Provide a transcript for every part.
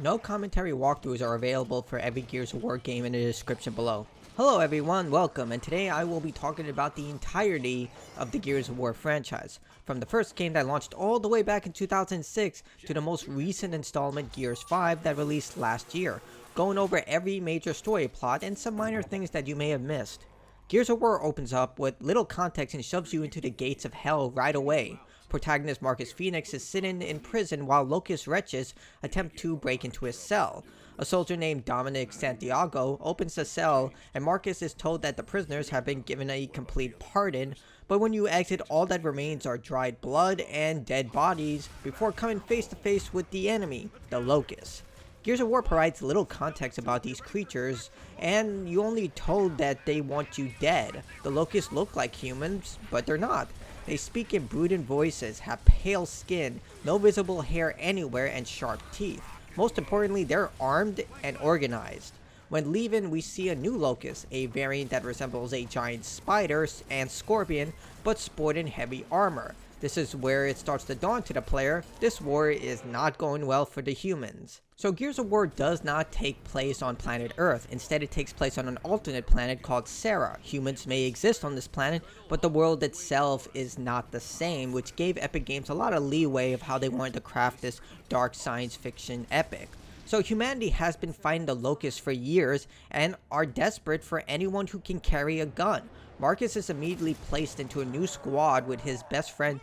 No commentary walkthroughs are available for every Gears of War game in the description below. Hello everyone, welcome, and today I will be talking about the entirety of the Gears of War franchise, from the first game that launched all the way back in 2006 to the most recent installment Gears 5 that released last year, going over every major story plot and some minor things that you may have missed. Gears of War opens up with little context and shoves you into the gates of hell right away. Protagonist Marcus Fenix is sitting in prison while Locust wretches attempt to break into his cell. A soldier named Santiago opens the cell, and Marcus is told that the prisoners have been given a complete pardon, but when you exit, all that remains are dried blood and dead bodies before coming face to face with the enemy, the Locust. Gears of War provides little context about these creatures, and you only told that they want you dead. The Locusts look like humans, but they're not. They speak in brooding voices, have pale skin, no visible hair anywhere, and sharp teeth. Most importantly, they're armed and organized. When leaving, we see a new Locust, a variant that resembles a giant spider and scorpion, but sporting heavy armor. This is where it starts to dawn to the player, this war is not going well for the humans. So Gears of War does not take place on planet Earth, instead it takes place on an alternate planet called Sera. Humans may exist on this planet, but the world itself is not the same, which gave Epic Games a lot of leeway of how they wanted to craft this dark science fiction epic. So humanity has been fighting the Locusts for years and are desperate for anyone who can carry a gun. Marcus is immediately placed into a new squad with his best friend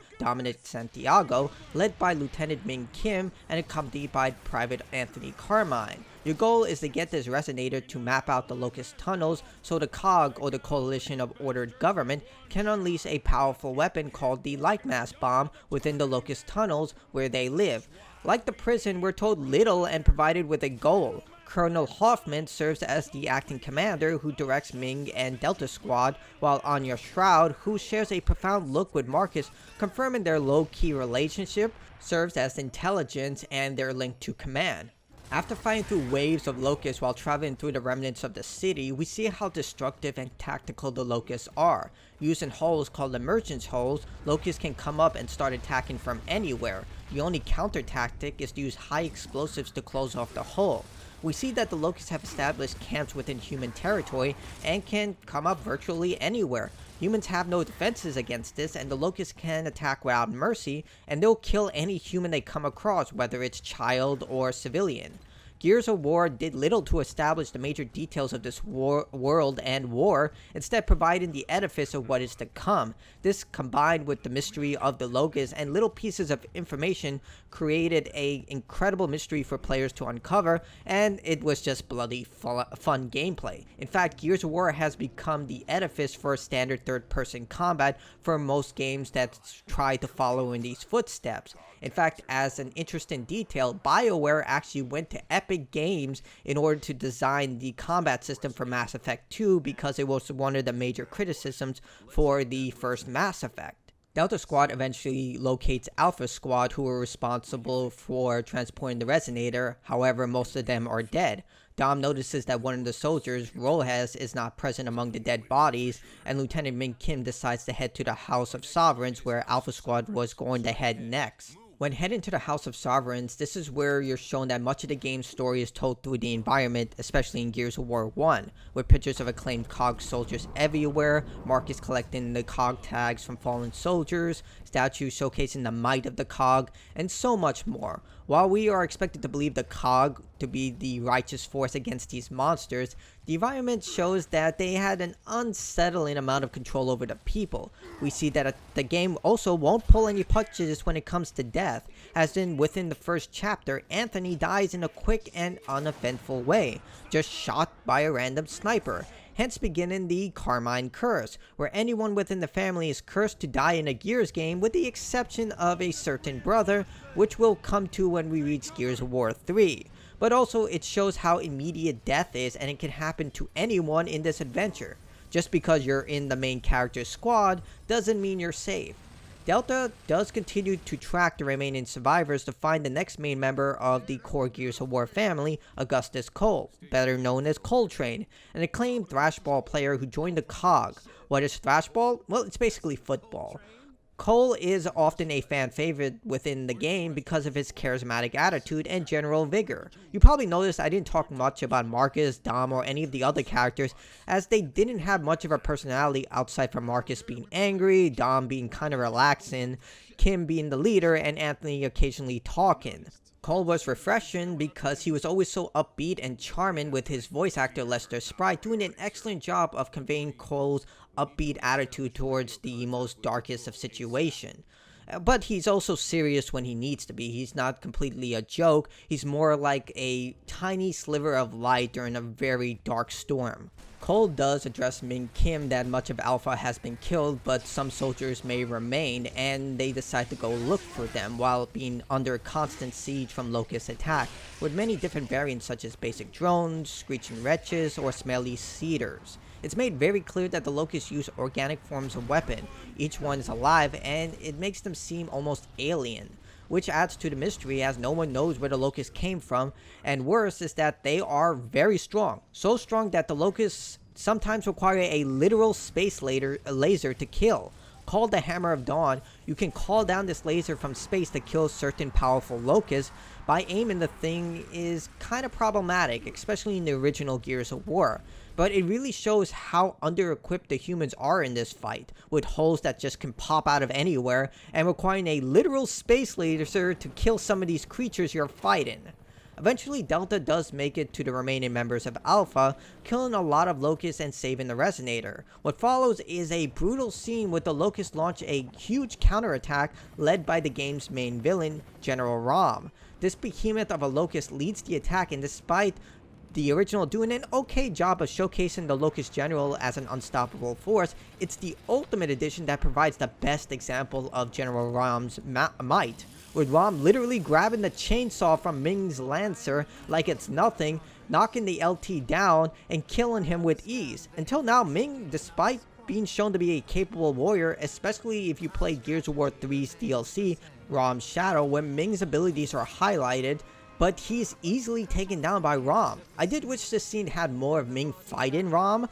Santiago, led by Lieutenant Ming Kim and accompanied by Private Anthony Carmine. Your goal is to get this resonator to map out the Locust tunnels so the COG, or the Coalition of Ordered Government, can unleash a powerful weapon called the Lightmass bomb within the Locust tunnels where they live. Like the prison, we're told little and provided with a goal. Colonel Hoffman serves as the acting commander who directs Ming and Delta Squad, while Anya Shroud, who shares a profound look with Marcus, confirming their low-key relationship, serves as intelligence and their link to command. After fighting through waves of Locusts while traveling through the remnants of the city, we see how destructive and tactical the Locusts are. Using holes called Emergence holes, Locusts can come up and start attacking from anywhere. The only counter tactic is to use high explosives to close off the hole. We see that the Locusts have established camps within human territory and can come up virtually anywhere. Humans have no defenses against this, and the Locusts can attack without mercy, and they'll kill any human they come across, whether it's child or civilian. Gears of War did little to establish the major details of this world and war, instead providing the edifice of what is to come. This, combined with the mystery of the Locust and little pieces of information, created an incredible mystery for players to uncover, and it was just bloody fun gameplay. In fact, Gears of War has become the edifice for standard third-person combat for most games that try to follow in these footsteps. In fact, as an interesting detail, BioWare actually went to Epic Games in order to design the combat system for Mass Effect 2 because it was one of the major criticisms for the first Mass Effect. Delta Squad eventually locates Alpha Squad, who were responsible for transporting the resonator, however most of them are dead. Dom notices that one of the soldiers, Rojas, is not present among the dead bodies, and Lieutenant Ming Kim decides to head to the House of Sovereigns, where Alpha Squad was going to head next. When heading to the House of Sovereigns, this is where you're shown that much of the game's story is told through the environment, especially in Gears of War 1, with pictures of acclaimed COG soldiers everywhere, Marcus collecting the COG tags from fallen soldiers, statues showcasing the might of the COG, and so much more. While we are expected to believe the COG to be the righteous force against these monsters, the environment shows that they had an unsettling amount of control over the people. We see that the game also won't pull any punches when it comes to death, as in within the first chapter, Anthony dies in a quick and uneventful way, just shot by a random sniper. Hence beginning the Carmine Curse, where anyone within the family is cursed to die in a Gears game with the exception of a certain brother, which we'll come to when we reach Gears of War 3. But also it shows how immediate death is, and it can happen to anyone in this adventure. Just because you're in the main character's squad doesn't mean you're safe. Delta does continue to track the remaining survivors to find the next main member of the core Gears of War family, Augustus Cole, better known as Coltrane, an acclaimed thrashball player who joined the COG. What is thrashball? Well, it's basically football. Cole is often a fan favorite within the game because of his charismatic attitude and general vigor. You probably noticed I didn't talk much about Marcus, Dom, or any of the other characters, as they didn't have much of a personality outside from Marcus being angry, Dom being kind of relaxing, Kim being the leader, and Anthony occasionally talking. Cole was refreshing because he was always so upbeat and charming, with his voice actor Lester Sprite doing an excellent job of conveying Cole's upbeat attitude towards the most darkest of situation. But he's also serious when he needs to be. He's not completely a joke. He's more like a tiny sliver of light during a very dark storm. Cole does address Ming Kim that much of Alpha has been killed, but some soldiers may remain, and they decide to go look for them while being under constant siege from Locust attack, with many different variants such as basic drones, screeching wretches, or smelly cedars. It's made very clear that the Locusts use organic forms of weapon. Each one is alive, and it makes them seem almost alien, which adds to the mystery as no one knows where the Locusts came from, and worse is that they are very strong. So strong that the Locusts sometimes require a literal space laser to kill. Called the Hammer of Dawn, you can call down this laser from space to kill certain powerful Locusts. By aiming, the thing is kind of problematic, especially in the original Gears of War. But it really shows how under-equipped the humans are in this fight, with holes that just can pop out of anywhere, and requiring a literal space laser to kill some of these creatures you're fighting. Eventually, Delta does make it to the remaining members of Alpha, killing a lot of Locusts and saving the Resonator. What follows is a brutal scene with the Locusts launch a huge counterattack led by the game's main villain, General RAAM. This behemoth of a Locust leads the attack, and despite the original doing an okay job of showcasing the Locust General as an unstoppable force, it's the Ultimate Edition that provides the best example of General RAAM's might, with RAAM literally grabbing the chainsaw from Ming's Lancer like it's nothing, knocking the LT down and killing him with ease. Until now, Ming, despite being shown to be a capable warrior, especially if you play Gears of War 3's DLC, RAAM's Shadow, where Ming's abilities are highlighted, but he's easily taken down by RAAM. I did wish this scene had more of Ming fighting RAAM,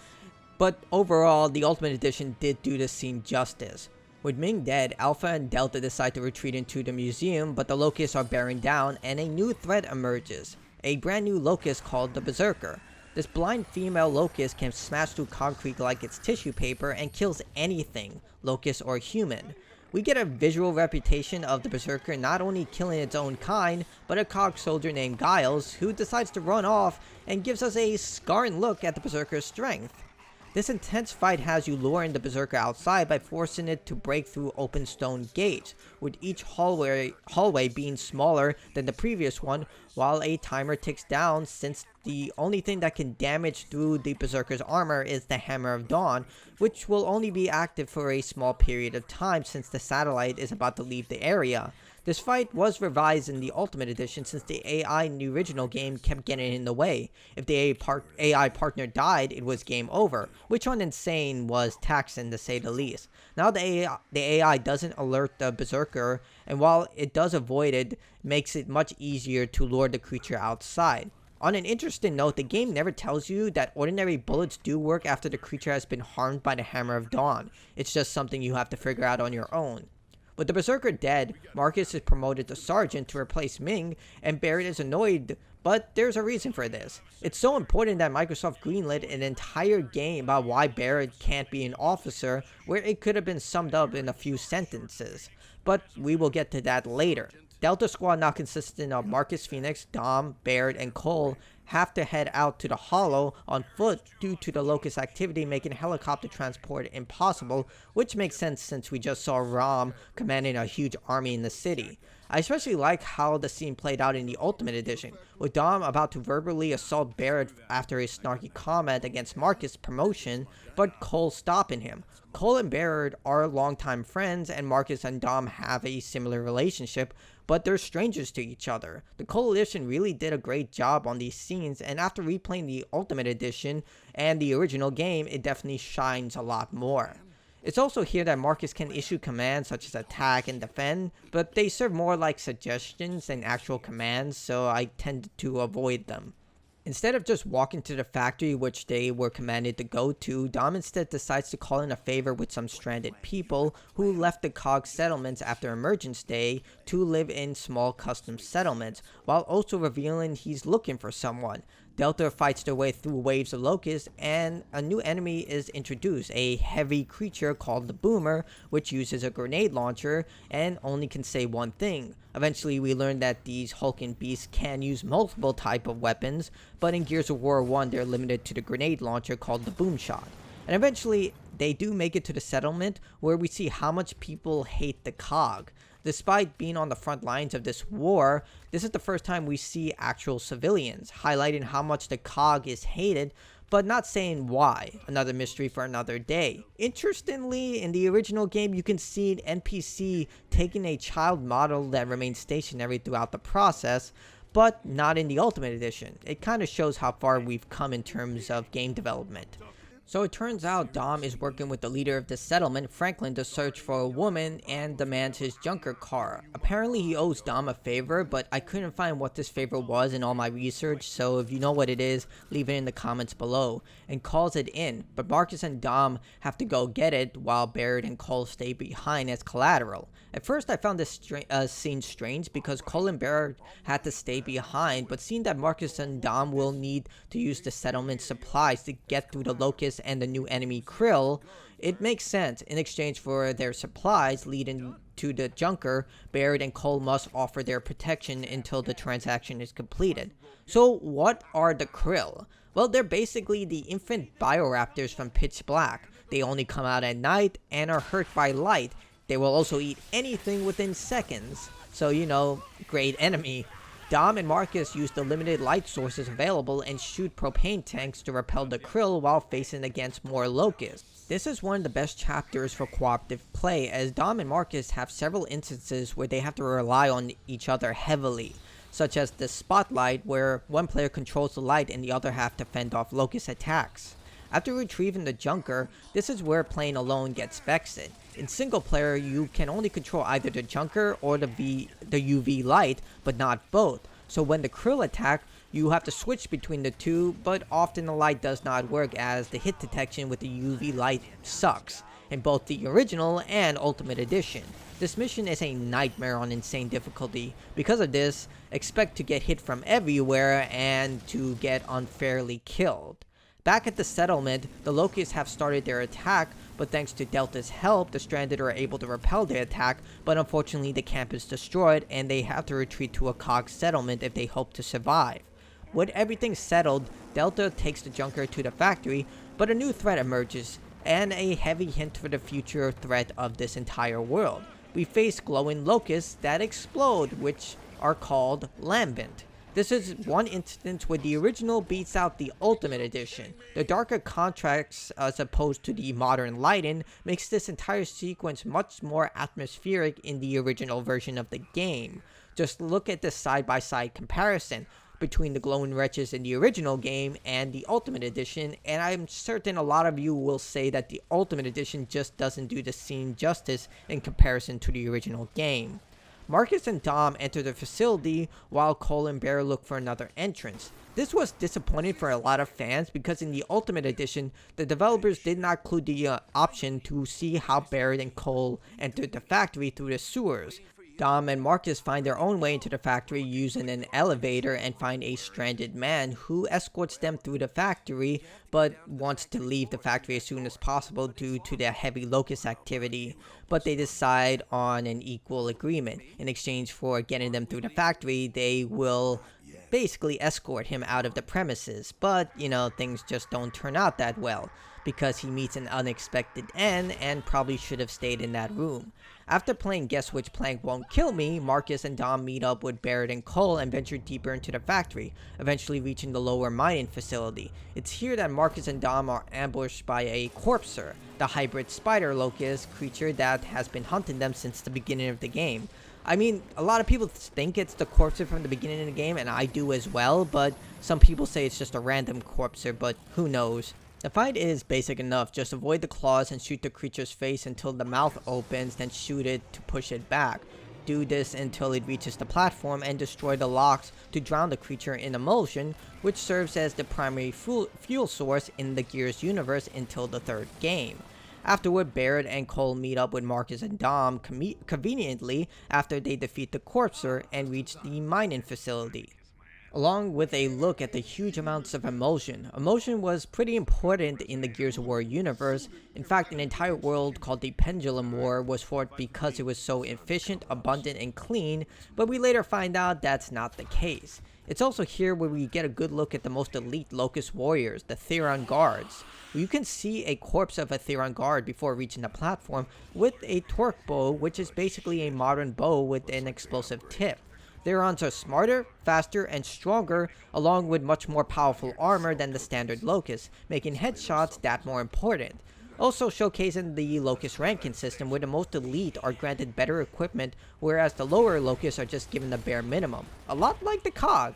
but overall, the Ultimate Edition did do this scene justice. With Ming dead, Alpha and Delta decide to retreat into the museum, but the Locusts are bearing down, and a new threat emerges. A brand new Locust called the Berserker. This blind female Locust can smash through concrete like it's tissue paper and kills anything, Locust or human. We get a visual reputation of the Berserker not only killing its own kind, but a cog soldier named Giles, who decides to run off and gives us a scarring look at the Berserker's strength. This intense fight has you luring the Berserker outside by forcing it to break through open stone gates, with each hallway being smaller than the previous one, while a timer ticks down, since the only thing that can damage through the Berserker's armor is the Hammer of Dawn, which will only be active for a small period of time since the satellite is about to leave the area. This fight was revised in the Ultimate Edition since the AI in the original game kept getting in the way. If the AI partner died, it was game over, which on Insane was taxing to say the least. Now the AI doesn't alert the Berserker, and while it does avoid it, makes it much easier to lure the creature outside. On an interesting note, the game never tells you that ordinary bullets do work after the creature has been harmed by the Hammer of Dawn. It's just something you have to figure out on your own. With the Berserker dead, Marcus is promoted to Sergeant to replace Ming, and Barrett is annoyed, but there's a reason for this. It's so important that Microsoft greenlit an entire game about why Barrett can't be an officer, where it could have been summed up in a few sentences. But we will get to that later. Delta Squad, now consisting of Marcus Fenix, Dom, Barrett, and Cole, have to head out to the Hollow on foot due to the Locust activity making helicopter transport impossible, which makes sense since we just saw RAAM commanding a huge army in the city. I especially like how the scene played out in the Ultimate Edition, with Dom about to verbally assault Barrett after his snarky comment against Marcus' promotion, but Cole stopping him. Cole and Barrett are longtime friends, and Marcus and Dom have a similar relationship, but they're strangers to each other. The Coalition really did a great job on these scenes, and after replaying the Ultimate Edition and the original game, it definitely shines a lot more. It's also here that Marcus can issue commands such as attack and defend, but they serve more like suggestions than actual commands, so I tend to avoid them. Instead of just walking to the factory which they were commanded to go to, Dom instead decides to call in a favor with some stranded people who left the COG settlements after Emergence Day to live in small custom settlements, while also revealing he's looking for someone. Delta fights their way through waves of locusts, and a new enemy is introduced, a heavy creature called the Boomer, which uses a grenade launcher and only can say one thing. Eventually we learn that these hulking beasts can use multiple type of weapons, but in Gears of War 1 they're limited to the grenade launcher called the Boom Shot. And eventually they do make it to the settlement, where we see how much people hate the COG. Despite being on the front lines of this war, this is the first time we see actual civilians, highlighting how much the COG is hated, but not saying why. Another mystery for another day. Interestingly, in the original game, you can see an NPC taking a child model that remains stationary throughout the process, but not in the Ultimate Edition. It kind of shows how far we've come in terms of game development. So it turns out Dom is working with the leader of the settlement, Franklin, to search for a woman and demands his junker car. Apparently he owes Dom a favor, but I couldn't find what this favor was in all my research, so if you know what it is, leave it in the comments below, and calls it in. But Marcus and Dom have to go get it, while Barrett and Cole stay behind as collateral. At first I found this scene strange because Cole and Barrett had to stay behind, but seeing that Marcus and Dom will need to use the settlement supplies to get through the Locust and the new enemy Krill, it makes sense. In exchange for their supplies leading to the junker, Barrett and Cole must offer their protection until the transaction is completed. So what are the Krill? Well, they're basically the infant bioraptors from Pitch Black. They only come out at night and are hurt by light. They will also eat anything within seconds. So, you know, great enemy. Dom and Marcus use the limited light sources available and shoot propane tanks to repel the Krill while facing against more locusts. This is one of the best chapters for cooperative play, as Dom and Marcus have several instances where they have to rely on each other heavily, such as the spotlight, where one player controls the light and the other half to fend off locust attacks. After retrieving the junker, this is where playing alone gets vexed. In single player, you can only control either the junker or the UV light, but not both. So when the Krill attack, you have to switch between the two, but often the light does not work as the hit detection with the UV light sucks, in both the original and Ultimate Edition. This mission is a nightmare on insane difficulty. Because of this, expect to get hit from everywhere and to get unfairly killed. Back at the settlement, the Locusts have started their attack, but thanks to Delta's help, the stranded are able to repel the attack, but unfortunately the camp is destroyed and they have to retreat to a COG settlement if they hope to survive. With everything settled, Delta takes the junker to the factory, but a new threat emerges, and a heavy hint for the future threat of this entire world. We face glowing locusts that explode, which are called lambent. This is one instance where the original beats out the Ultimate Edition. The darker contrasts as opposed to the modern lighting makes this entire sequence much more atmospheric in the original version of the game. Just look at this side-by-side comparison between the glowing wretches in the original game and the Ultimate Edition, and I'm certain a lot of you will say that the Ultimate Edition just doesn't do the scene justice in comparison to the original game. Marcus and Dom enter the facility while Cole and Bear look for another entrance. This was disappointing for a lot of fans because in the Ultimate Edition, the developers did not include the option to see how Barrett and Cole entered the factory through the sewers. Dom and Marcus find their own way into the factory using an elevator and find a stranded man who escorts them through the factory but wants to leave the factory as soon as possible due to their heavy locust activity. But they decide on an equal agreement. In exchange for getting them through the factory, they will basically escort him out of the premises. But, you know, things just don't turn out that well, because he meets an unexpected end and probably should have stayed in that room. After playing Guess Which Plank Won't Kill Me, Marcus and Dom meet up with Barrett and Cole and venture deeper into the factory, eventually reaching the lower mining facility. It's here that Marcus and Dom are ambushed by a Corpser, the hybrid spider locust creature that has been hunting them since the beginning of the game. I mean, a lot of people think it's the Corpser from the beginning of the game, and I do as well, but some people say it's just a random Corpser, but who knows. The fight is basic enough, just avoid the claws and shoot the creature's face until the mouth opens, then shoot it to push it back. do this until it reaches the platform and destroy the locks to drown the creature in emulsion, which serves as the primary fuel source in the Gears universe until the third game. Afterward, Barrett and Cole meet up with Marcus and Dom conveniently after they defeat the Corpser and reach the mining facility. Along with a look at the huge amounts of emulsion. Emulsion was pretty important in the Gears of War universe. In fact, an entire world called the Pendulum War was fought because it was so efficient, abundant, and clean, but we later find out that's not the case. It's also here where we get a good look at the most elite Locust warriors, the Theron Guards. You can see a corpse of a Theron Guard before reaching the platform with a torque bow, which is basically a modern bow with an explosive tip. Therons are smarter, faster, and stronger, along with much more powerful armor than the standard Locust, making headshots that more important. Also showcasing the Locust ranking system, where the most elite are granted better equipment, whereas the lower Locusts are just given the bare minimum. A lot like the COG.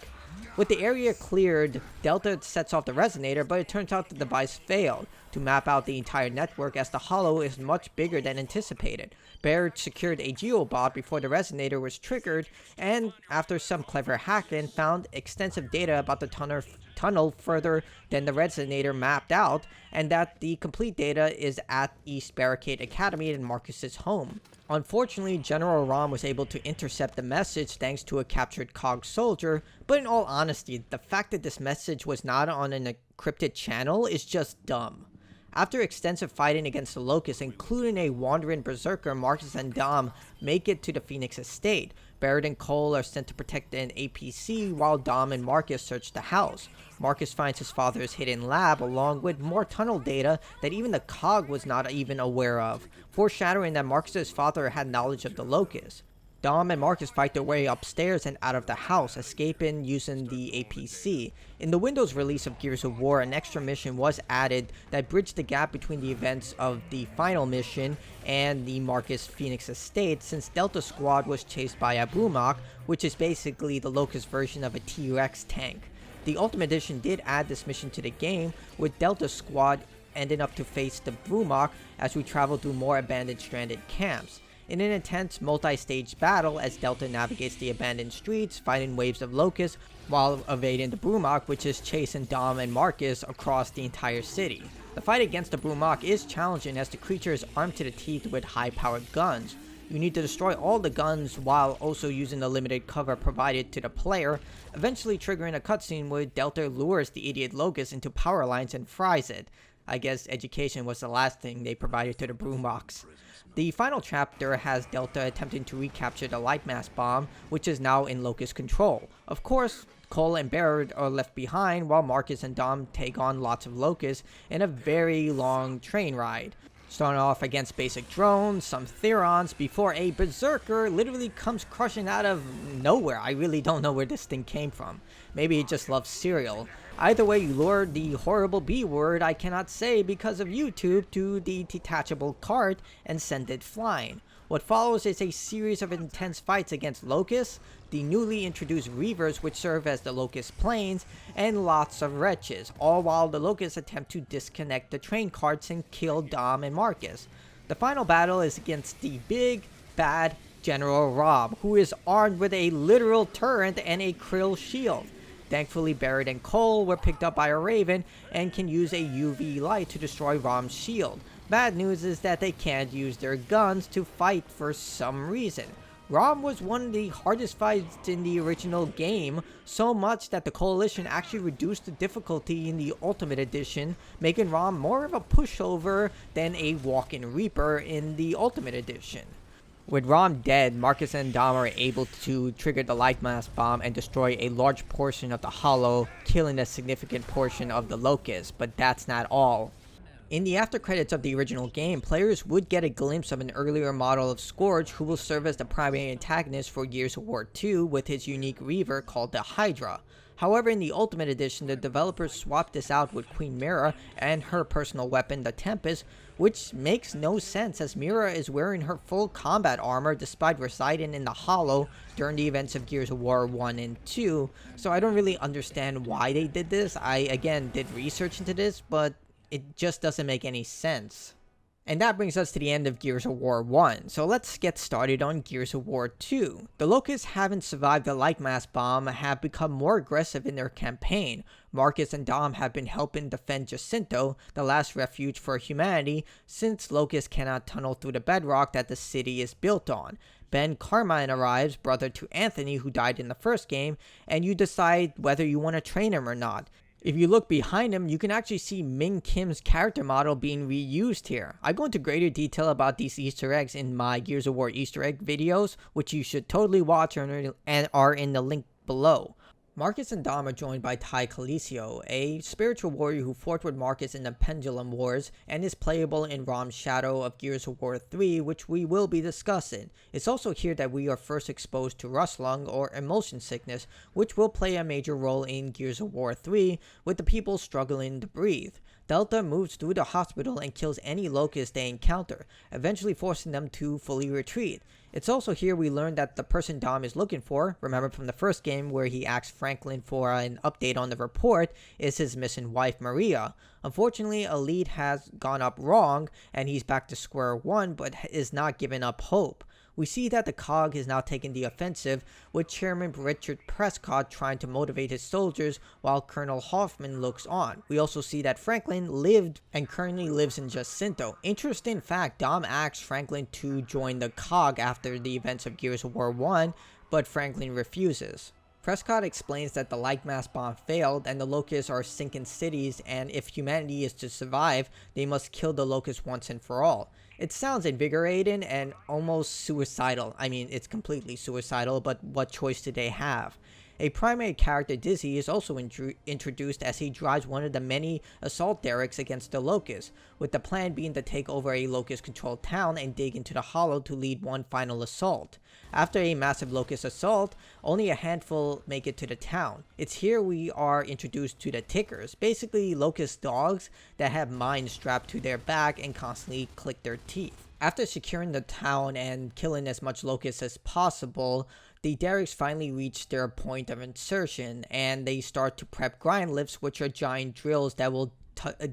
With the area cleared, Delta sets off the resonator, but it turns out the device failed to map out the entire network, as the hollow is much bigger than anticipated. Barrett secured a geobot before the resonator was triggered, and after some clever hacking, found extensive data about the tunnel further than the resonator mapped out, and that the complete data is at East Barricade Academy in Marcus's home. Unfortunately, General RAAM was able to intercept the message thanks to a captured COG soldier, but in all honesty, the fact that this message was not on an encrypted channel is just dumb. After extensive fighting against the Locust, including a wandering Berserker, Marcus and Dom make it to the Phoenix estate. Barrett and Cole are sent to protect an APC, while Dom and Marcus search the house. Marcus finds his father's hidden lab, along with more tunnel data that even the COG was not even aware of, foreshadowing that Marcus's father had knowledge of the Locust. Dom and Marcus fight their way upstairs and out of the house, escaping using the APC. In the Windows release of Gears of War, an extra mission was added that bridged the gap between the events of the final mission and the Marcus Fenix estate, since Delta Squad was chased by a Brumak, which is basically the Locust version of a T-Rex tank. The Ultimate Edition did add this mission to the game, with Delta Squad ending up to face the Brumak as we travel through more abandoned stranded camps. In an intense multi-stage battle as Delta navigates the abandoned streets, fighting waves of Locusts while evading the Brumak, which is chasing Dom and Marcus across the entire city. The fight against the Brumak is challenging as the creature is armed to the teeth with high-powered guns. You need to destroy all the guns while also using the limited cover provided to the player, eventually triggering a cutscene where Delta lures the idiot Locust into power lines and fries it. I guess education was the last thing they provided to the Brumaks. The final chapter has Delta attempting to recapture the Lightmass bomb, which is now in Locust control. Of course, Cole and Barrett are left behind while Marcus and Dom take on lots of Locusts in a very long train ride. Starting off against basic drones, some Therons, before a Berserker literally comes crushing out of nowhere. I really don't know where this thing came from. Maybe he just loves cereal. Either way, you lure the horrible B word I cannot say because of YouTube to the detachable cart and send it flying. What follows is a series of intense fights against Locusts, the newly introduced Reavers which serve as the Locust planes, and lots of wretches, all while the Locusts attempt to disconnect the train carts and kill Dom and Marcus. The final battle is against the big, bad General RAAM, who is armed with a literal turret and a Krill shield. Thankfully, Barrett and Cole were picked up by a Raven and can use a UV light to destroy RAAM's shield. Bad news is that they can't use their guns to fight for some reason. RAAM was one of the hardest fights in the original game, so much that the Coalition actually reduced the difficulty in the Ultimate Edition, making RAAM more of a pushover than a walk-in Reaper in the Ultimate Edition. With RAAM dead, Marcus and Dom are able to trigger the Lightmass bomb and destroy a large portion of the Hollow, killing a significant portion of the Locust, but that's not all. In the after credits of the original game, players would get a glimpse of an earlier model of Scourge who will serve as the primary antagonist for Gears of War 2 with his unique Reaver called the Hydra. However, in the Ultimate Edition, the developers swapped this out with Queen Mira and her personal weapon, the Tempest, which makes no sense as Mira is wearing her full combat armor despite residing in the Hollow during the events of Gears of War 1 and 2, so I don't really understand why they did this. I, again, did research into this, but it just doesn't make any sense. And that brings us to the end of Gears of War 1, so let's get started on Gears of War 2. The Locusts haven't survived the Lightmass bomb, have become more aggressive in their campaign. Marcus and Dom have been helping defend Jacinto, the last refuge for humanity, since Locusts cannot tunnel through the bedrock that the city is built on. Ben Carmine arrives, brother to Anthony who died in the first game, and you decide whether you want to train him or not. If you look behind him, you can actually see Ming Kim's character model being reused here. I go into greater detail about these Easter eggs in my Gears of War Easter egg videos, which you should totally watch and are in the link below. Marcus and Dom are joined by Ty Calisio, a spiritual warrior who fought with Marcus in the Pendulum Wars and is playable in RAAM's Shadow of Gears of War 3, which we will be discussing. It's also here that we are first exposed to rust lung or emotion sickness, which will play a major role in Gears of War 3 with the people struggling to breathe. Delta moves through the hospital and kills any locust they encounter, eventually forcing them to fully retreat. It's also here we learn that the person Dom is looking for, remember from the first game where he asked Franklin for an update on the report, is his missing wife Maria. Unfortunately, a lead has gone up wrong and he's back to square one, but is not giving up hope. We see that the COG is now taking the offensive, with Chairman Richard Prescott trying to motivate his soldiers while Colonel Hoffman looks on. We also see that Franklin lived and currently lives in Jacinto. Interesting fact, Dom asked Franklin to join the COG after the events of Gears of War 1, but Franklin refuses. Prescott explains that the Lightmass bomb failed and the Locusts are sinking cities, and if humanity is to survive, they must kill the Locusts once and for all. It sounds invigorating and almost suicidal. I mean, it's completely suicidal, but what choice do they have? A primary character, Dizzy, is also introduced as he drives one of the many assault derricks against the Locusts, with the plan being to take over a Locust-controlled town and dig into the hollow to lead one final assault. After a massive Locust assault, only a handful make it to the town. It's here we are introduced to the Tickers, basically Locust dogs that have mines strapped to their back and constantly click their teeth. After securing the town and killing as much Locusts as possible, the derricks finally reach their point of insertion, and they start to prep grind lifts, which are giant drills that will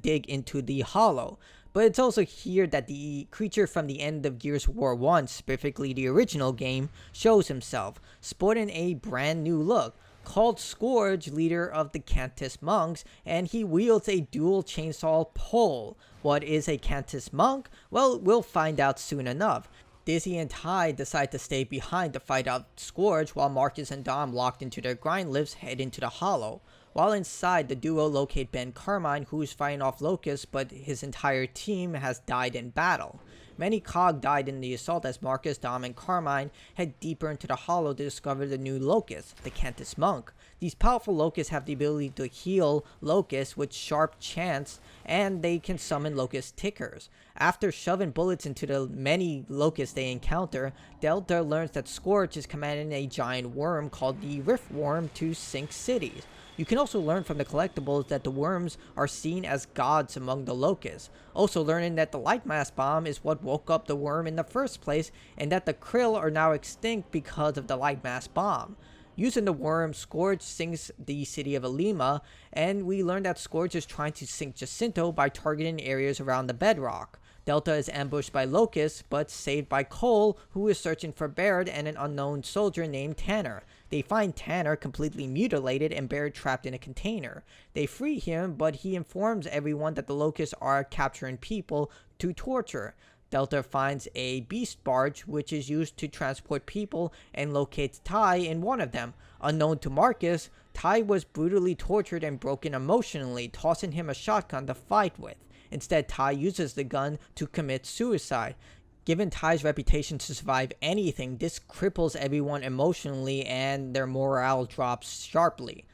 dig into the hollow. But it's also here that the creature from the end of Gears of War 1, specifically the original game, shows himself, sporting a brand new look. Called Scourge, leader of the Cantus monks, and he wields a dual chainsaw pole. What is a Cantus monk? Well, we'll find out soon enough. Dizzy and Ty decide to stay behind to fight out Scourge, while Marcus and Dom, locked into their grind lifts, head into the hollow. While inside, the duo locate Ben Carmine, who is fighting off Locusts, but his entire team has died in battle. Many COG died in the assault as Marcus, Dom, and Carmine head deeper into the hollow to discover the new Locust, the Cantus Monk. These powerful Locusts have the ability to heal Locusts with sharp chants, and they can summon Locust Tickers. After shoving bullets into the many Locusts they encounter, Delta learns that Scourge is commanding a giant worm called the Riftworm to sink cities. You can also learn from the collectibles that the worms are seen as gods among the Locusts. Also learning that the Lightmass bomb is what woke up the worm in the first place, and that the Krill are now extinct because of the Lightmass bomb. Using the worm, Scourge sinks the city of Alima, and we learn that Scourge is trying to sink Jacinto by targeting areas around the bedrock. Delta is ambushed by Locusts, but saved by Cole, who is searching for Baird and an unknown soldier named Tanner. They find Tanner completely mutilated and Baird trapped in a container. They free him, but he informs everyone that the Locusts are capturing people to torture. Delta finds a beast barge, which is used to transport people, and locates Ty in one of them. Unknown to Marcus, Ty was brutally tortured and broken emotionally, tossing him a shotgun to fight with. Instead, Ty uses the gun to commit suicide. Given Ty's reputation to survive anything, this cripples everyone emotionally and their morale drops sharply.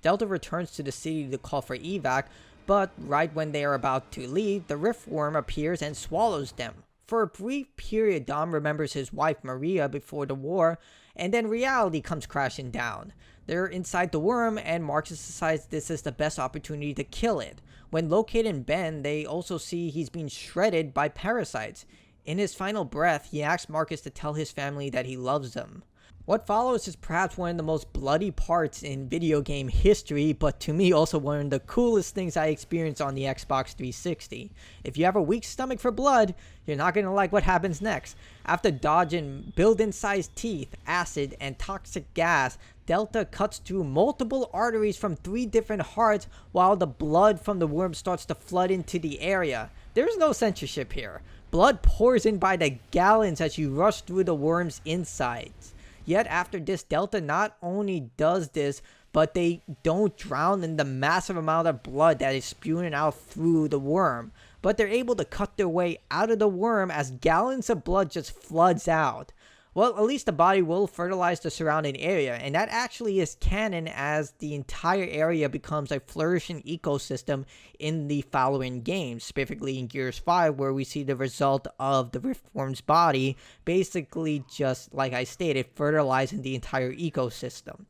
Delta returns to the city to call for evac, but right when they are about to leave, the Riftworm appears and swallows them. For a brief period, Dom remembers his wife Maria before the war, and then reality comes crashing down. They're inside the worm, and Marcus decides this is the best opportunity to kill it. When locating Ben, they also see he's being shredded by parasites. In his final breath, he asks Marcus to tell his family that he loves them. What follows is perhaps one of the most bloody parts in video game history, but to me also one of the coolest things I experienced on the Xbox 360. If you have a weak stomach for blood, you're not going to like what happens next. After dodging building-sized teeth, acid, and toxic gas, Delta cuts through multiple arteries from 3 different hearts while the blood from the worm starts to flood into the area. There's no censorship here. Blood pours in by the gallons as you rush through the worm's insides. Yet after this, Delta not only does this, but they don't drown in the massive amount of blood that is spewing out through the worm. But they're able to cut their way out of the worm as gallons of blood just floods out. Well, at least the body will fertilize the surrounding area, and that actually is canon as the entire area becomes a flourishing ecosystem in the following games, specifically in Gears 5, where we see the result of the Riftworm's body basically just, like I stated, fertilizing the entire ecosystem.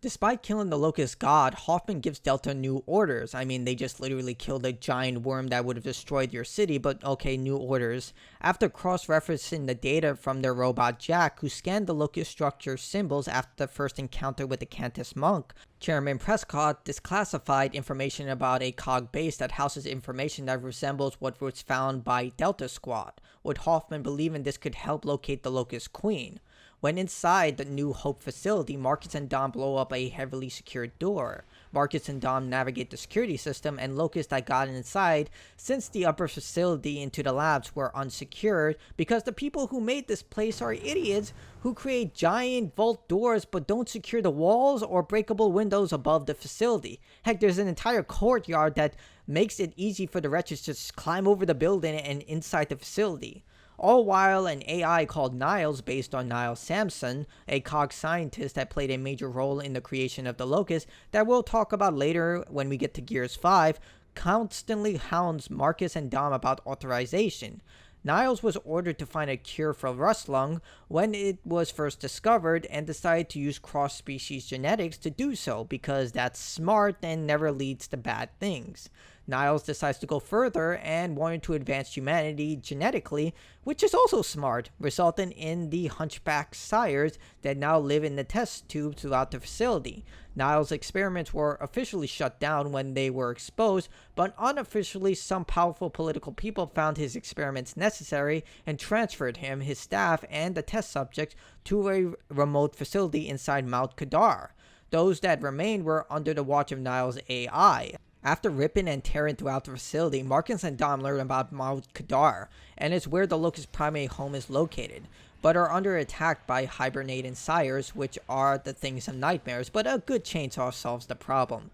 Despite killing the Locust God, Hoffman gives Delta new orders. I mean, they just literally killed a giant worm that would have destroyed your city, but okay, new orders. After cross-referencing the data from their robot Jack, who scanned the Locust structure symbols after the first encounter with the Cantus monk, Chairman Prescott disclassified information about a cog base that houses information that resembles what was found by Delta Squad, with Hoffman believing this could help locate the Locust Queen. When inside the New Hope facility, Marcus and Dom blow up a heavily secured door. Marcus and Dom navigate the security system, and Locust had gotten inside since the upper facility into the labs were unsecured because the people who made this place are idiots who create giant vault doors but don't secure the walls or breakable windows above the facility. Heck, there's an entire courtyard that makes it easy for the wretches to just climb over the building and inside the facility. All while an AI called Niles, based on Niles Samson, a cog scientist that played a major role in the creation of the Locust that we'll talk about later when we get to Gears 5, constantly hounds Marcus and Dom about authorization. Niles was ordered to find a cure for rust lung when it was first discovered and decided to use cross-species genetics to do so because that's smart and never leads to bad things. Niles decides to go further and wanted to advance humanity genetically, which is also smart, resulting in the hunchback sires that now live in the test tube throughout the facility. Niles' experiments were officially shut down when they were exposed, but unofficially some powerful political people found his experiments necessary and transferred him, his staff, and the test subjects to a remote facility inside Mount Kadar. Those that remained were under the watch of Niles' AI. After ripping and tearing throughout the facility, Marcus and Dom learn about Mount Kadar, and it's where the Locust primary home is located, but are under attack by hibernating sires, which are the things of nightmares, but a good chainsaw solves the problem.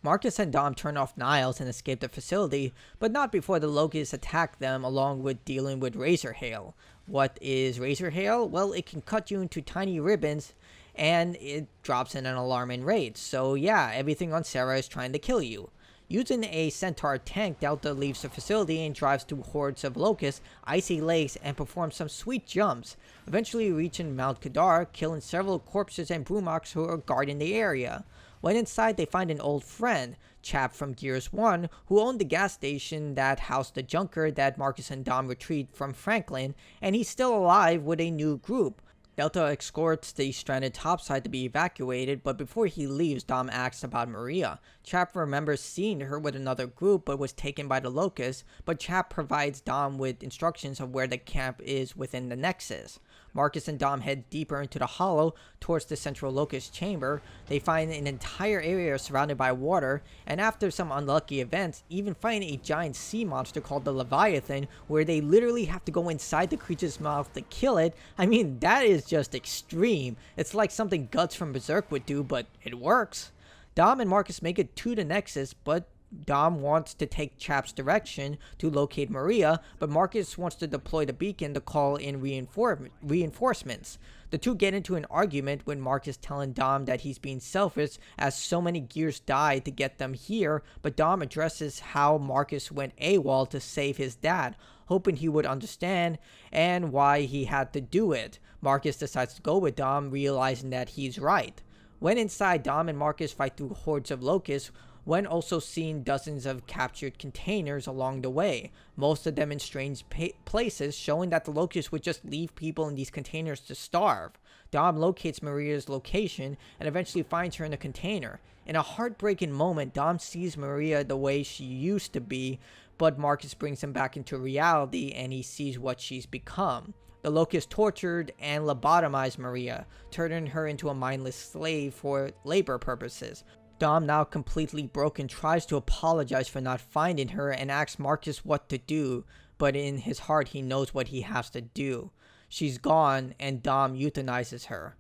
Marcus and Dom turn off Niles and escape the facility, but not before the Locusts attack them along with dealing with Razor Hail. What is Razor Hail? Well, it can cut you into tiny ribbons, and it drops in an alarming rate, so yeah, everything on Sera is trying to kill you. Using a Centaur tank, Delta leaves the facility and drives through hordes of locusts, icy lakes, and performs some sweet jumps, eventually reaching Mount Kadar, killing several corpses and Brumoks who are guarding the area. When inside, they find an old friend, Chap from Gears 1, who owned the gas station that housed the junker that Marcus and Dom retrieved from Franklin, and he's still alive with a new group. Delta escorts the stranded topside to be evacuated, but before he leaves, Dom asks about Maria. Chap remembers seeing her with another group but was taken by the Locust, but Chap provides Dom with instructions of where the camp is within the Nexus. Marcus and Dom head deeper into the hollow towards the central Locust chamber. They find an entire area surrounded by water, and after some unlucky events, even find a giant sea monster called the Leviathan, where they literally have to go inside the creature's mouth to kill it. I mean, that is just extreme. It's like something Guts from Berserker would do, but it works. Dom and Marcus make it to the Nexus, but Dom wants to take Chap's direction to locate Maria, but Marcus wants to deploy the beacon to call in reinforcements. The two get into an argument with Marcus telling Dom that he's being selfish as so many gears died to get them here, but Dom addresses how Marcus went AWOL to save his dad, hoping he would understand and why he had to do it. Marcus decides to go with Dom, realizing that he's right. When inside, Dom and Marcus fight through hordes of locusts, when also seeing dozens of captured containers along the way, most of them in strange places, showing that the locusts would just leave people in these containers to starve. Dom locates Maria's location and eventually finds her in a container. In a heartbreaking moment, Dom sees Maria the way she used to be, but Marcus brings him back into reality and he sees what she's become. The locusts tortured and lobotomized Maria, turning her into a mindless slave for labor purposes. Dom, now completely broken, tries to apologize for not finding her and asks Marcus what to do, but in his heart he knows what he has to do. She's gone and Dom euthanizes her.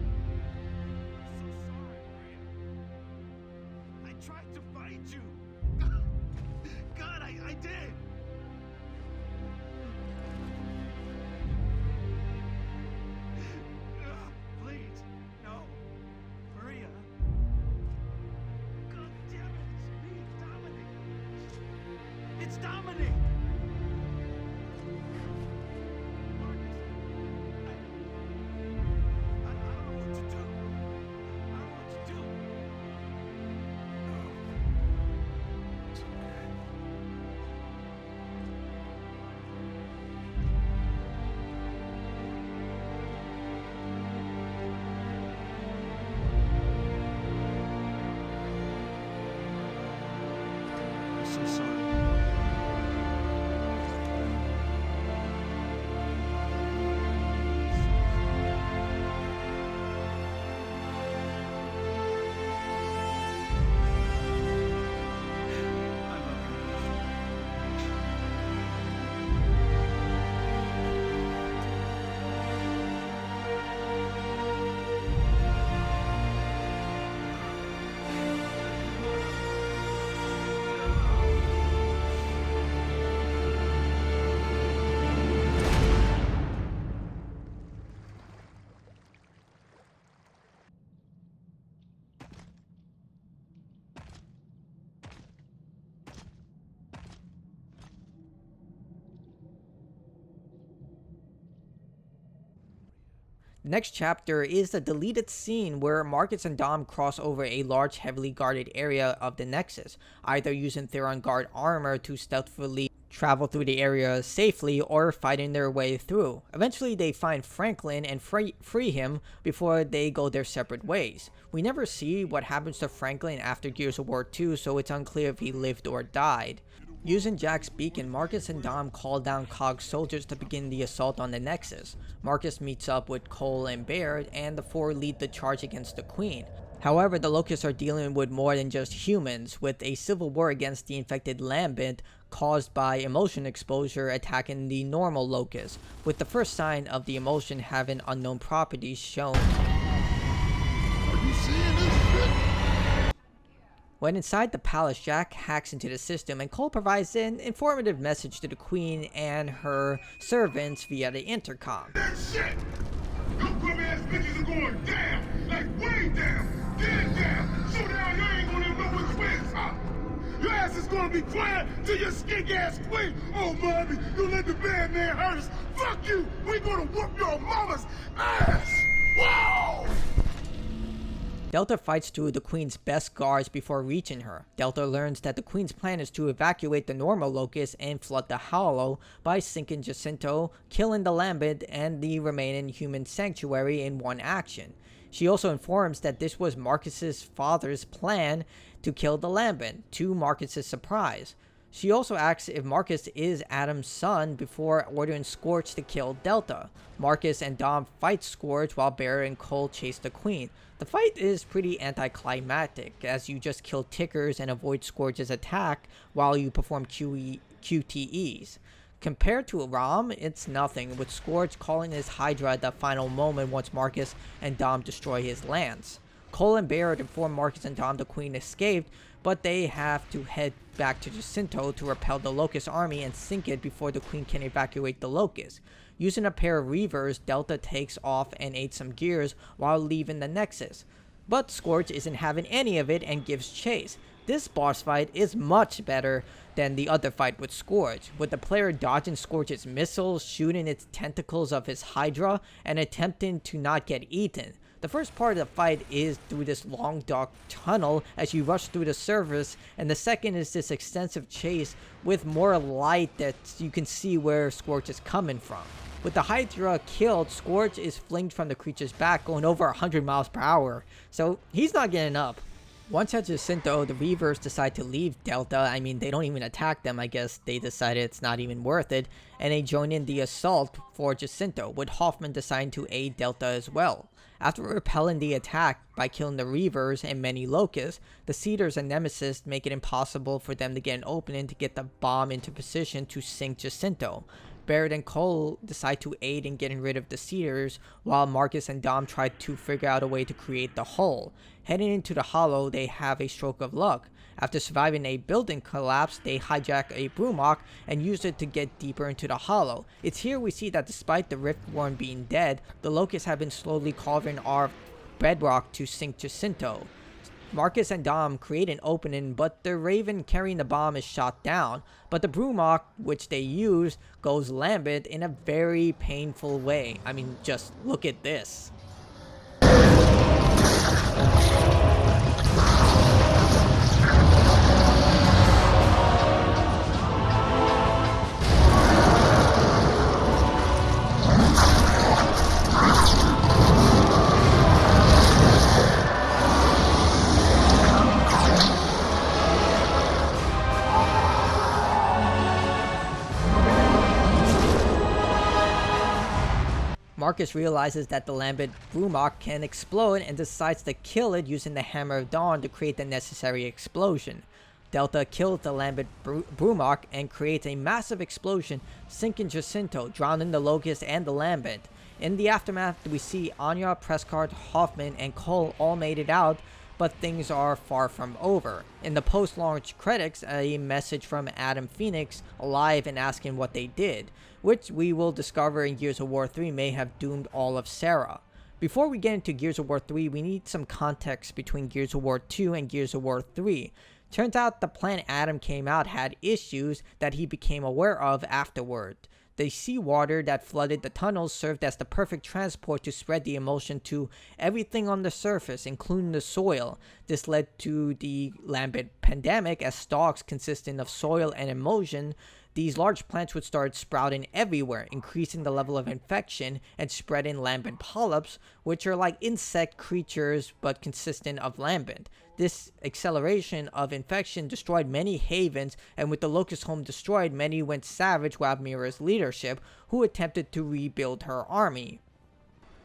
I tried to find you. God, I did. Please, no. Maria. God damn it, it's me, Dominic. It's Dominic. Marcus, I don't know what to do. I don't know what to do. It's okay. I'm so sorry. I love you. The next chapter is the deleted scene where Marcus and Dom cross over a large heavily guarded area of the Nexus, either using Theron guard armor to stealthily travel through the area safely or fighting their way through. Eventually they find Franklin and free him before they go their separate ways. We never see what happens to Franklin after Gears of War 2, so it's unclear if he lived or died. Using Jack's beacon, Marcus and Dom call down COG soldiers to begin the assault on the Nexus. Marcus meets up with Cole and Baird, and the four lead the charge against the Queen. However, the Locusts are dealing with more than just humans, with a civil war against the infected Lambent caused by emotion exposure attacking the normal Locusts, with the first sign of the emotion having unknown properties shown. Are you seeing this shit? When inside the palace, Jack hacks into the system and Cole provides an informative message to the Queen and her servants via the intercom. That shit! Your bum ass bitches are going down! Like way down! Dead down! So down you ain't gonna even know which way is up! Your ass is gonna be quiet till your skink ass queen! Oh mommy, you let the bad man hurt us! Fuck you! We gonna whoop your mama's ass! Whoa! Delta fights through the Queen's best guards before reaching her. Delta learns that the Queen's plan is to evacuate the normal Locust and flood the Hollow by sinking Jacinto, killing the Lambent and the remaining human sanctuary in one action. She also informs that this was Marcus's father's plan to kill the Lambent, to Marcus's surprise. She also asks if Marcus is Adam's son before ordering Scorch to kill Delta. Marcus and Dom fight Scorch while Bear and Cole chase the Queen. The fight is pretty anticlimactic, as you just kill tickers and avoid Scorch's attack while you perform QTEs. Compared to RAAM, it's nothing, with Scorch calling his Hydra at the final moment once Marcus and Dom destroy his lance. Cole and Baird inform Marcus and Dom the Queen escaped, but they have to head back to Jacinto to repel the Locust army and sink it before the Queen can evacuate the Locust. Using a pair of Reavers, Delta takes off and aids some gears while leaving the Nexus. But Scorch isn't having any of it and gives chase. This boss fight is much better than the other fight with Scorch, with the player dodging Scorch's missiles, shooting its tentacles of his Hydra, and attempting to not get eaten. The first part of the fight is through this long dark tunnel as you rush through the surface, and the second is this extensive chase with more light that you can see where Scorch is coming from. With the Hydra killed, Scorch is flinged from the creature's back going over 100 miles per hour, so he's not getting up. Once at Jacinto, the Reavers decide to leave Delta. I mean, they don't even attack them. I guess they decided it's not even worth it, and they join in the assault for Jacinto, with Hoffman deciding to aid Delta as well. After repelling the attack by killing the Reavers and many Locusts, the Cedars and Nemesis make it impossible for them to get an opening to get the bomb into position to sink Jacinto. Barrett and Cole decide to aid in getting rid of the Cedars, while Marcus and Dom try to figure out a way to create the hole. Heading into the hollow, they have a stroke of luck. After surviving a building collapse, they hijack a Brumok and use it to get deeper into the hollow. It's here we see that despite the Riftworm being dead, the Locusts have been slowly carving our bedrock to sink Jacinto. Marcus and Dom create an opening, but the Raven carrying the bomb is shot down. But the Brumok, which they use, goes lambent in a very painful way. I mean, just look at this. Marcus realizes that the lambent Brumok can explode and decides to kill it using the Hammer of Dawn to create the necessary explosion. Delta kills the lambent Brumok and creates a massive explosion, sinking Jacinto, drowning the Locust and the lambent. In the aftermath, we see Anya, Prescott, Hoffman, and Cole all made it out, but things are far from over. In the post-launch credits, a message from Adam Phoenix alive and asking what they did, which we will discover in Gears of War 3 may have doomed all of Sera. Before we get into Gears of War 3, we need some context between Gears of War 2 and Gears of War 3. Turns out the planet Adam came out had issues that he became aware of afterward. The seawater that flooded the tunnels served as the perfect transport to spread the emulsion to everything on the surface, including the soil. This led to the lambent pandemic, as stalks consisting of soil and emulsion. These large plants would start sprouting everywhere, increasing the level of infection and spreading lambent polyps, which are like insect creatures but consistent of lambent. This acceleration of infection destroyed many havens, and with the Locust home destroyed, many went savage with Mira's leadership, who attempted to rebuild her army.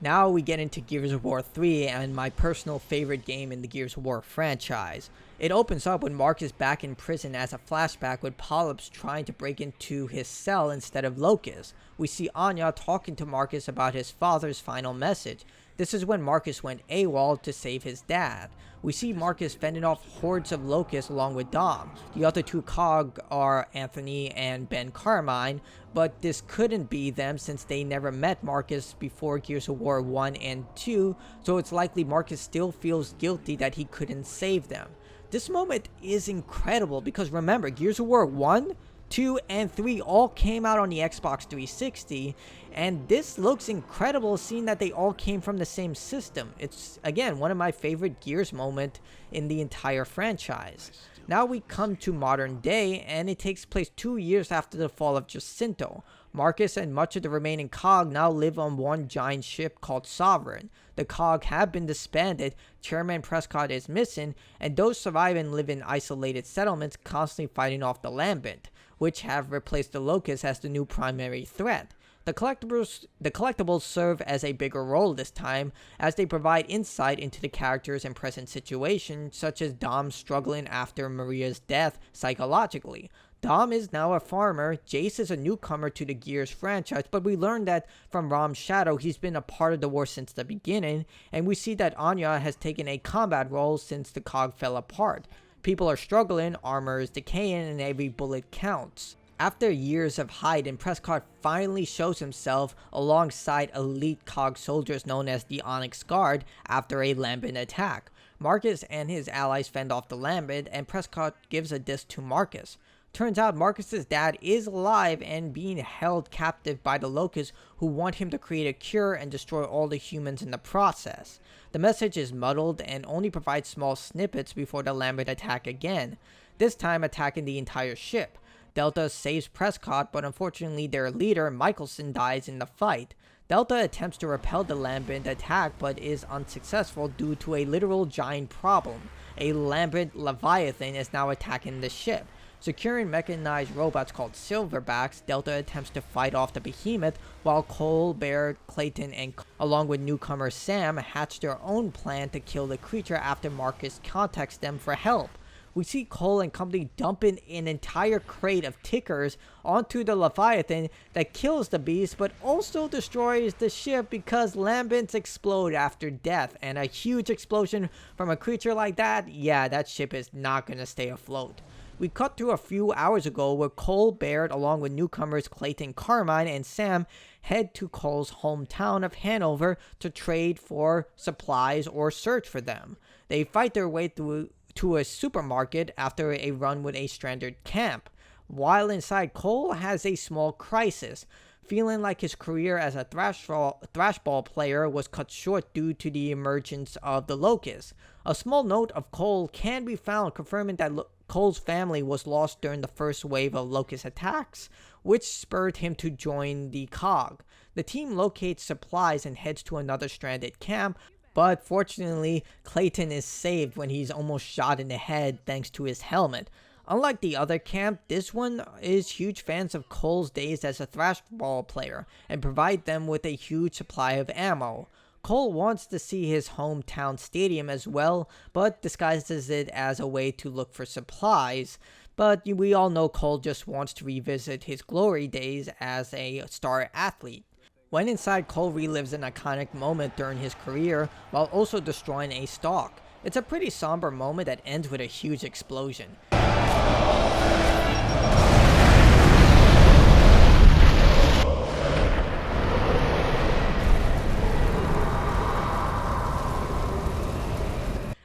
Now we get into Gears of War 3 and my personal favorite game in the Gears of War franchise. It opens up with Marcus back in prison as a flashback with Polyps trying to break into his cell instead of Locust. We see Anya talking to Marcus about his father's final message. This is when Marcus went AWOL to save his dad. We see Marcus fending off hordes of Locusts along with Dom. The other two COG are Anthony and Ben Carmine, but this couldn't be them since they never met Marcus before Gears of War 1 and 2, so it's likely Marcus still feels guilty that he couldn't save them. This moment is incredible because remember, Gears of War 1, 2, and 3 all came out on the Xbox 360, and this looks incredible seeing that they all came from the same system. It's, again, one of my favorite Gears moments in the entire franchise. Now we come to modern day, and it takes place 2 years after the fall of Jacinto. Marcus and much of the remaining COG now live on one giant ship called Sovereign. The COG have been disbanded, Chairman Prescott is missing, and those surviving live in isolated settlements constantly fighting off the Lambent, which have replaced the Locust as the new primary threat. The collectibles serve as a bigger role this time, as they provide insight into the characters and present situations, such as Dom struggling after Maria's death psychologically. Dom is now a farmer, Jace is a newcomer to the Gears franchise, but we learned that from RAAM's shadow he's been a part of the war since the beginning, and we see that Anya has taken a combat role since the COG fell apart. People are struggling, armor is decaying, and every bullet counts. After years of hiding, Prescott finally shows himself alongside elite COG soldiers known as the Onyx Guard after a Lambent attack. Marcus and his allies fend off the Lambent, and Prescott gives a disc to Marcus. Turns out Marcus's dad is alive and being held captive by the Locusts, who want him to create a cure and destroy all the humans in the process. The message is muddled and only provides small snippets before the Lambent attack again, this time attacking the entire ship. Delta saves Prescott, but unfortunately their leader, Michelson, dies in the fight. Delta attempts to repel the Lambent attack but is unsuccessful due to a literal giant problem. A Lambent Leviathan is now attacking the ship. Securing mechanized robots called Silverbacks, Delta attempts to fight off the behemoth while Cole, Baird, Clayton, and along with newcomer Sam hatch their own plan to kill the creature after Marcus contacts them for help. We see Cole and company dumping an entire crate of tickers onto the Leviathan that kills the beast but also destroys the ship because Lambents explode after death, and a huge explosion from a creature like that, yeah, that ship is not gonna stay afloat. We cut to a few hours ago where Cole, Baird, along with newcomers Clayton, Carmine, and Sam head to Cole's hometown of Hanover to trade for supplies or search for them. They fight their way through to a supermarket after a run with a stranded camp. While inside, Cole has a small crisis, feeling like his career as a thrashball player was cut short due to the emergence of the Locust. A small note of Cole can be found confirming that Cole's family was lost during the first wave of Locust attacks, which spurred him to join the COG. The team locates supplies and heads to another stranded camp, but fortunately, Clayton is saved when he's almost shot in the head thanks to his helmet. Unlike the other camp, this one is huge fans of Cole's days as a thrashball player and provide them with a huge supply of ammo. Cole wants to see his hometown stadium as well, but disguises it as a way to look for supplies. But we all know Cole just wants to revisit his glory days as a star athlete. When inside, Cole relives an iconic moment during his career while also destroying a stalk. It's a pretty somber moment that ends with a huge explosion.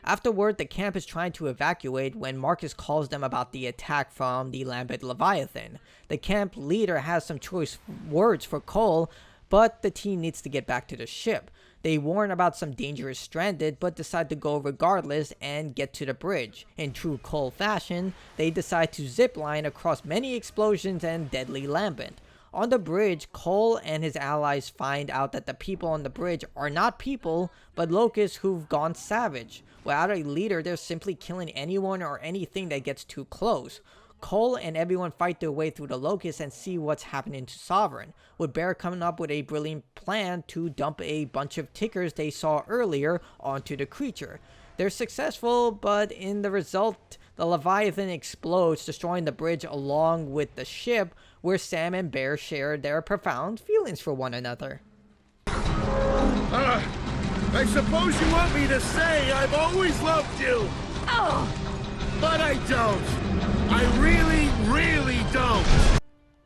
Afterward, the camp is trying to evacuate when Marcus calls them about the attack from the Lambent Leviathan. The camp leader has some choice words for Cole, but the team needs to get back to the ship. They warn about some dangerous stranded, but decide to go regardless and get to the bridge. In true Cole fashion, they decide to zipline across many explosions and deadly Lambent. On the bridge, Cole and his allies find out that the people on the bridge are not people, but locusts who've gone savage. Without a leader, they're simply killing anyone or anything that gets too close. Cole and everyone fight their way through the Locusts and see what's happening to Sovereign, with Bear coming up with a brilliant plan to dump a bunch of tickers they saw earlier onto the creature. They're successful, but in the result, the Leviathan explodes, destroying the bridge along with the ship, where Sam and Bear share their profound feelings for one another. I suppose you want me to say I've always loved you. Oh. But I don't. I really don't.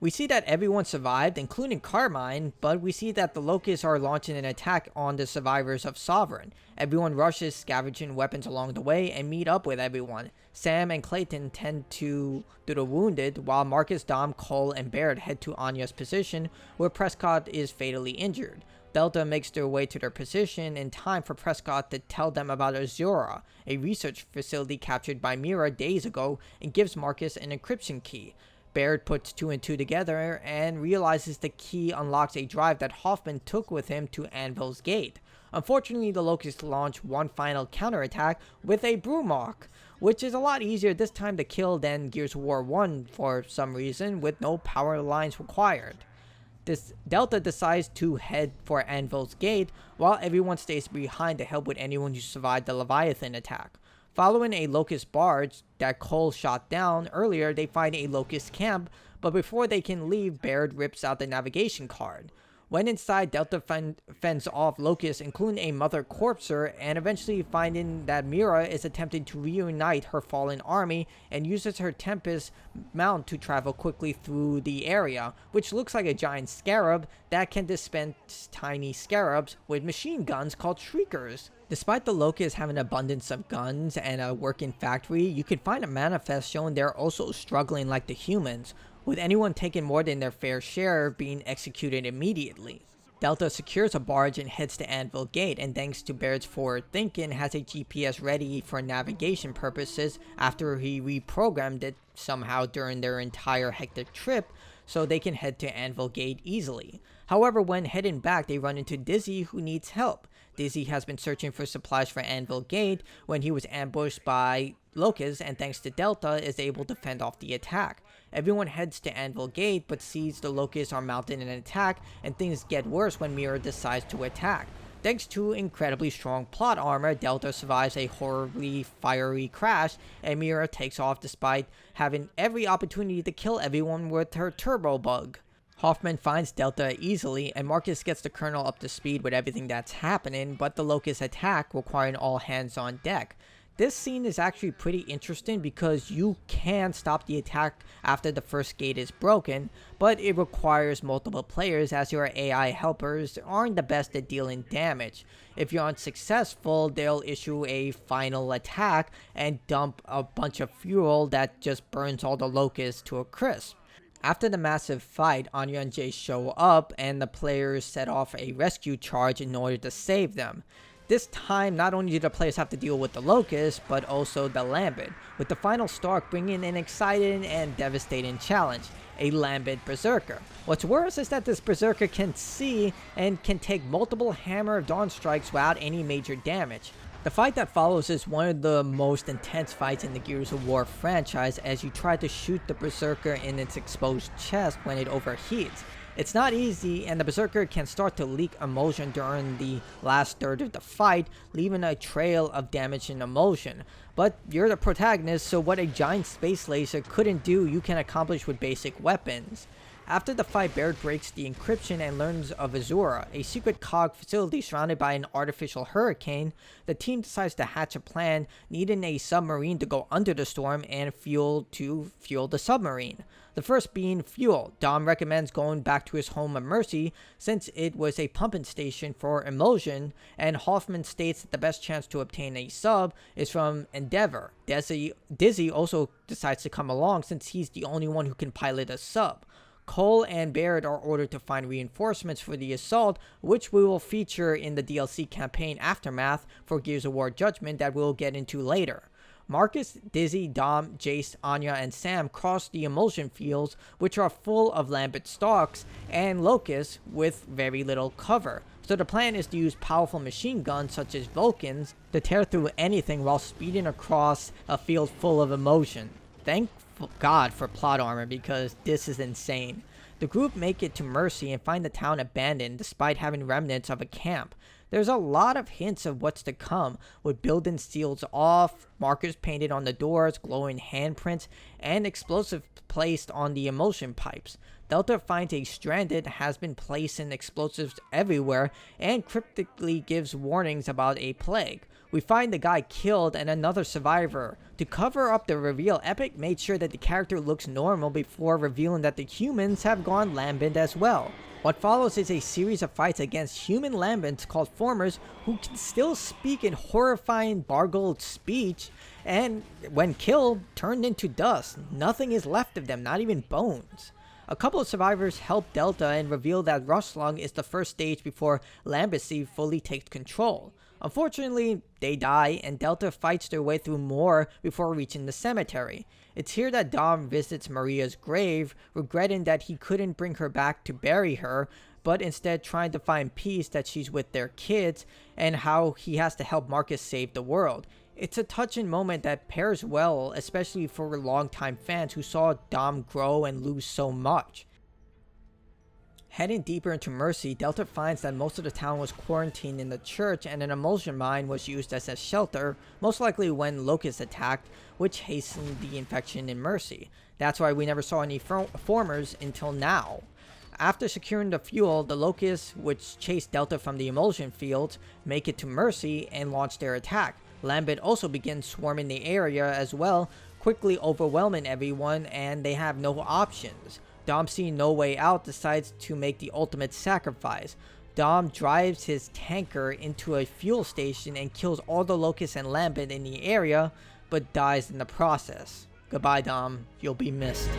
We see that everyone survived, including Carmine, but we see that the Locusts are launching an attack on the survivors of Sovereign. Everyone rushes, scavenging weapons along the way, and meet up with everyone. Sam and Clayton tend to the wounded, while Marcus, Dom, Cole, and Baird head to Anya's position, where Prescott is fatally injured. Delta makes their way to their position in time for Prescott to tell them about Azura, a research facility captured by Mira days ago, and gives Marcus an encryption key. Baird puts two and two together and realizes the key unlocks a drive that Hoffman took with him to Anvil's Gate. Unfortunately, the Locusts launch one final counterattack with a Brumok, which is a lot easier this time to kill than Gears of War 1 for some reason, with no power lines required. Delta decides to head for Anvil's Gate, while everyone stays behind to help with anyone who survived the Leviathan attack. Following a Locust barge that Cole shot down earlier, they find a Locust camp, but before they can leave, Baird rips out the navigation card. When inside, Delta fends off Locust, including a mother corpser, and eventually finding that Mira is attempting to reunite her fallen army and uses her Tempest mount to travel quickly through the area, which looks like a giant scarab that can dispense tiny scarabs with machine guns called Shriekers. Despite the Locusts having an abundance of guns and a working factory, you can find a manifest showing they're also struggling like the humans, with anyone taking more than their fair share being executed immediately. Delta secures a barge and heads to Anvil Gate, and thanks to Baird's forward thinking, has a GPS ready for navigation purposes after he reprogrammed it somehow during their entire hectic trip, so they can head to Anvil Gate easily. However, when heading back, they run into Dizzy, who needs help. Dizzy has been searching for supplies for Anvil Gate when he was ambushed by Locust, and thanks to Delta, is able to fend off the attack. Everyone heads to Anvil Gate, but sees the Locusts are mounting an attack, and things get worse when Mira decides to attack. Thanks to incredibly strong plot armor, Delta survives a horribly fiery crash, and Mira takes off despite having every opportunity to kill everyone with her turbo bug. Hoffman finds Delta easily, and Marcus gets the Colonel up to speed with everything that's happening, but the Locust attack, requiring all hands on deck. This scene is actually pretty interesting because you can stop the attack after the first gate is broken, but it requires multiple players as your AI helpers aren't the best at dealing damage. If you're unsuccessful, they'll issue a final attack and dump a bunch of fuel that just burns all the Locusts to a crisp. After the massive fight, Anya and Jay show up, and the players set off a rescue charge in order to save them. This time, not only do the players have to deal with the Locust, but also the Lambent, with the final Stark bringing an exciting and devastating challenge, a Lambent Berserker. What's worse is that this Berserker can see and can take multiple Hammer of Dawn strikes without any major damage. The fight that follows is one of the most intense fights in the Gears of War franchise, as you try to shoot the Berserker in its exposed chest when it overheats. It's not easy, and the Berserker can start to leak emulsion during the last third of the fight, leaving a trail of damage and emulsion. But you're the protagonist, so what a giant space laser couldn't do, you can accomplish with basic weapons. After the fight, Baird breaks the encryption and learns of Azura, a secret cog facility surrounded by an artificial hurricane. The team decides to hatch a plan, needing a submarine to go under the storm and fuel to fuel the submarine. The first being fuel. Dom recommends going back to his home of Mercy since it was a pumping station for emulsion, and Hoffman states that the best chance to obtain a sub is from Endeavor. Dizzy also decides to come along since he's the only one who can pilot a sub. Cole and Baird are ordered to find reinforcements for the assault, which we will feature in the DLC campaign Aftermath for Gears of War Judgment that we'll get into later. Marcus, Dizzy, Dom, Jace, Anya, and Sam cross the emulsion fields, which are full of Lambent stalks and Locusts with very little cover. So the plan is to use powerful machine guns such as Vulcans to tear through anything while speeding across a field full of emulsion. Thank God for plot armor, because this is insane. The group make it to Mercy and find the town abandoned despite having remnants of a camp. There's a lot of hints of what's to come, with buildings sealed off, markers painted on the doors, glowing handprints, and explosives placed on the emulsion pipes. Delta finds a stranded has been placing explosives everywhere and cryptically gives warnings about a plague. We find the guy killed and another survivor. To cover up the reveal, Epic made sure that the character looks normal before revealing that the humans have gone lambent as well. What follows is a series of fights against human lambents called Formers who can still speak in horrifying bargled speech, and when killed, turned into dust. Nothing is left of them, not even bones. A couple of survivors help Delta and reveal that Rustlung is the first stage before Lambency fully takes control. Unfortunately, they die, and Delta fights their way through more before reaching the cemetery. It's here that Dom visits Maria's grave, regretting that he couldn't bring her back to bury her, but instead trying to find peace that she's with their kids, and how he has to help Marcus save the world. It's a touching moment that pairs well, especially for longtime fans who saw Dom grow and lose so much. Heading deeper into Mercy, Delta finds that most of the town was quarantined in the church, and an emulsion mine was used as a shelter, most likely when Locust attacked, which hastened the infection in Mercy. That's why we never saw any formers until now. After securing the fuel, the Locusts, which chased Delta from the emulsion field, make it to Mercy and launch their attack. Lambent also begins swarming the area as well, quickly overwhelming everyone, and they have no options. Dom, seeing no way out, decides to make the ultimate sacrifice. Dom drives his tanker into a fuel station and kills all the Locusts and Lambent in the area, but dies in the process. Goodbye, Dom. You'll be missed.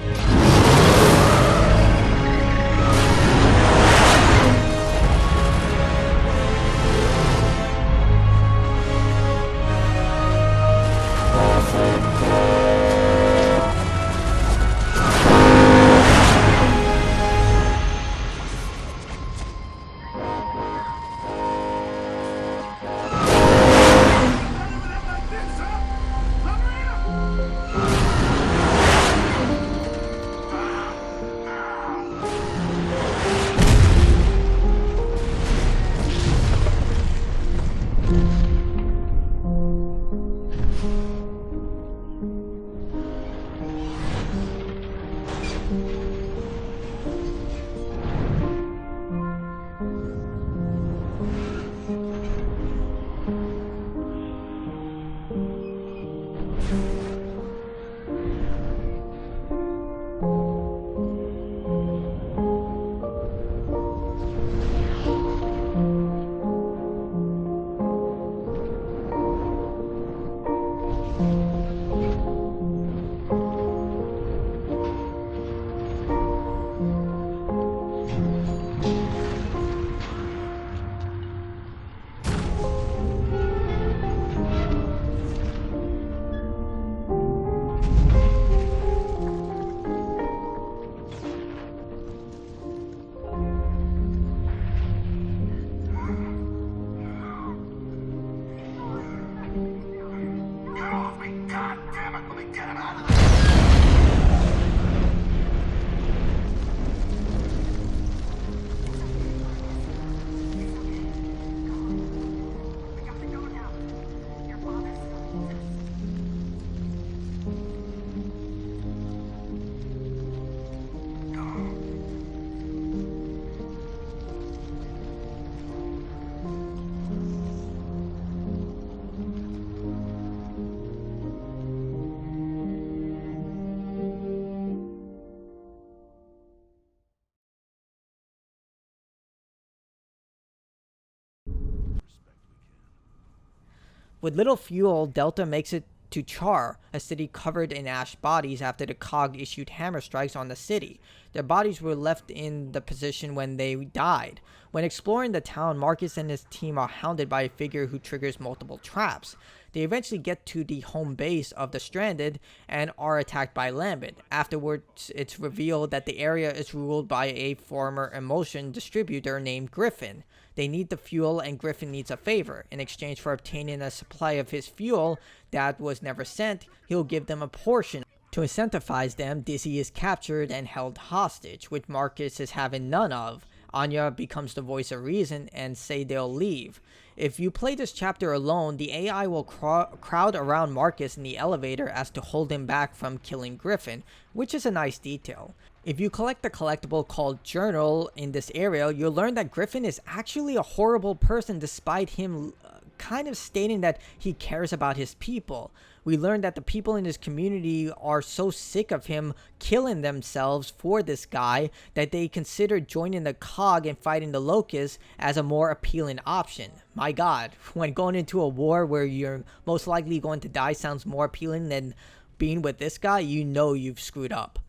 With little fuel, Delta makes it to Char, a city covered in ash bodies after the COG issued hammer strikes on the city. Their bodies were left in the position when they died. When exploring the town, Marcus and his team are hounded by a figure who triggers multiple traps. They eventually get to the home base of the Stranded and are attacked by Lambent. Afterwards, it's revealed that the area is ruled by a former emulsion distributor named Griffin. They need the fuel, and Griffin needs a favor. In exchange for obtaining a supply of his fuel that was never sent, he'll give them a portion. To incentivize them, Dizzy is captured and held hostage, which Marcus is having none of. Anya becomes the voice of reason and say they'll leave. If you play this chapter alone, the AI will crowd around Marcus in the elevator as to hold him back from killing Griffin, which is a nice detail. If you collect the collectible called Journal in this area, you'll learn that Griffin is actually a horrible person despite him kind of stating that he cares about his people. We learn that the people in his community are so sick of him killing themselves for this guy that they consider joining the COG and fighting the Locust as a more appealing option. My god, when going into a war where you're most likely going to die sounds more appealing than being with this guy, you know you've screwed up.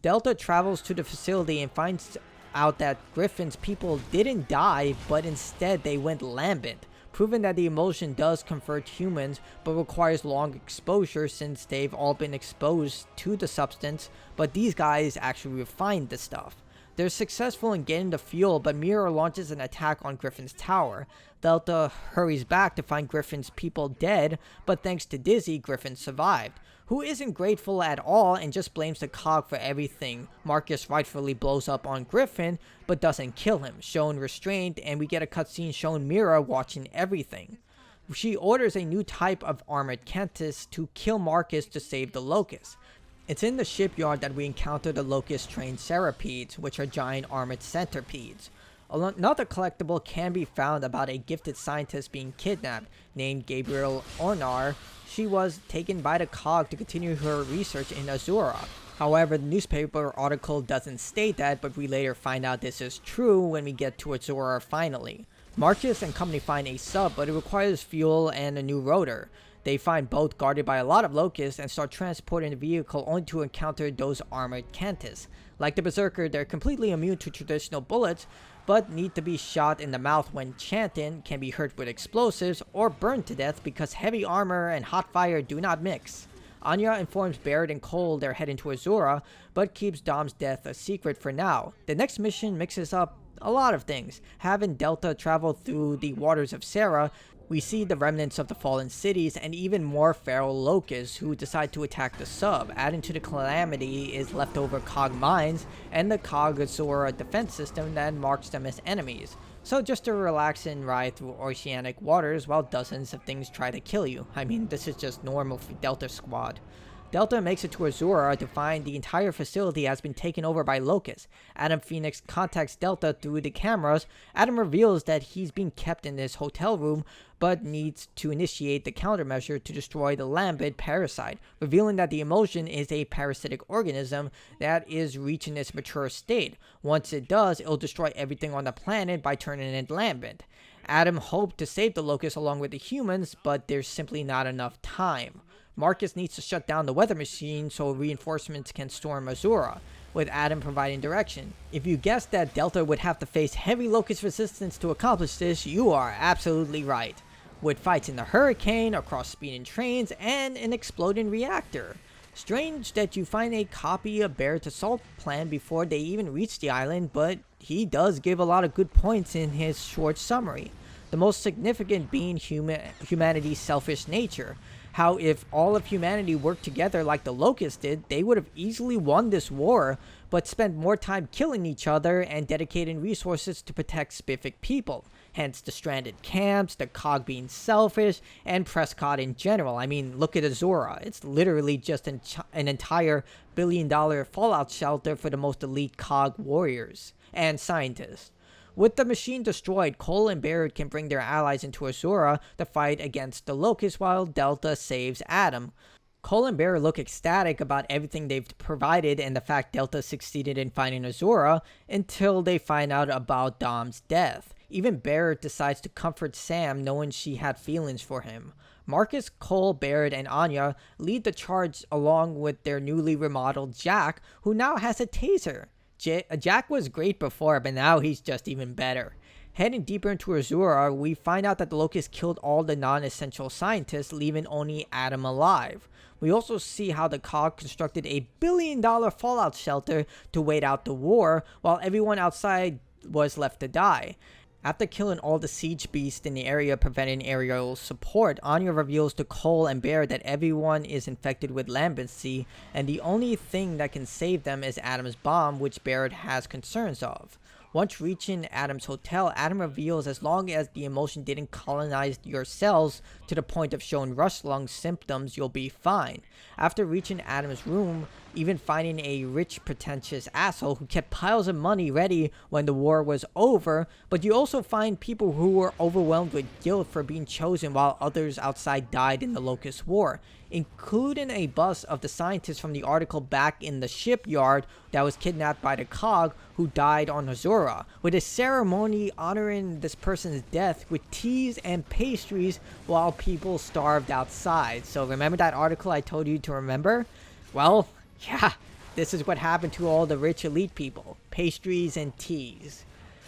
Delta travels to the facility and finds out that Griffin's people didn't die, but instead they went lambent, proving that the emulsion does convert humans but requires long exposure since they've all been exposed to the substance, but these guys actually refined the stuff. They're successful in getting the fuel, but Mirror launches an attack on Griffin's tower. Delta hurries back to find Griffin's people dead, but thanks to Dizzy, Griffin survived, who isn't grateful at all and just blames the COG for everything. Marcus rightfully blows up on Griffin, but doesn't kill him, showing restraint, and we get a cutscene showing Mira watching everything. She orders a new type of armored Cantus to kill Marcus to save the Locust. It's in the shipyard that we encounter the Locust-trained centipedes, which are giant armored centipedes. Another collectible can be found about a gifted scientist being kidnapped, named Gabriel Onar. She was taken by the COG to continue her research in Azura. However, the newspaper article doesn't state that, but we later find out this is true when we get to Azura finally. Marcus and company find a sub, but it requires fuel and a new rotor. They find both guarded by a lot of locusts and start transporting the vehicle only to encounter those armored Cantus. Like the Berserker, they're completely immune to traditional bullets, but need to be shot in the mouth when chanting, can be hurt with explosives, or burned to death because heavy armor and hot fire do not mix. Anya informs Barrett and Cole they're heading to Azura, but keeps Dom's death a secret for now. The next mission mixes up a lot of things. Having Delta travel through the waters of Sera, we see the remnants of the fallen cities and even more feral locusts who decide to attack the sub. Adding to the calamity is leftover COG mines and the COG Azura defense system that marks them as enemies. So just a relaxing ride through oceanic waters while dozens of things try to kill you. I mean, this is just normal for Delta Squad. Delta makes it to Azura to find the entire facility has been taken over by locusts. Adam Fenix contacts Delta through the cameras. Adam reveals that he's being kept in this hotel room, but needs to initiate the countermeasure to destroy the lambent parasite, revealing that the emulsion is a parasitic organism that is reaching its mature state. Once it does, it'll destroy everything on the planet by turning it lambent. Adam hoped to save the locusts along with the humans, but there's simply not enough time. Marcus needs to shut down the weather machine so reinforcements can storm Azura, with Adam providing direction. If you guessed that Delta would have to face heavy locust resistance to accomplish this, you are absolutely right. With fights in the hurricane, across speeding trains, and an exploding reactor. Strange that you find a copy of Barrett's assault plan before they even reach the island, but he does give a lot of good points in his short summary. The most significant being humanity's selfish nature. How if all of humanity worked together like the Locusts did, they would have easily won this war, but spent more time killing each other and dedicating resources to protect specific people. Hence the stranded camps, the COG being selfish, and Prescott in general. I mean, look at Azura. It's literally just an entire billion-dollar fallout shelter for the most elite COG warriors and scientists. With the machine destroyed, Cole and Barrett can bring their allies into Azura to fight against the Locust while Delta saves Adam. Cole and Barrett look ecstatic about everything they've provided and the fact Delta succeeded in finding Azura until they find out about Dom's death. Even Barrett decides to comfort Sam knowing she had feelings for him. Marcus, Cole, Barrett, and Anya lead the charge along with their newly remodeled Jack, who now has a taser. Jack was great before, but now he's just even better. Heading deeper into Azura, we find out that the Locust killed all the non-essential scientists, leaving only Adam alive. We also see how the COG constructed a billion-dollar fallout shelter to wait out the war, while everyone outside was left to die. After killing all the siege beasts in the area preventing aerial support, Anya reveals to Cole and Barrett that everyone is infected with lambency, and the only thing that can save them is Adam's bomb, which Barrett has concerns of. Once reaching Adam's hotel, Adam reveals as long as the emulsion didn't colonize your cells to the point of showing rush lung symptoms, you'll be fine. After reaching Adam's room, even finding a rich, pretentious asshole who kept piles of money ready when the war was over, but you also find people who were overwhelmed with guilt for being chosen while others outside died in the Locust War, including a bust of the scientist from the article back in the shipyard that was kidnapped by the COG who died on Azura, with a ceremony honoring this person's death with teas and pastries while people starved outside. So remember that article I told you to remember? Well, yeah, this is what happened to all the rich elite people. Pastries and teas.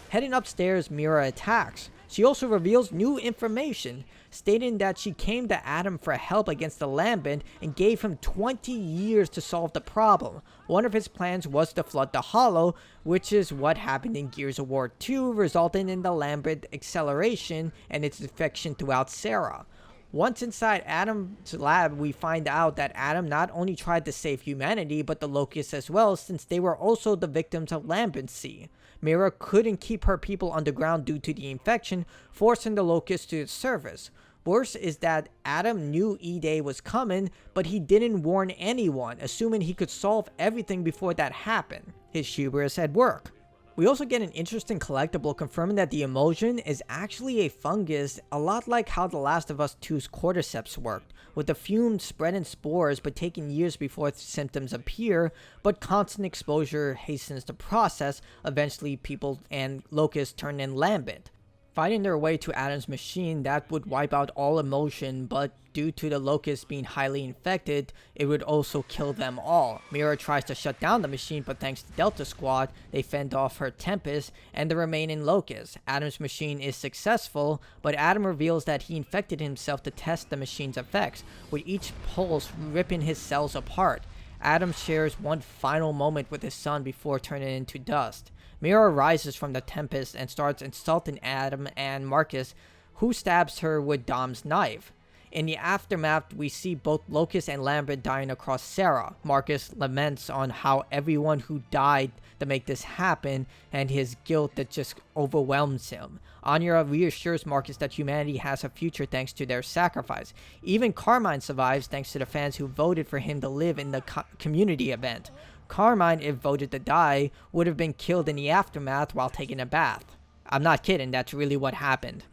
Heading upstairs, Mira attacks. She also reveals new information, stating that she came to Adam for help against the Lambent and gave him 20 years to solve the problem. One of his plans was to flood the Hollow, which is what happened in Gears of War 2, resulting in the Lambent acceleration and its infection throughout Sera. Once inside Adam's lab, we find out that Adam not only tried to save humanity, but the Locusts as well, since they were also the victims of lambency. Mira couldn't keep her people underground due to the infection, forcing the Locusts to its service. Worse is that Adam knew E-Day was coming, but he didn't warn anyone, assuming he could solve everything before that happened. His hubris at work. We also get an interesting collectible confirming that the emulsion is actually a fungus, a lot like how The Last of Us 2's cordyceps worked, with the fumes spreading spores but taking years before symptoms appear, but constant exposure hastens the process. Eventually people and Locust turn in lambent. Finding their way to Adam's machine, that would wipe out all emotion, but due to the Locust being highly infected, it would also kill them all. Mira tries to shut down the machine, but thanks to Delta Squad, they fend off her Tempest and the remaining Locust. Adam's machine is successful, but Adam reveals that he infected himself to test the machine's effects, with each pulse ripping his cells apart. Adam shares one final moment with his son before turning into dust. Mira rises from the Tempest and starts insulting Adam and Marcus, who stabs her with Dom's knife. In the aftermath, we see both Locust and Lambert dying across Sera. Marcus laments on how everyone who died to make this happen and his guilt that just overwhelms him. Anya reassures Marcus that humanity has a future thanks to their sacrifice. Even Carmine survives thanks to the fans who voted for him to live in the community event. Carmine, if voted to die, would have been killed in the aftermath while taking a bath. I'm not kidding, that's really what happened.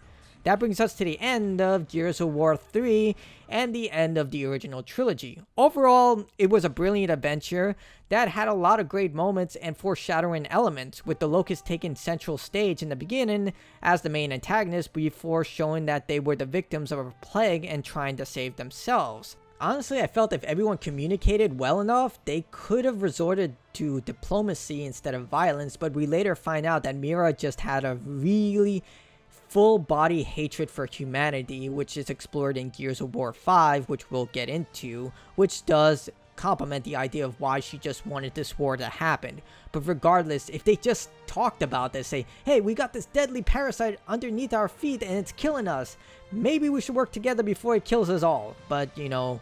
That brings us to the end of Gears of War 3 and the end of the original trilogy. Overall, it was a brilliant adventure that had a lot of great moments and foreshadowing elements, with the Locust taking central stage in the beginning as the main antagonist before showing that they were the victims of a plague and trying to save themselves. Honestly, I felt if everyone communicated well enough, they could have resorted to diplomacy instead of violence, but we later find out that Mira just had a really full-body hatred for humanity, which is explored in Gears of War 5, which we'll get into, which does complement the idea of why she just wanted this war to happen. But regardless, if they just talked about this, say, hey, we got this deadly parasite underneath our feet and it's killing us, maybe we should work together before it kills us all. But, you know,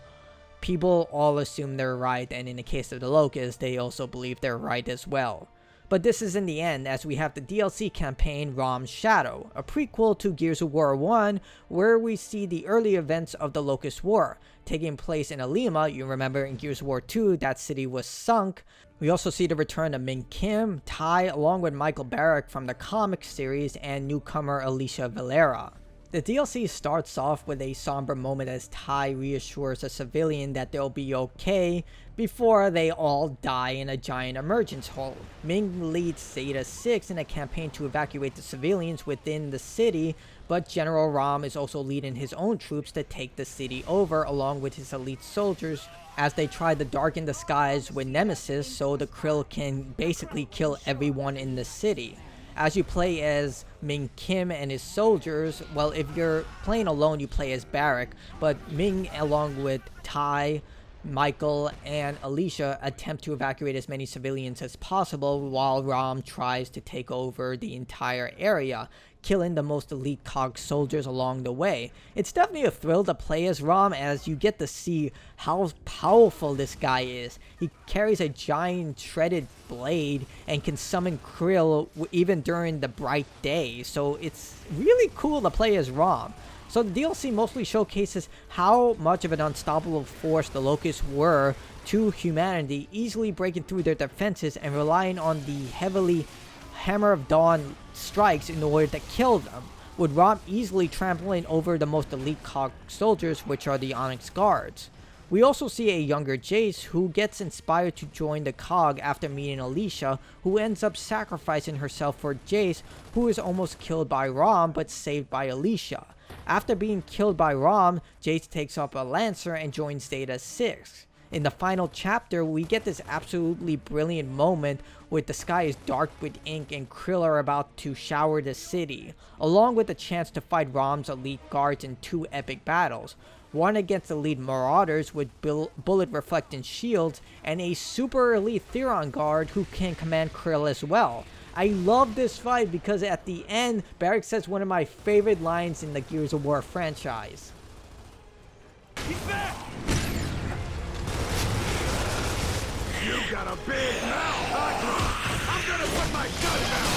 people all assume they're right, and in the case of the Locust, they also believe they're right as well. But this is in the end, as we have the DLC campaign RAAM's Shadow, a prequel to Gears of War 1, where we see the early events of the Locust War, taking place in Alima. You remember in Gears of War 2, that city was sunk. We also see the return of Ming Kim, Tai, along with Michael Barrack from the comic series, and newcomer Alicia Valera. The DLC starts off with a somber moment as Tai reassures a civilian that they'll be okay before they all die in a giant emergence hole. Ming leads Zeta 6 in a campaign to evacuate the civilians within the city, but General RAAM is also leading his own troops to take the city over along with his elite soldiers as they try to darken the skies with Nemesis so the Krill can basically kill everyone in the city. As you play as Ming Kim and his soldiers, well, if you're playing alone, you play as Barrack, but Ming, along with Tai, Michael, and Alicia, attempt to evacuate as many civilians as possible while RAAM tries to take over the entire area, killing the most elite COG soldiers along the way. It's definitely a thrill to play as RAAM, as you get to see how powerful this guy is. He carries a giant shredded blade and can summon Krill even during the bright day, so it's really cool to play as RAAM. So the DLC mostly showcases how much of an unstoppable force the Locusts were to humanity, easily breaking through their defenses and relying on the heavily Hammer of Dawn strikes in order to kill them, with RAAM easily trampling over the most elite COG soldiers, which are the Onyx Guards. We also see a younger Jace who gets inspired to join the COG after meeting Alicia, who ends up sacrificing herself for Jace, who is almost killed by RAAM but saved by Alicia. After being killed by RAAM, Jace takes up a Lancer and joins Zeta 6. In the final chapter, we get this absolutely brilliant moment where the sky is dark with ink and Krill are about to shower the city, along with the chance to fight RAAM's elite guards in two epic battles. One against elite Marauders with bullet reflecting shields, and a super elite Theron guard who can command Krill as well. I love this fight because at the end, Barrack says one of my favorite lines in the Gears of War franchise. He's back! You got a big mouth, Azura! I'm gonna put my gun down!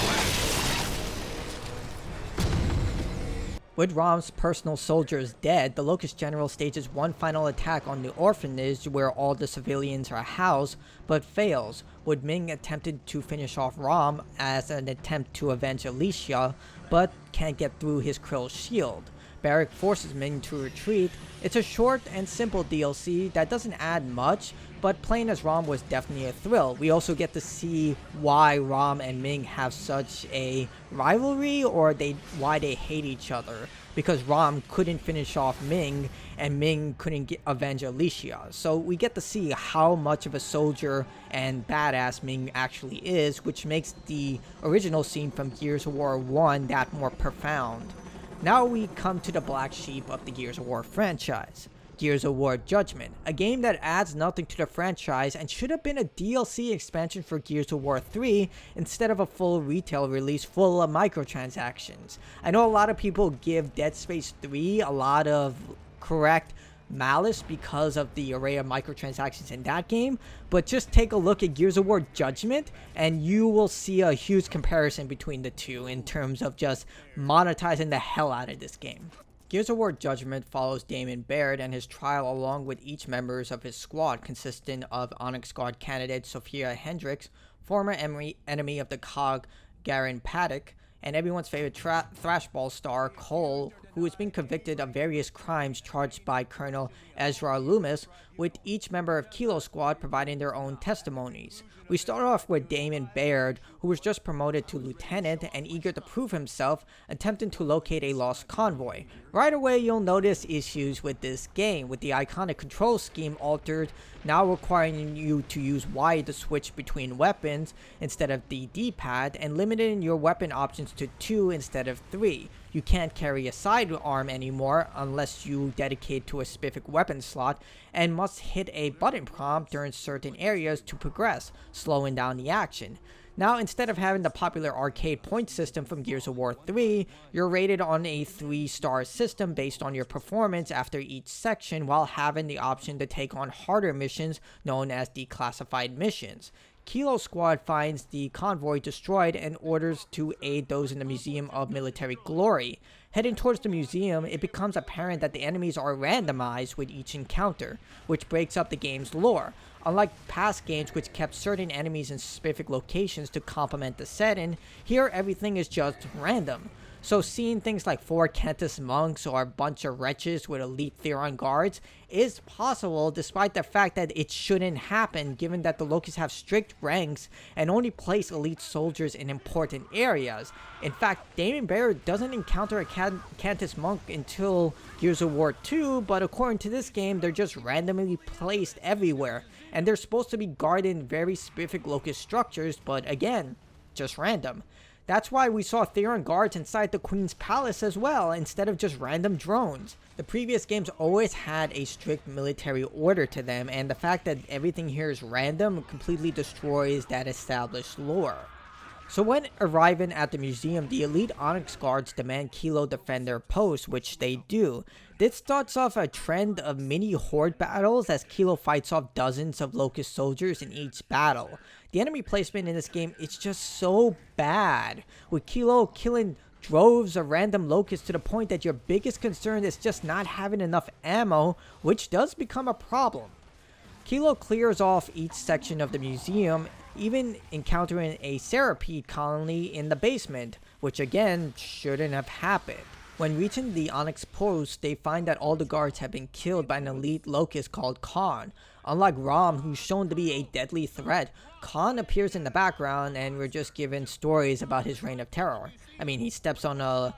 With RAAM's personal soldiers dead, the Locust General stages one final attack on the orphanage where all the civilians are housed, but fails, with Ming attempted to finish off RAAM as an attempt to avenge Alicia, but can't get through his Krill shield. Barrack forces Ming to retreat. It's a short and simple DLC that doesn't add much, but playing as RAAM was definitely a thrill. We also get to see why RAAM and Ming have such a rivalry, or why they hate each other. Because RAAM couldn't finish off Ming, and Ming couldn't avenge Alicia. So we get to see how much of a soldier and badass Ming actually is, which makes the original scene from Gears of War 1 that more profound. Now we come to the black sheep of the Gears of War franchise. Gears of War Judgment, a game that adds nothing to the franchise and should have been a DLC expansion for Gears of War 3 instead of a full retail release full of microtransactions. I know a lot of people give Dead Space 3 a lot of correct malice because of the array of microtransactions in that game, but just take a look at Gears of War Judgment and you will see a huge comparison between the two in terms of just monetizing the hell out of this game. Gears of War Judgment follows Damon Baird and his trial along with each members of his squad, consisting of Onyx Squad candidate Sophia Hendricks, former enemy of the COG Garen Paddock, and everyone's favorite thrashball star Cole, who is being convicted of various crimes charged by Colonel Ezra Loomis, with each member of Kilo Squad providing their own testimonies. We start off with Damon Baird, who was just promoted to lieutenant and eager to prove himself, attempting to locate a lost convoy. Right away you'll notice issues with this game, with the iconic control scheme altered, now requiring you to use Y to switch between weapons instead of the D-pad, and limiting your weapon options to 2 instead of 3. You can't carry a sidearm anymore unless you dedicate to a specific weapon slot, and must hit a button prompt during certain areas to progress, slowing down the action. Now, instead of having the popular arcade point system from Gears of War 3, you're rated on a 3-star system based on your performance after each section, while having the option to take on harder missions known as declassified missions. Kilo Squad finds the convoy destroyed and orders to aid those in the Museum of Military Glory. Heading towards the museum, it becomes apparent that the enemies are randomized with each encounter, which breaks up the game's lore. Unlike past games which kept certain enemies in specific locations to complement the setting, here everything is just random. So seeing things like 4 Kentis monks or a bunch of wretches with elite Theron guards is possible, despite the fact that it shouldn't happen, given that the Locusts have strict ranks and only place elite soldiers in important areas. In fact, Damon Baird doesn't encounter a Kentis monk until Gears of War 2, but according to this game, they're just randomly placed everywhere, and they're supposed to be guarding very specific Locust structures, but again, just random. That's why we saw Theron guards inside the Queen's Palace as well, instead of just random drones. The previous games always had a strict military order to them, and the fact that everything here is random completely destroys that established lore. So when arriving at the museum, the elite Onyx guards demand Kilo defend their post, which they do. This starts off a trend of mini horde battles as Kilo fights off dozens of Locust soldiers in each battle. The enemy placement in this game is just so bad, with Kilo killing droves of random Locusts to the point that your biggest concern is just not having enough ammo, which does become a problem. Kilo clears off each section of the museum, even encountering a Serapede colony in the basement, which again shouldn't have happened. When reaching the Onyx post, they find that all the guards have been killed by an elite Locust called Khan. Unlike RAAM, who's shown to be a deadly threat, Khan appears in the background and we're just given stories about his reign of terror. I mean, he steps on a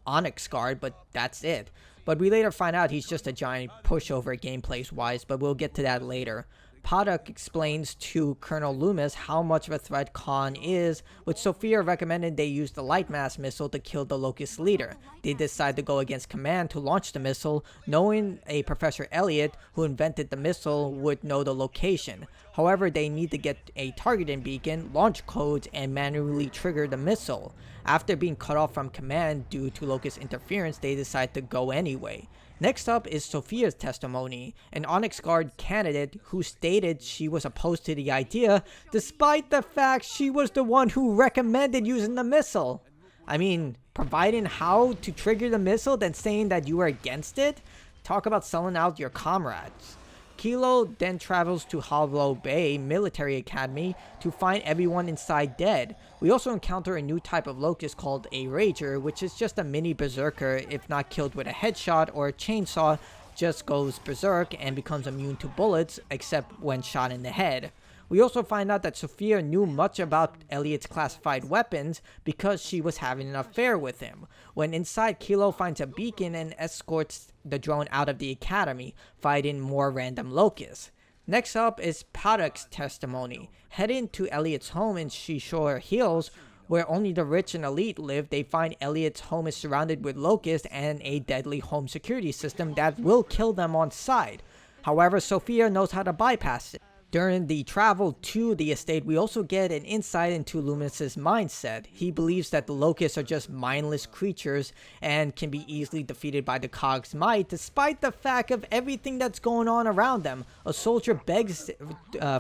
Onyx guard, but that's it. But we later find out he's just a giant pushover gameplay-wise, but we'll get to that later. Paddock explains to Colonel Loomis how much of a threat Khan is, with Sophia recommending they use the Lightmass missile to kill the Locust leader. They decide to go against command to launch the missile, knowing a Professor Elliot, who invented the missile, would know the location. However, they need to get a targeting beacon, launch codes, and manually trigger the missile. After being cut off from command due to Locust interference, they decide to go anyway. Next up is Sophia's testimony, an Onyx Guard candidate who stated she was opposed to the idea, despite the fact she was the one who recommended using the missile. I mean, providing how to trigger the missile, then saying that you were against it? Talk about selling out your comrades. Kilo then travels to Hollow Bay Military Academy to find everyone inside dead. We also encounter a new type of Locust called a Rager, which is just a mini Berserker. If not killed with a headshot or a chainsaw, just goes berserk and becomes immune to bullets except when shot in the head. We also find out that Sophia knew much about Elliot's classified weapons because she was having an affair with him. When inside, Kilo finds a beacon and escorts the drone out of the academy, fighting more random locusts. Next up is Paddock's testimony. Heading to Elliot's home in Seashore Hills, where only the rich and elite live, they find Elliot's home is surrounded with locusts and a deadly home security system that will kill them on sight. However, Sophia knows how to bypass it. During the travel to the estate, we also get an insight into Loomis's mindset. He believes that the locusts are just mindless creatures and can be easily defeated by the Cog's might, despite the fact of everything that's going on around them. A soldier begs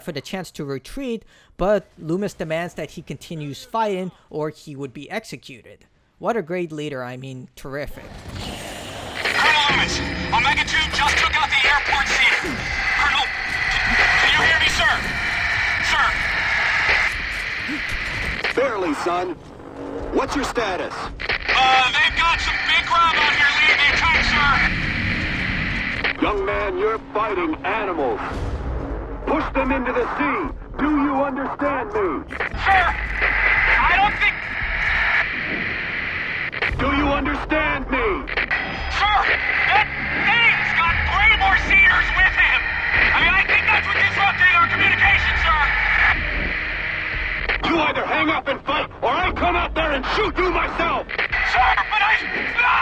for the chance to retreat, but Loomis demands that he continues fighting or he would be executed. What a great leader, I mean, terrific. Colonel Loomis, Omega 2 just took out the airport scene. Colonel, can you hear me, sir? Sir? Barely, son. What's your status? They've got some big grub out here leading the attack, sir. Young man, you're fighting animals. Push them into the sea. Do you understand me? Sir, I don't think... Do you understand me? Sir, that thing's got Claymore Seers with him. I mean, I think that's what disrupted our communication, sir. You either hang up and fight, or I come out there and shoot you myself! Sir, but I... No!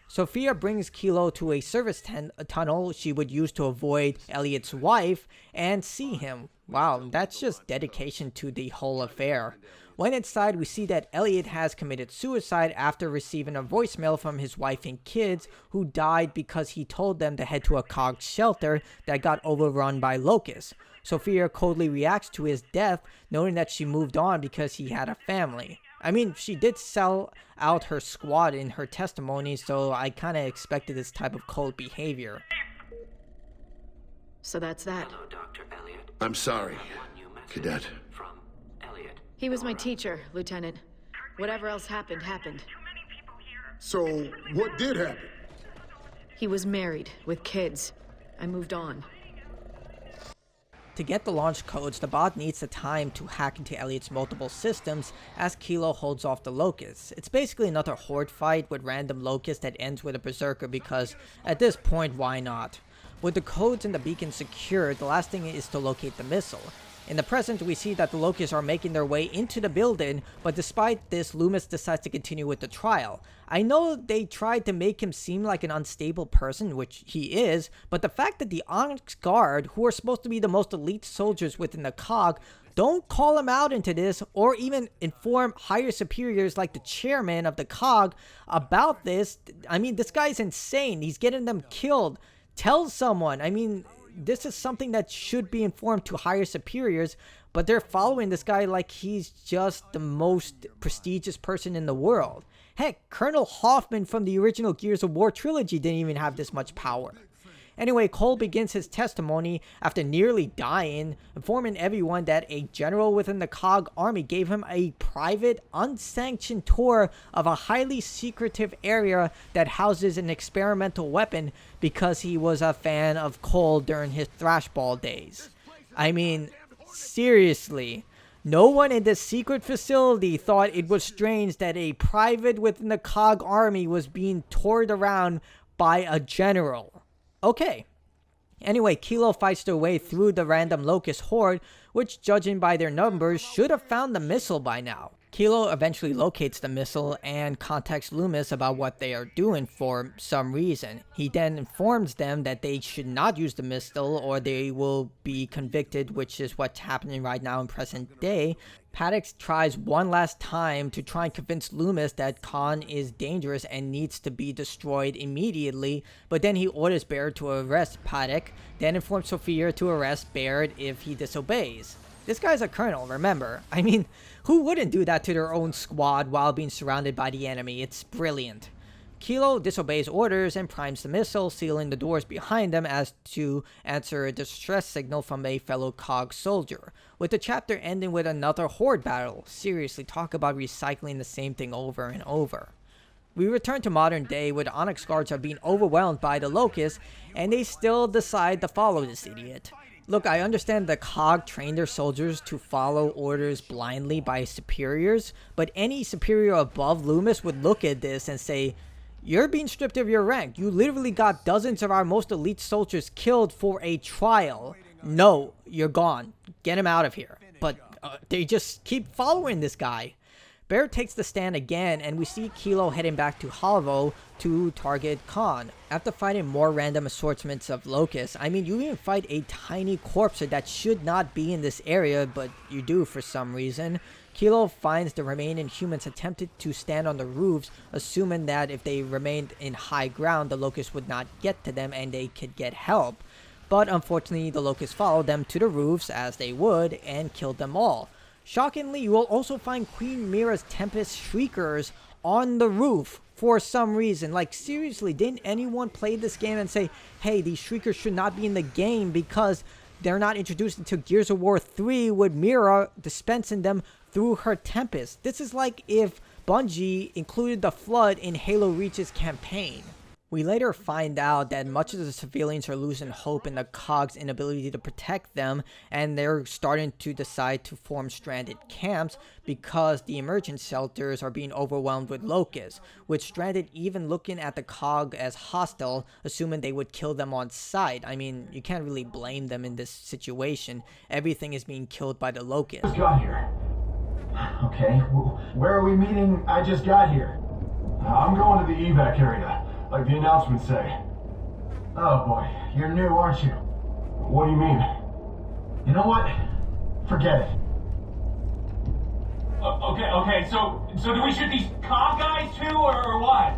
Sophia brings Kilo to a service tunnel she would use to avoid Elliot's wife and see him. Wow, that's just dedication to the whole affair. When inside, we see that Elliot has committed suicide after receiving a voicemail from his wife and kids who died because he told them to head to a Cog shelter that got overrun by locusts. Sophia coldly reacts to his death, knowing that she moved on because he had a family. I mean, she did sell out her squad in her testimony, so I kinda expected this type of cold behavior. So that's that. Hello, Dr. Elliot. I'm sorry, Cadet. Cadet. From Elliot. He was my teacher, Lieutenant. Whatever else happened, happened. So, what did happen? He was married, with kids. I moved on. To get the launch codes, the bot needs the time to hack into Elliot's multiple systems as Kilo holds off the locusts. It's basically another horde fight with random locusts that ends with a Berserker because, at this point, why not? With the codes and the beacon secured, the last thing is to locate the missile. In the present, we see that the locusts are making their way into the building, but despite this, Loomis decides to continue with the trial. I know they tried to make him seem like an unstable person, which he is, but the fact that the Onyx Guard, who are supposed to be the most elite soldiers within the Cog, don't call him out into this or even inform higher superiors like the chairman of the Cog about this. I mean, this guy's insane. He's getting them killed. Tell someone. I mean, this is something that should be informed to higher superiors, but they're following this guy like he's just the most prestigious person in the world. Heck, Colonel Hoffman from the original Gears of War trilogy didn't even have this much power. Anyway, Cole begins his testimony after nearly dying, informing everyone that a general within the Cog army gave him a private, unsanctioned tour of a highly secretive area that houses an experimental weapon because he was a fan of Cole during his thrashball days. I mean, seriously. No one in this secret facility thought it was strange that a private within the Cog army was being toured around by a general. Okay. Anyway, Kilo fights their way through the random Locust Horde, which, judging by their numbers, should have found the missile by now. Kilo eventually locates the missile and contacts Loomis about what they are doing for some reason. He then informs them that they should not use the missile or they will be convicted, which is what's happening right now in present day. Paddock tries one last time to try and convince Loomis that Khan is dangerous and needs to be destroyed immediately, but then he orders Baird to arrest Paddock, then informs Sophia to arrest Baird if he disobeys. This guy's a colonel, remember? I mean, who wouldn't do that to their own squad while being surrounded by the enemy? It's brilliant. Kilo disobeys orders and primes the missile, sealing the doors behind them as to answer a distress signal from a fellow COG soldier, with the chapter ending with another Horde battle. Seriously, talk about recycling the same thing over and over. We return to modern day where the Onyx guards are being overwhelmed by the Locust, and they still decide to follow this idiot. Look, I understand the COG trained their soldiers to follow orders blindly by superiors, but any superior above Loomis would look at this and say, "You're being stripped of your rank. You literally got dozens of our most elite soldiers killed for a trial. No, you're gone. Get him out of here." But they just keep following this guy. Bear takes the stand again, and we see Kilo heading back to Halvo to target Khan. After fighting more random assortments of Locusts, I mean, you even fight a tiny corpse that should not be in this area, but you do for some reason. Kilo finds the remaining humans attempted to stand on the roofs, assuming that if they remained in high ground, the Locusts would not get to them and they could get help. But unfortunately, the Locusts followed them to the roofs, as they would, and killed them all. Shockingly, you will also find Queen Mira's Tempest Shriekers on the roof for some reason. Like, seriously, didn't anyone play this game and say, hey, these Shriekers should not be in the game because they're not introduced until Gears of War 3 with Mira dispensing them through her Tempest? This is like if Bungie included the Flood in Halo Reach's campaign. We later find out that much of the civilians are losing hope in the COG's inability to protect them, and they're starting to decide to form stranded camps because the Emergence shelters are being overwhelmed with Locusts, with Stranded even looking at the COG as hostile, assuming they would kill them on sight. I mean, you can't really blame them in this situation. Everything is being killed by the Locusts. Just got here. Okay, where are we meeting? I just got here. I'm going to the evac area, like the announcements say. Oh boy, you're new, aren't you? What do you mean? You know what? Forget it. Okay, so do we shoot these COG guys too, or what?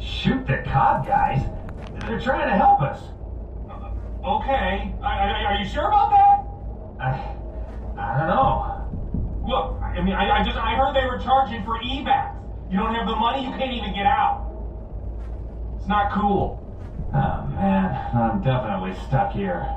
Shoot the COG guys? They're trying to help us. Okay, are you sure about that? I don't know. Look, I mean, I heard they were charging for evacs. You don't have the money, you can't even get out. It's not cool. Oh man, I'm definitely stuck here.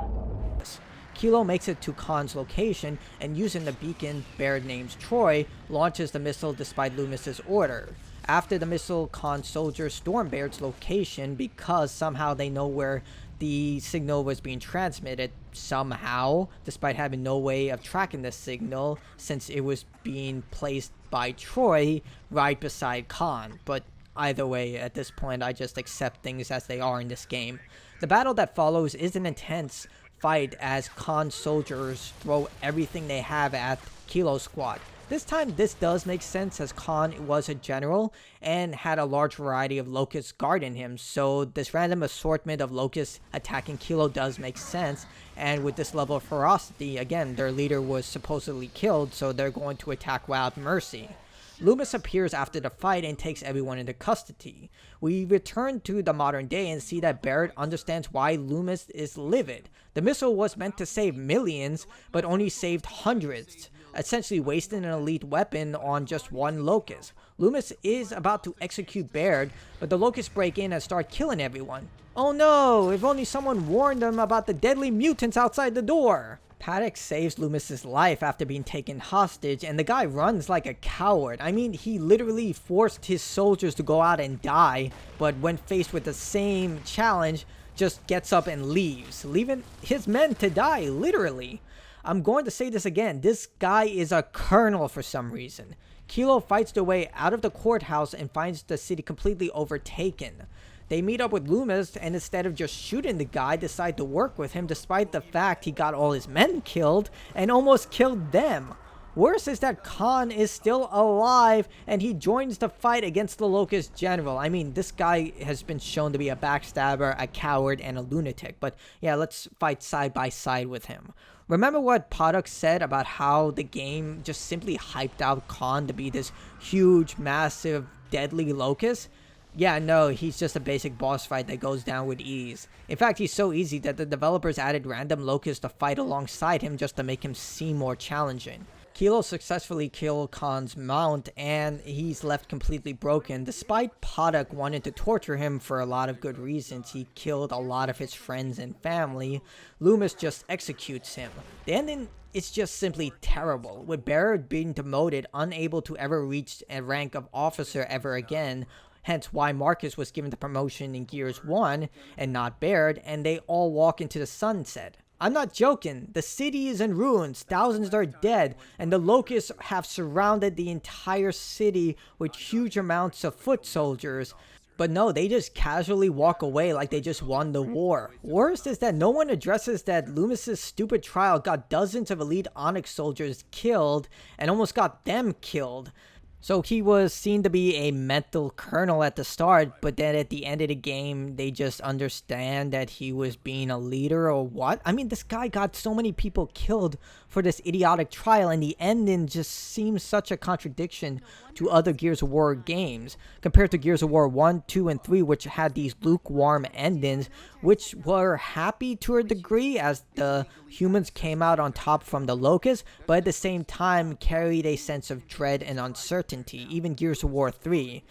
Kilo makes it to Khan's location, and using the beacon Baird names Troy, launches the missile despite Loomis's order. After the missile, Khan's soldiers storm Baird's location because somehow they know where the signal was being transmitted somehow, despite having no way of tracking the signal since it was being placed by Troy right beside Khan. But either way, at this point, I just accept things as they are in this game. The battle that follows is an intense fight as Khan's soldiers throw everything they have at Kilo's squad. This time, this does make sense as Khan was a general and had a large variety of Locusts guarding him, so this random assortment of Locusts attacking Kilo does make sense, and with this level of ferocity, again, their leader was supposedly killed, so they're going to attack without mercy. Loomis appears after the fight and takes everyone into custody. We return to the modern day and see that Barrett understands why Loomis is livid. The missile was meant to save millions, but only saved hundreds, essentially wasting an elite weapon on just one Locust. Loomis is about to execute Baird, but the Locusts break in and start killing everyone. Oh no, if only someone warned them about the deadly mutants outside the door. Paddock saves Loomis's life after being taken hostage, and the guy runs like a coward. I mean, he literally forced his soldiers to go out and die, but when faced with the same challenge, just gets up and leaves, leaving his men to die, literally. I'm going to say this again, this guy is a colonel for some reason. Kilo fights their way out of the courthouse and finds the city completely overtaken. They meet up with Loomis, and instead of just shooting the guy, decide to work with him despite the fact he got all his men killed and almost killed them. Worse is that Khan is still alive and he joins the fight against the Locust General. I mean, this guy has been shown to be a backstabber, a coward, and a lunatic, but yeah, let's fight side by side with him. Remember what Paddock said about how the game just simply hyped out Khan to be this huge, massive, deadly Locust? Yeah, no, he's just a basic boss fight that goes down with ease. In fact, he's so easy that the developers added random locusts to fight alongside him just to make him seem more challenging. Kilo successfully killed Khan's mount, and he's left completely broken. Despite Paddock wanting to torture him for a lot of good reasons, he killed a lot of his friends and family. Loomis just executes him. The ending is just simply terrible, with Barrett being demoted, unable to ever reach a rank of officer ever again. Hence why Marcus was given the promotion in Gears 1 and not Baird, and they all walk into the sunset. I'm not joking, the city is in ruins, thousands are dead, and the Locusts have surrounded the entire city with huge amounts of foot soldiers. But no, they just casually walk away like they just won the war. Worst is that no one addresses that Loomis's stupid trial got dozens of elite Onyx soldiers killed and almost got them killed. So he was seen to be a mental colonel at the start, but then at the end of the game, they just understand that he was being a leader or what? I mean, this guy got so many people killed for this idiotic trial, and the ending just seems such a contradiction to other Gears of War games, compared to Gears of War 1, 2, and 3, which had these lukewarm endings, which were happy to a degree as the humans came out on top from the Locust, but at the same time carried a sense of dread and uncertainty, even Gears of War 3.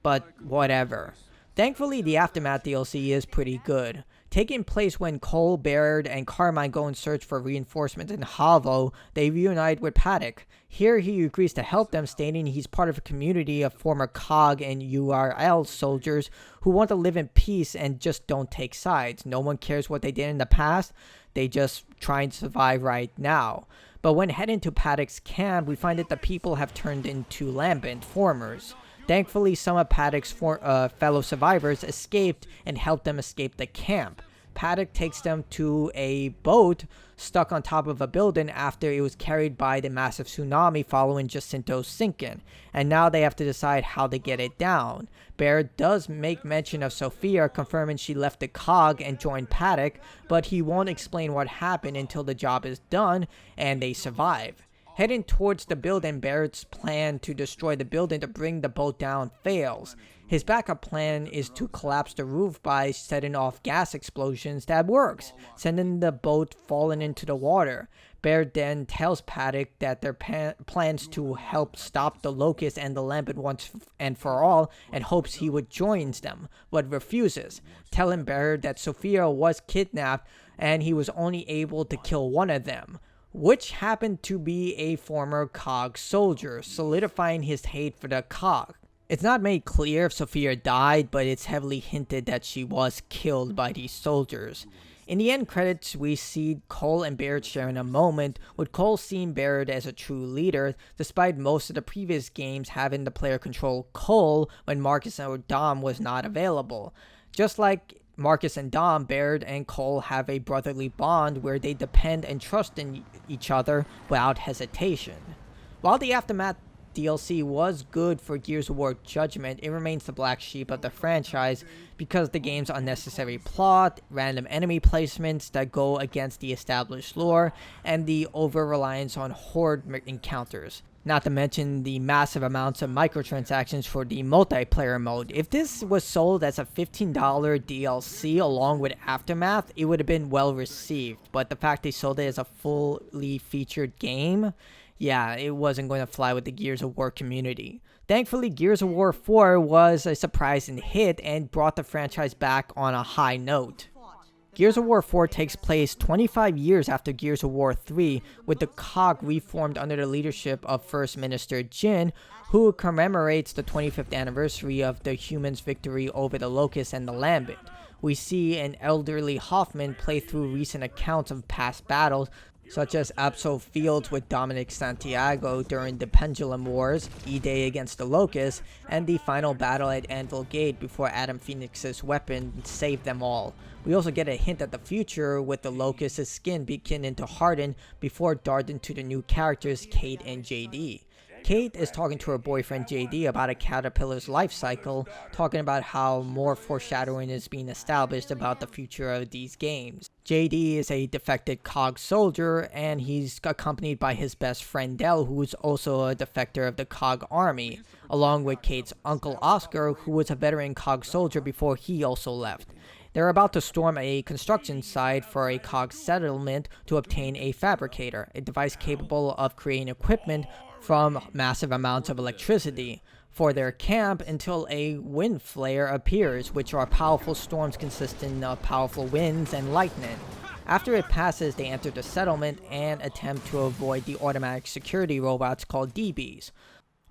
But whatever. Thankfully, the Aftermath DLC is pretty good. Taking place when Cole, Baird, and Carmine go in search for reinforcements in Havo, they reunite with Paddock. Here he agrees to help them, stating he's part of a community of former COG and URL soldiers who want to live in peace and just don't take sides. No one cares what they did in the past, they just try and survive right now. But when heading to Paddock's camp, we find that the people have turned into lambent formers. Thankfully, some of Paddock's fellow survivors escaped and helped them escape the camp. Paddock takes them to a boat stuck on top of a building after it was carried by the massive tsunami following Jacinto's sinking, and now they have to decide how to get it down. Baird does make mention of Sophia, confirming she left the COG and joined Paddock, but he won't explain what happened until the job is done and they survive. Heading towards the building, Barrett's plan to destroy the building to bring the boat down fails. His backup plan is to collapse the roof by setting off gas explosions that works, sending the boat falling into the water. Barrett then tells Paddock that their plans to help stop the Locust and the Lambent once and for all, and hopes he would join them, but refuses, telling Barrett that Sophia was kidnapped and he was only able to kill one of them, which happened to be a former COG soldier, solidifying his hate for the COG. It's not made clear if Sophia died, but it's heavily hinted that she was killed by these soldiers. In the end credits, we see Cole and Barrett sharing a moment, with Cole seeing Barrett as a true leader, despite most of the previous games having the player control Cole when Marcus or Dom was not available. Just like Marcus and Dom, Baird and Cole have a brotherly bond where they depend and trust in each other without hesitation. While the Aftermath DLC was good for Gears of War Judgment, it remains the black sheep of the franchise because the game's unnecessary plot, random enemy placements that go against the established lore, and the over-reliance on Horde encounters. Not to mention the massive amounts of microtransactions for the multiplayer mode. If this was sold as a $15 DLC along with Aftermath, it would have been well received. But the fact they sold it as a fully featured game, yeah, it wasn't going to fly with the Gears of War community. Thankfully, Gears of War 4 was a surprising hit and brought the franchise back on a high note. Gears of War 4 takes place 25 years after Gears of War 3, with the COG reformed under the leadership of First Minister Jin, who commemorates the 25th anniversary of the humans' victory over the Locust and the Lambent. We see an elderly Hoffman play through recent accounts of past battles, such as Absol Fields with Dominic Santiago during the Pendulum Wars, E-Day against the Locust, and the final battle at Anvil Gate before Adam Phoenix's weapon saved them all. We also get a hint at the future with the Locust's skin beginning to harden before darting to the new characters Kate and JD. Kate is talking to her boyfriend JD about a caterpillar's life cycle, talking about how more foreshadowing is being established about the future of these games. JD is a defected COG soldier, and he's accompanied by his best friend Dell, who is also a defector of the COG army, along with Kate's uncle Oscar, who was a veteran COG soldier before he also left. They're about to storm a construction site for a COG settlement to obtain a fabricator, a device capable of creating equipment from massive amounts of electricity for their camp until a wind flare appears, which are powerful storms consisting of powerful winds and lightning. After it passes, they enter the settlement and attempt to avoid the automatic security robots called DBs.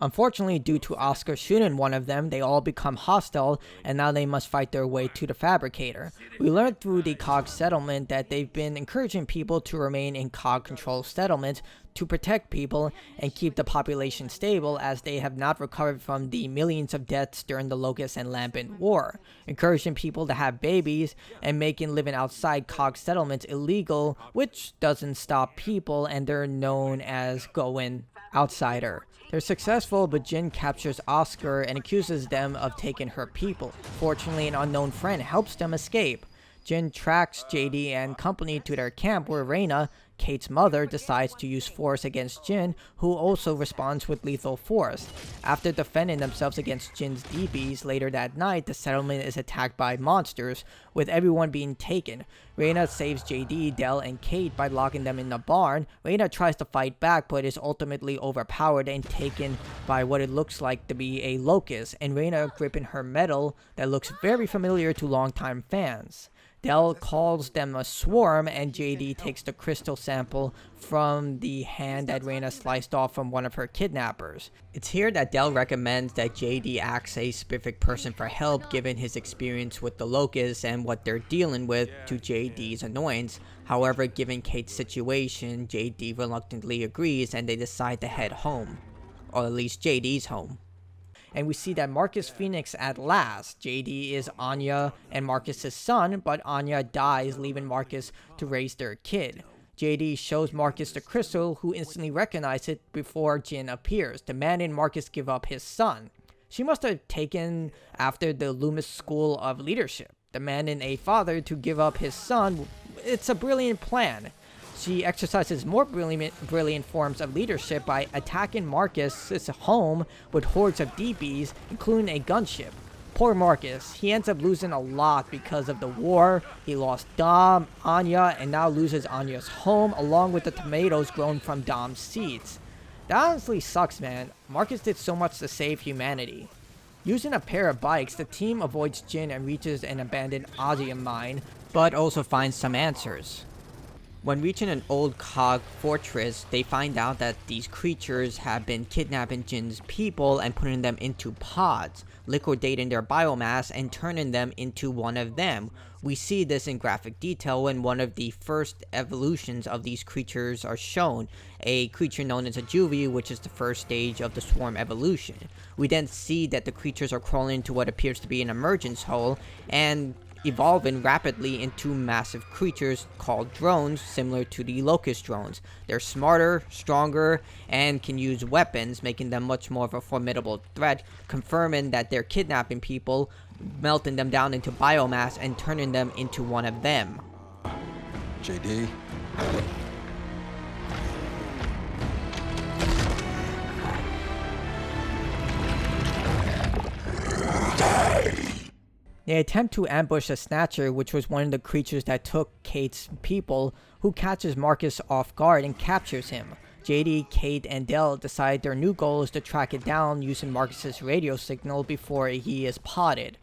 Unfortunately, due to Oscar shooting one of them, they all become hostile, and now they must fight their way to the fabricator. We learned through the COG settlement that they've been encouraging people to remain in COG-controlled settlements to protect people and keep the population stable, as they have not recovered from the millions of deaths during the Locust and Lambent War, encouraging people to have babies and making living outside COG settlements illegal, which doesn't stop people, and they're known as going outsider. They're successful, but Jin captures Oscar and accuses them of taking her people. Fortunately, an unknown friend helps them escape. Jin tracks JD and company to their camp, where Reina, Kate's mother, decides to use force against Jin, who also responds with lethal force. After defending themselves against Jin's DBs later that night, the settlement is attacked by monsters, with everyone being taken. Reina saves JD, Dell, and Kate by locking them in the barn. Reina tries to fight back, but is ultimately overpowered and taken by what it looks like to be a Locust, and Reina gripping her medal that looks very familiar to longtime fans. Dell calls them a swarm, and JD takes the crystal sample from the hand that Reina sliced off from one of her kidnappers. It's here that Dell recommends that JD asks a specific person for help, given his experience with the Locusts and what they're dealing with, to JD's annoyance. However, given Kate's situation, JD reluctantly agrees, and they decide to head home. Or at least JD's home. And we see that Marcus Fenix at last. JD is Anya and Marcus's son, but Anya dies, leaving Marcus to raise their kid. JD shows Marcus the crystal, who instantly recognizes it before Jin appears, demanding Marcus give up his son. She must have taken after the Loomis School of Leadership, demanding a father to give up his son. It's a brilliant plan. She exercises more brilliant forms of leadership by attacking Marcus's home with hordes of DBs, including a gunship. Poor Marcus, he ends up losing a lot because of the war. He lost Dom, Anya, and now loses Anya's home, along with the tomatoes grown from Dom's seeds. That honestly sucks, man. Marcus did so much to save humanity. Using a pair of bikes, the team avoids Jin and reaches an abandoned Osium mine, but also finds some answers. When reaching an old COG fortress, they find out that these creatures have been kidnapping Jin's people and putting them into pods, liquidating their biomass and turning them into one of them. We see this in graphic detail when one of the first evolutions of these creatures are shown, a creature known as a Juvie, which is the first stage of the swarm evolution. We then see that the creatures are crawling into what appears to be an emergence hole and evolving rapidly into massive creatures called drones, similar to the Locust drones. They're smarter, stronger, and can use weapons, making them much more of a formidable threat, confirming that they're kidnapping people, melting them down into biomass, and turning them into one of them. JD. They attempt to ambush a Snatcher, which was one of the creatures that took Kate's people, who catches Marcus off guard and captures him. JD, Kate, and Dell decide their new goal is to track it down using Marcus's radio signal before he is potted.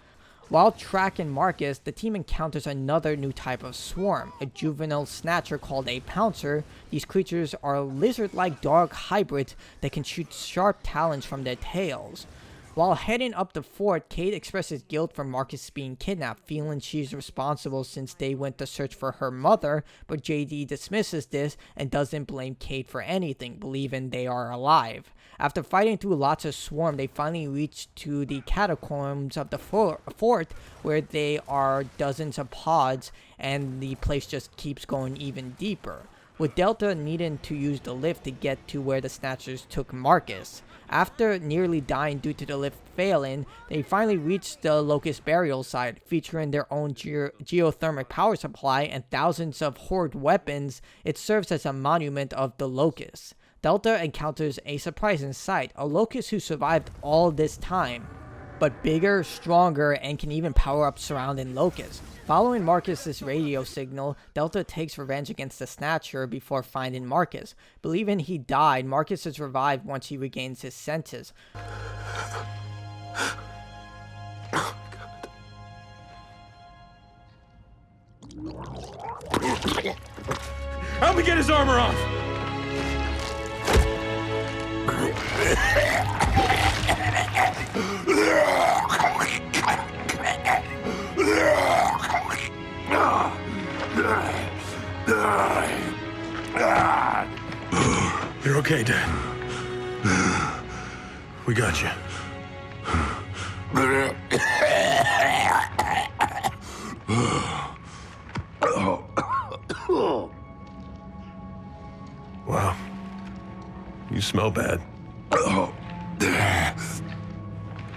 While tracking Marcus, the team encounters another new type of swarm, a juvenile Snatcher called a Pouncer. These creatures are lizard-like dog hybrids that can shoot sharp talons from their tails. While heading up the fort, Kate expresses guilt for Marcus being kidnapped, feeling she's responsible since they went to search for her mother, but JD dismisses this and doesn't blame Kate for anything, believing they are alive. After fighting through lots of swarm, they finally reach to the catacombs of the fort, where there are dozens of pods, and the place just keeps going even deeper. with Delta needing to use the lift to get to where the Snatchers took Marcus. After nearly dying due to the lift failing, they finally reached the Locust burial site, featuring their own geothermic power supply and thousands of Horde weapons. It serves as a monument of the Locust. Delta encounters a surprising sight, a Locust who survived all this time, but bigger, stronger, and can even power up surrounding Locusts. Following Marcus's radio signal, Delta takes revenge against the Snatcher before finding Marcus. Believing he died, Marcus is revived once he regains his senses. Help me get his armor off! You're okay, Dad. We got you. Wow. You smell bad.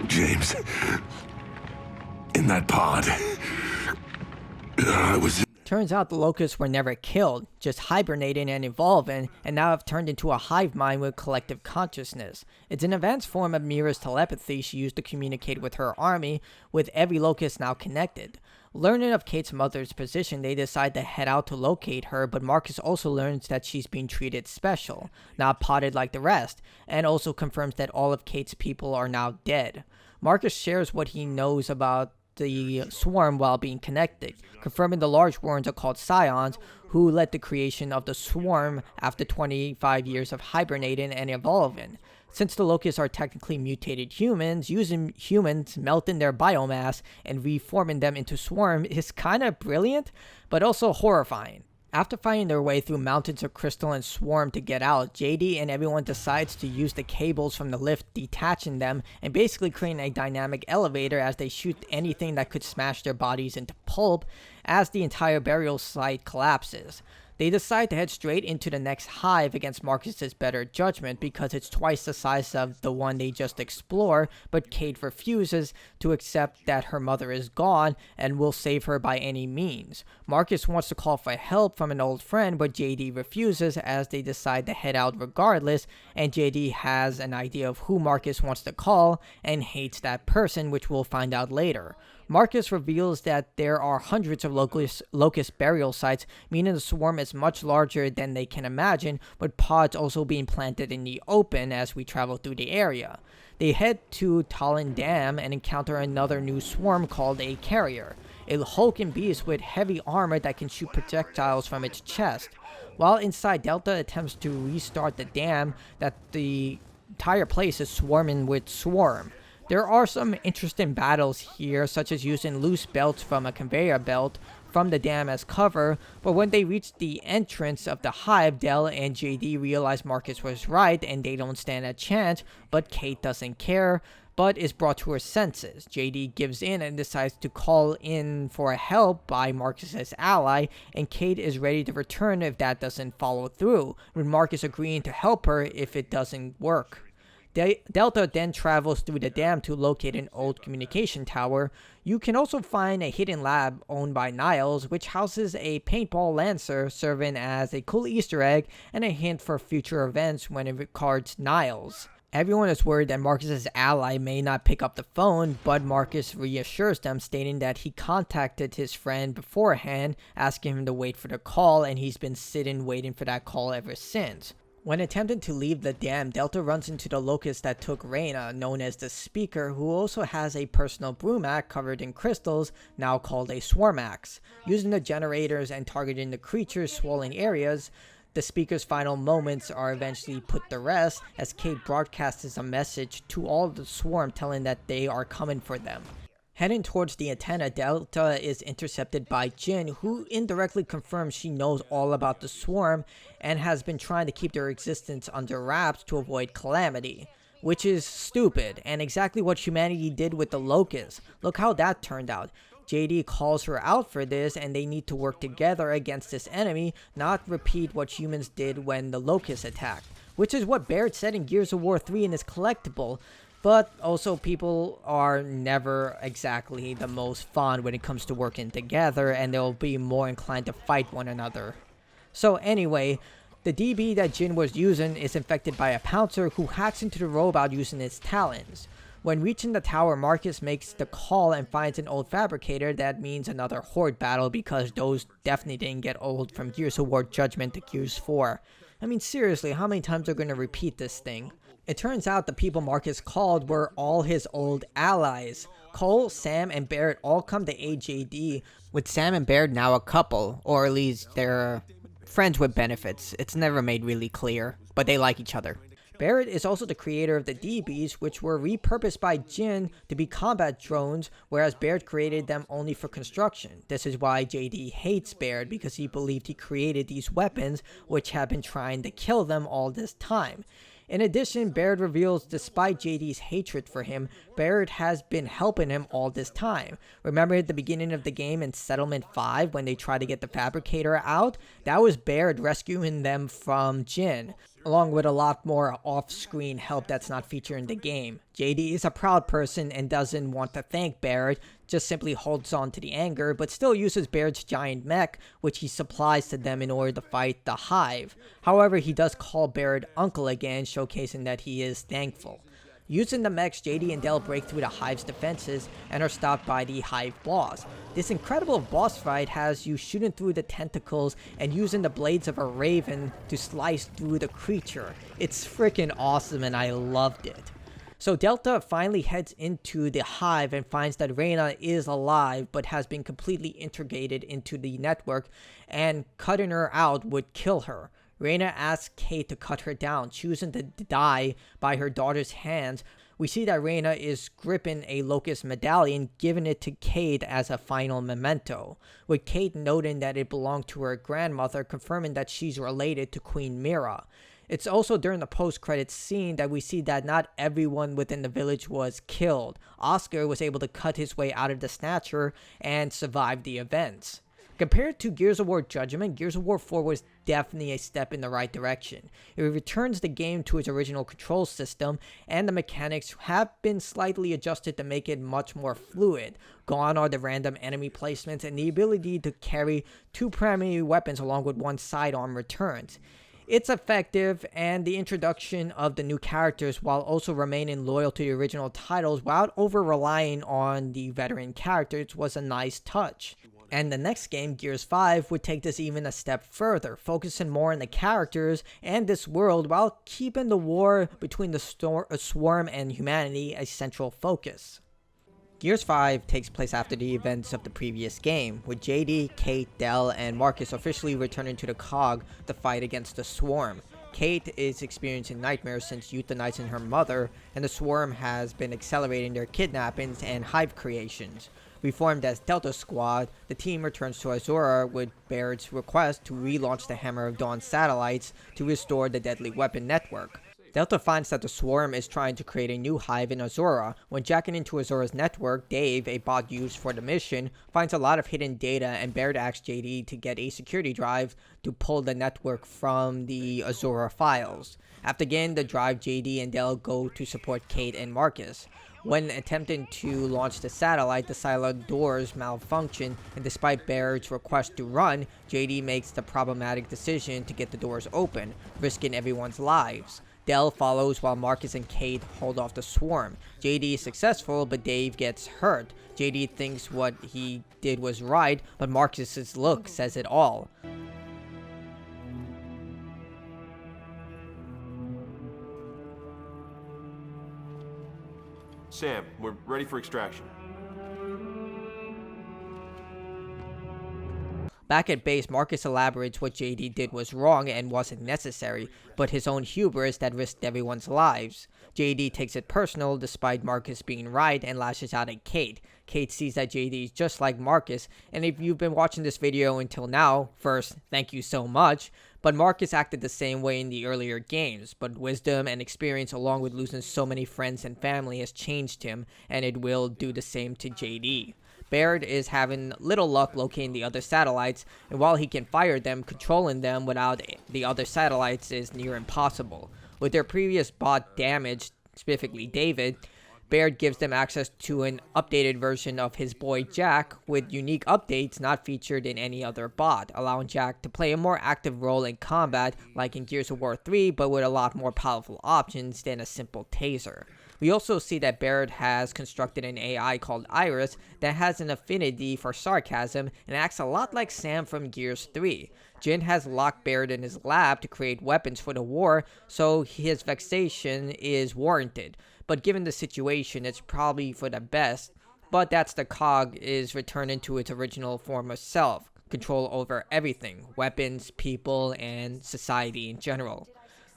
James. In that pod. I was... Turns out the Locusts were never killed, just hibernating and evolving, and now have turned into a hive mind with collective consciousness. It's an advanced form of Mira's telepathy she used to communicate with her army, with every Locust now connected. Learning of Kate's mother's position, they decide to head out to locate her, but Marcus also learns that she's being treated special, not potted like the rest, and also confirms that all of Kate's people are now dead. Marcus shares what he knows about the swarm while being connected, confirming the large worms are called scions, who led the creation of the swarm after 25 years of hibernating and evolving. Since the Locusts are technically mutated humans, using humans melting their biomass and reforming them into swarm is kinda brilliant, but also horrifying. After finding their way through mountains of crystal and swarm to get out, JD and everyone decides to use the cables from the lift, detaching them, and basically creating a dynamic elevator as they shoot anything that could smash their bodies into pulp as the entire burial site collapses. They decide to head straight into the next hive against Marcus's better judgment because it's twice the size of the one they just explored, but Kate refuses to accept that her mother is gone and will save her by any means. Marcus wants to call for help from an old friend, but JD refuses as they decide to head out regardless, and JD has an idea of who Marcus wants to call and hates that person, which we'll find out later. Marcus reveals that there are hundreds of locust burial sites, meaning the swarm is much larger than they can imagine, with pods also being planted in the open as we travel through the area. They head to Talon Dam and encounter another new swarm called a carrier, a hulking beast with heavy armor that can shoot projectiles from its chest. While inside, Delta attempts to restart the dam that the entire place is swarming with swarm. There are some interesting battles here, such as using loose belts from a conveyor belt from the dam as cover, but when they reach the entrance of the hive, Del and JD realize Marcus was right and they don't stand a chance, but Kate doesn't care, but is brought to her senses. JD gives in and decides to call in for help by Marcus's ally, and Kate is ready to return if that doesn't follow through, with Marcus agreeing to help her if it doesn't work. Delta then travels through the dam to locate an old communication tower. You can also find a hidden lab owned by Niles, which houses a paintball lancer, serving as a cool Easter egg and a hint for future events when it regards Niles. Everyone is worried that Marcus's ally may not pick up the phone, but Marcus reassures them, stating that he contacted his friend beforehand, asking him to wait for the call, and he's been sitting waiting for that call ever since. When attempting to leave the dam, Delta runs into the Locust that took Reyna, known as the Speaker, who also has a personal broom axe covered in crystals, now called a Swarm Axe. Using the generators and targeting the creature's swollen areas, the Speaker's final moments are eventually put to rest as Kate broadcasts a message to all the swarm telling that they are coming for them. Heading towards the antenna, Delta is intercepted by Jin, who indirectly confirms she knows all about the swarm and has been trying to keep their existence under wraps to avoid calamity. Which is stupid, and exactly what humanity did with the Locust. Look how that turned out. JD calls her out for this, and they need to work together against this enemy, not repeat what humans did when the Locust attacked, which is what Barrett said in Gears of War 3 in his collectible. But also, people are never exactly the most fun when it comes to working together, and they'll be more inclined to fight one another. So anyway, the DB that Jin was using is infected by a pouncer who hacks into the robot using his talons. When reaching the tower, Marcus makes the call and finds an old fabricator. That means another Horde battle, because those definitely didn't get old from Gears of War Judgment to Gears 4. I mean, seriously, how many times are going to repeat this thing? It turns out the people Marcus called were all his old allies. Cole, Sam, and Barrett all come to aid JD, with Sam and Barrett now a couple, or at least they're friends with benefits. It's never made really clear, but they like each other. Barrett is also the creator of the DBs, which were repurposed by Jin to be combat drones, whereas Barrett created them only for construction. This is why JD hates Barrett, because he believed he created these weapons, which have been trying to kill them all this time. In addition, Barrett reveals despite JD's hatred for him, Barrett has been helping him all this time. Remember at the beginning of the game in Settlement 5 when they tried to get the Fabricator out? That was Barrett rescuing them from Jin, along with a lot more off-screen help that's not featured in the game. JD is a proud person and doesn't want to thank Barrett, just simply holds on to the anger, but still uses Barrett's giant mech, which he supplies to them in order to fight the Hive. However, he does call Barrett Uncle again, showcasing that he is thankful. Using the mechs, JD and Del break through the Hive's defenses and are stopped by the Hive boss. This incredible boss fight has you shooting through the tentacles and using the blades of a raven to slice through the creature. It's freaking awesome and I loved it. So Delta finally heads into the Hive and finds that Reyna is alive but has been completely integrated into the network, and cutting her out would kill her. Reyna asks Kate to cut her down, choosing to die by her daughter's hands. We see that Reyna is gripping a Locust medallion, giving it to Kate as a final memento, with Kate noting that it belonged to her grandmother, confirming that she's related to Queen Mira. It's also during the post-credits scene that we see that not everyone within the village was killed. Oscar was able to cut his way out of the Snatcher and survive the events. Compared to Gears of War Judgment, Gears of War 4 was definitely a step in the right direction. It returns the game to its original control system, and the mechanics have been slightly adjusted to make it much more fluid. Gone are the random enemy placements, and the ability to carry two primary weapons along with one sidearm returns. It's effective, and the introduction of the new characters while also remaining loyal to the original titles without over-relying on the veteran characters was a nice touch. And the next game, Gears 5, would take this even a step further, focusing more on the characters and this world while keeping the war between the Swarm and humanity a central focus. Gears 5 takes place after the events of the previous game, with JD, Kate, Del, and Marcus officially returning to the COG to fight against the Swarm. Kate is experiencing nightmares since euthanizing her mother, and the Swarm has been accelerating their kidnappings and Hive creations. Reformed as Delta Squad, the team returns to Azura with Barrett's request to relaunch the Hammer of Dawn satellites to restore the deadly weapon network. Delta finds that the Swarm is trying to create a new hive in Azura. When jacking into Azura's network, Dave, a bot used for the mission, finds a lot of hidden data, and Barrett asks JD to get a security drive to pull the network from the Azura files. After getting the drive, JD and Del go to support Kate and Marcus. When attempting to launch the satellite, the silo doors malfunction, and despite Barrett's request to run, JD makes the problematic decision to get the doors open, risking everyone's lives. Del follows while Marcus and Kate hold off the Swarm. JD is successful, but Dave gets hurt. JD thinks what he did was right, but Marcus's look says it all. Sam, we're ready for extraction. Back at base, Marcus elaborates what JD did was wrong and wasn't necessary, but his own hubris that risked everyone's lives. JD takes it personal despite Marcus being right and lashes out at Kate. Kate sees that JD is just like Marcus, and if you've been watching this video until now, first, thank you so much. But Marcus acted the same way in the earlier games, but wisdom and experience along with losing so many friends and family has changed him, and it will do the same to JD. Baird is having little luck locating the other satellites, and while he can fire them, controlling them without the other satellites is near impossible. With their previous bot damaged, specifically David, Baird gives them access to an updated version of his boy Jack with unique updates not featured in any other bot, allowing Jack to play a more active role in combat like in Gears of War 3, but with a lot more powerful options than a simple taser. We also see that Baird has constructed an AI called Iris that has an affinity for sarcasm and acts a lot like Sam from Gears 3. Jin has locked Baird in his lab to create weapons for the war, so his vexation is warranted. But given the situation, it's probably for the best. But that's the cog is returning to its original form of self, control over everything, weapons, people, and society in general.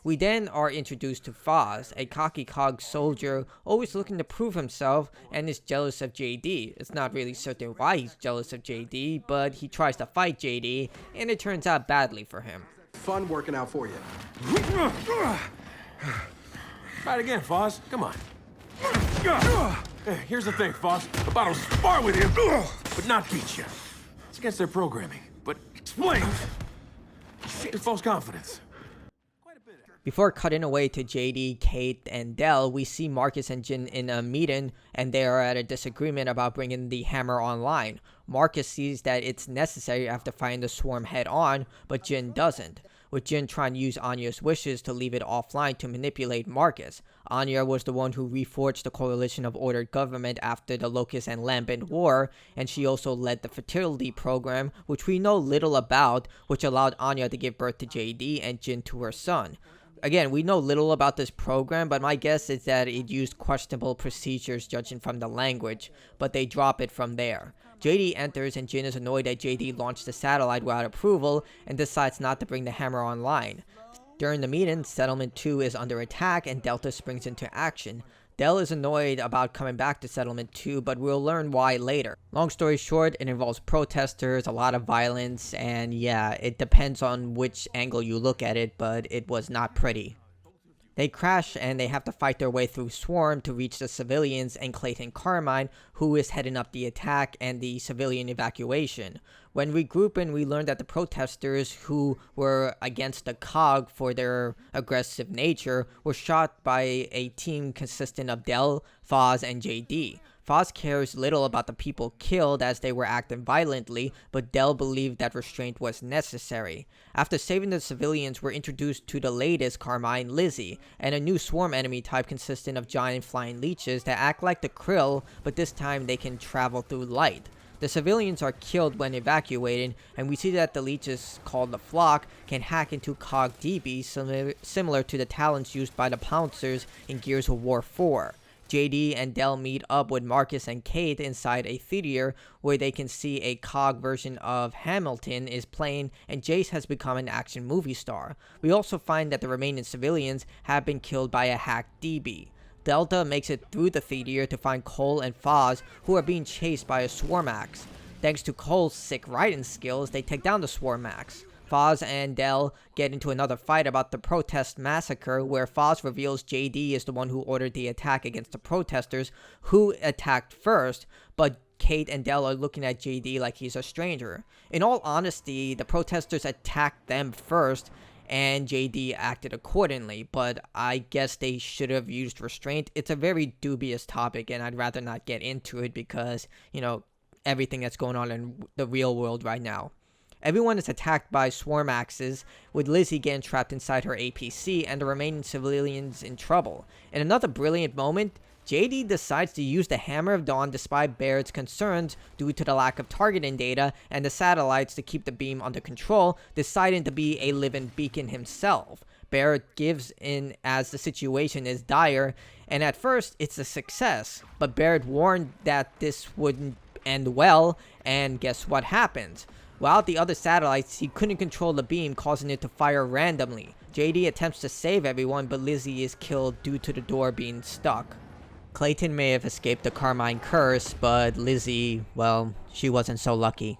We then are introduced to Foz, a cocky cog soldier always looking to prove himself and is jealous of JD. It's not really certain why he's jealous of JD, but he tries to fight JD, and it turns out badly for him. Fun working out for you. Try it again, Foz. Come on. Here's the thing, Foz. About to spar with him, but not beat you. It's against their programming, but explain your false confidence. Before cutting away to JD, Kate, and Del, we see Marcus and Jin in a meeting, and they are at a disagreement about bringing the hammer online. Marcus sees that it's necessary after fighting the swarm head-on, but Jin doesn't, with Jin trying to use Anya's wishes to leave it offline to manipulate Marcus. Anya was the one who reforged the coalition of ordered government after the Locust and Lambent War, and she also led the fertility program, which we know little about, which allowed Anya to give birth to JD and Jin to her son. Again, we know little about this program, but my guess is that it used questionable procedures judging from the language, but they drop it from there. JD enters and Jin is annoyed that JD launched the satellite without approval and decides not to bring the hammer online. During the meeting, Settlement 2 is under attack and Delta springs into action. Del is annoyed about coming back to Settlement 2, but we'll learn why later. Long story short, it involves protesters, a lot of violence, and yeah, it depends on which angle you look at it, but it was not pretty. They crash and they have to fight their way through Swarm to reach the civilians and Clayton Carmine, who is heading up the attack and the civilian evacuation. When regrouping, we learned that the protesters who were against the COG for their aggressive nature were shot by a team consisting of Del, Foz, and JD. Foz cares little about the people killed as they were acting violently, but Del believed that restraint was necessary. After saving the civilians, we're introduced to the latest Carmine, Lizzie, and a new swarm enemy type consisting of giant flying leeches that act like the Krill, but this time they can travel through light. The civilians are killed when evacuating, and we see that the leeches, called the Flock, can hack into COG DB similar to the talents used by the Pouncers in Gears of War 4. JD and Del meet up with Marcus and Kate inside a theater where they can see a COG version of Hamilton is playing and Jace has become an action movie star. We also find that the remaining civilians have been killed by a hacked DB. Delta makes it through the theater to find Cole and Foz, who are being chased by a Swarmax. Thanks to Cole's sick riding skills, they take down the Swarmax. Foz and Del get into another fight about the protest massacre, where Foz reveals JD is the one who ordered the attack against the protesters, who attacked first, but Kate and Del are looking at JD like he's a stranger. In all honesty, the protesters attacked them first, and JD acted accordingly, but I guess they should have used restraint. It's a very dubious topic, and I'd rather not get into it because, you know, everything that's going on in the real world right now. Everyone is attacked by swarm axes, with Lizzie getting trapped inside her APC and the remaining civilians in trouble. In another brilliant moment, JD decides to use the Hammer of Dawn despite Baird's concerns due to the lack of targeting data and the satellites to keep the beam under control, deciding to be a living beacon himself. Baird gives in as the situation is dire, and at first it's a success, but Baird warned that this wouldn't end well, and guess what happens? Without the other satellites, he couldn't control the beam, causing it to fire randomly. JD attempts to save everyone, but Lizzie is killed due to the door being stuck. Clayton may have escaped the Carmine curse, but Lizzie, well, she wasn't so lucky.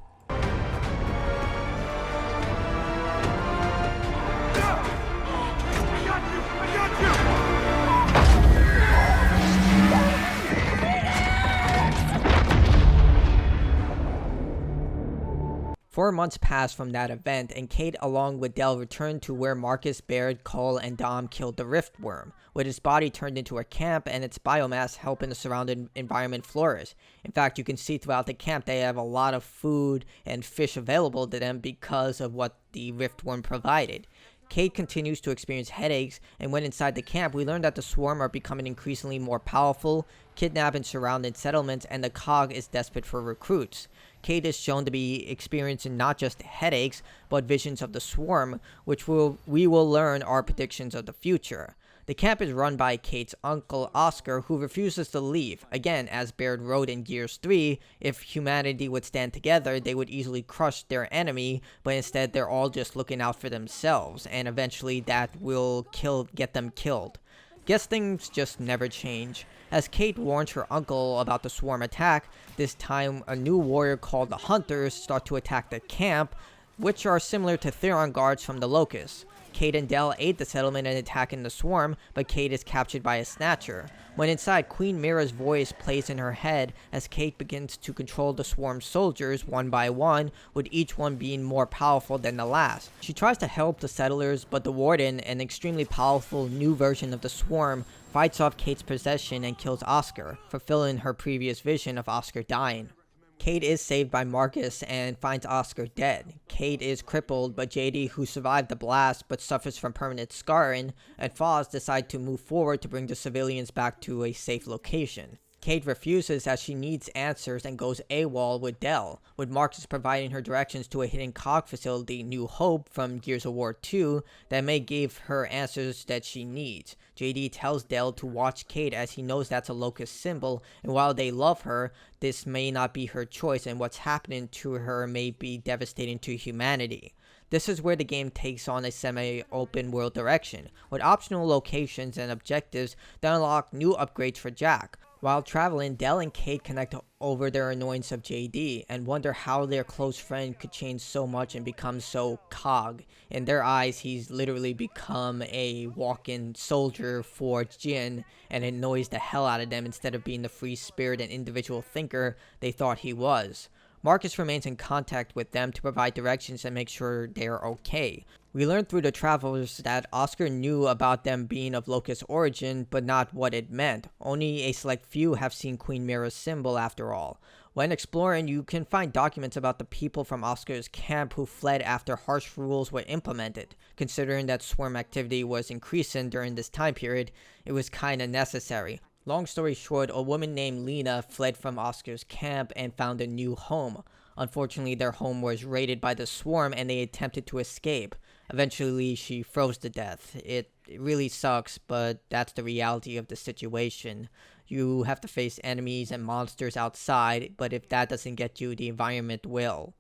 4 months passed from that event, and Kate along with Del returned to where Marcus, Baird, Cole, and Dom killed the Riftworm, with its body turned into a camp and its biomass helping the surrounding environment flourish. In fact, you can see throughout the camp they have a lot of food and fish available to them because of what the Riftworm provided. Kate continues to experience headaches, and when inside the camp, we learn that the Swarm are becoming increasingly more powerful, kidnapping surrounding settlements, and the Cog is desperate for recruits. Kate is shown to be experiencing not just headaches, but visions of the Swarm, which we will learn are predictions of the future. The camp is run by Kate's uncle, Oscar, who refuses to leave. Again, as Baird wrote in Gears 3, if humanity would stand together, they would easily crush their enemy, but instead they're all just looking out for themselves, and eventually that will get them killed. Guess things just never change. As Kate warns her uncle about the Swarm attack, this time a new warrior called the Hunters start to attack the camp, which are similar to Theron guards from the Locust. Kate and Del aid the settlement in attacking the Swarm, but Kate is captured by a Snatcher. When inside, Queen Mira's voice plays in her head as Kate begins to control the Swarm soldiers one by one, with each one being more powerful than the last. She tries to help the settlers, but the Warden, an extremely powerful new version of the Swarm, fights off Kate's possession and kills Oscar, fulfilling her previous vision of Oscar dying. Kate is saved by Marcus and finds Oscar dead. Kate is crippled, but JD, who survived the blast but suffers from permanent scarring, and Foz decide to move forward to bring the civilians back to a safe location. Kate refuses as she needs answers and goes AWOL with Del, with Marcus providing her directions to a hidden COG facility, New Hope, from Gears of War 2 that may give her answers that she needs. JD tells Del to watch Kate as he knows that's a Locust symbol, and while they love her, this may not be her choice, and what's happening to her may be devastating to humanity. This is where the game takes on a semi-open world direction, with optional locations and objectives that unlock new upgrades for Jack. While traveling, Del and Kate connect over their annoyance of JD and wonder how their close friend could change so much and become so cog. In their eyes, he's literally become a walk-in soldier for Jin, and it annoys the hell out of them instead of being the free spirit and individual thinker they thought he was. Marcus remains in contact with them to provide directions and make sure they're okay. We learn through the travelers that Oscar knew about them being of Locust origin, but not what it meant. Only a select few have seen Queen Mira's symbol after all. When exploring, you can find documents about the people from Oscar's camp who fled after harsh rules were implemented. Considering that Swarm activity was increasing during this time period, it was kinda necessary. Long story short, a woman named Lena fled from Oscar's camp and found a new home. Unfortunately, their home was raided by the Swarm and they attempted to escape. Eventually, she froze to death. It really sucks, but that's the reality of the situation. You have to face enemies and monsters outside, but if that doesn't get you, the environment will.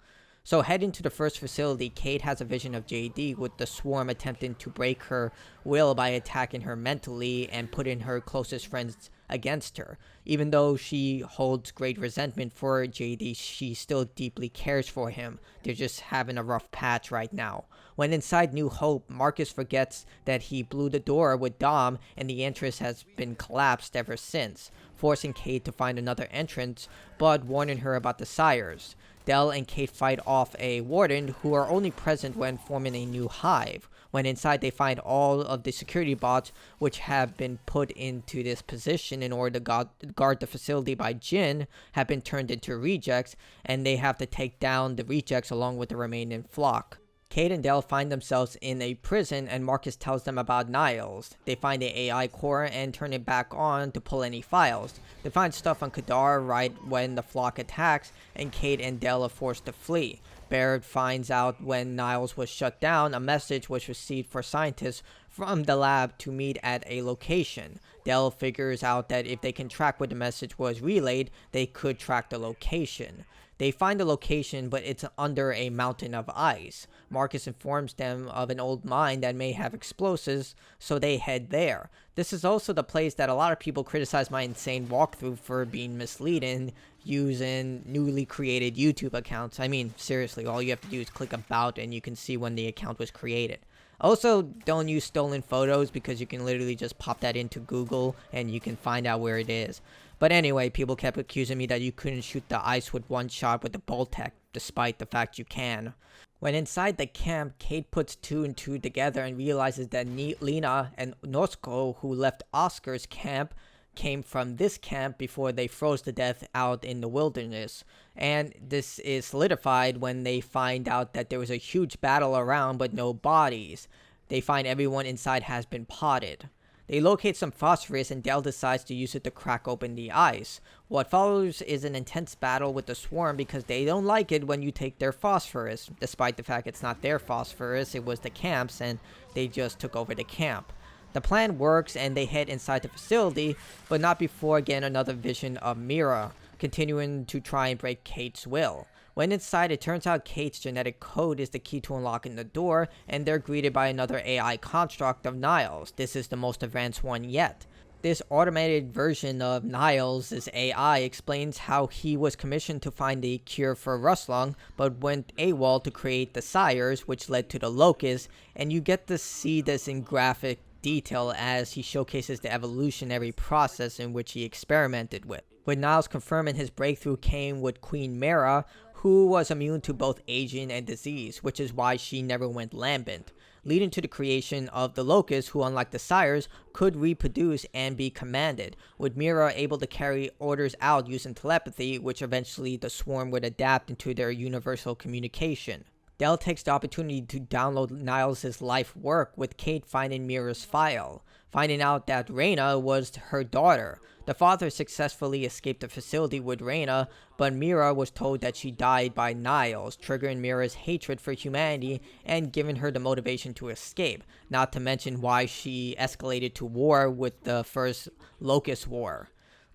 So heading to the first facility, Kate has a vision of JD with the Swarm attempting to break her will by attacking her mentally and putting her closest friends against her. Even though she holds great resentment for JD, she still deeply cares for him. They're just having a rough patch right now. When inside New Hope, Marcus forgets that he blew the door with Dom, and the entrance has been collapsed ever since, forcing Kate to find another entrance, but warning her about the Sires. Del and Kate fight off a warden who are only present when forming a new hive. When inside, they find all of the security bots which have been put into this position in order to guard the facility by Jin have been turned into rejects, and they have to take down the rejects along with the remaining flock. Kate and Del find themselves in a prison, and Marcus tells them about Niles. They find the AI core and turn it back on to pull any files. They find stuff on Kadar right when the flock attacks, and Kate and Del are forced to flee. Baird finds out when Niles was shut down, a message was received for scientists from the lab to meet at a location. Del figures out that if they can track where the message was relayed, they could track the location. They find the location, but it's under a mountain of ice. Marcus informs them of an old mine that may have explosives, so they head there. This is also the place that a lot of people criticize my insane walkthrough for being misleading, using newly created YouTube accounts. I mean, seriously, all you have to do is click about and you can see when the account was created. Also, don't use stolen photos because you can literally just pop that into Google and you can find out where it is. But anyway, people kept accusing me that you couldn't shoot the ice with one shot with the Boltec. despite the fact you can. When inside the camp, Kate puts 2 and 2 together and realizes that Lena and Nosko, who left Oscar's camp, came from this camp before they froze to death out in the wilderness. And this is solidified when they find out that there was a huge battle around but no bodies. They find everyone inside has been potted. They locate some phosphorus and Dell decides to use it to crack open the ice. What follows is an intense battle with the swarm because they don't like it when you take their phosphorus, despite the fact it's not their phosphorus, it was the camp's and they just took over the camp. The plan works and they head inside the facility, but not before again another vision of Mira, continuing to try and break Kate's will. When inside, it turns out Kate's genetic code is the key to unlocking the door, and they're greeted by another AI construct of Niles. This is the most advanced one yet. This automated version of Niles' AI explains how he was commissioned to find a cure for Rustlung, but went AWOL to create the Sires, which led to the Locust, and you get to see this in graphic detail as he showcases the evolutionary process in which he experimented with Niles confirming his breakthrough came with Queen Mera, who was immune to both aging and disease, which is why she never went lambent, leading to the creation of the Locust, who unlike the Sires, could reproduce and be commanded, with Mera able to carry orders out using telepathy, which eventually the swarm would adapt into their universal communication. Dell takes the opportunity to download Niles' life work, with Kate finding Mira's file, finding out that Reyna was her daughter. The father successfully escaped the facility with Reyna, but Mira was told that she died by Niles, triggering Mira's hatred for humanity and giving her the motivation to escape, not to mention why she escalated to war with the first Locust War.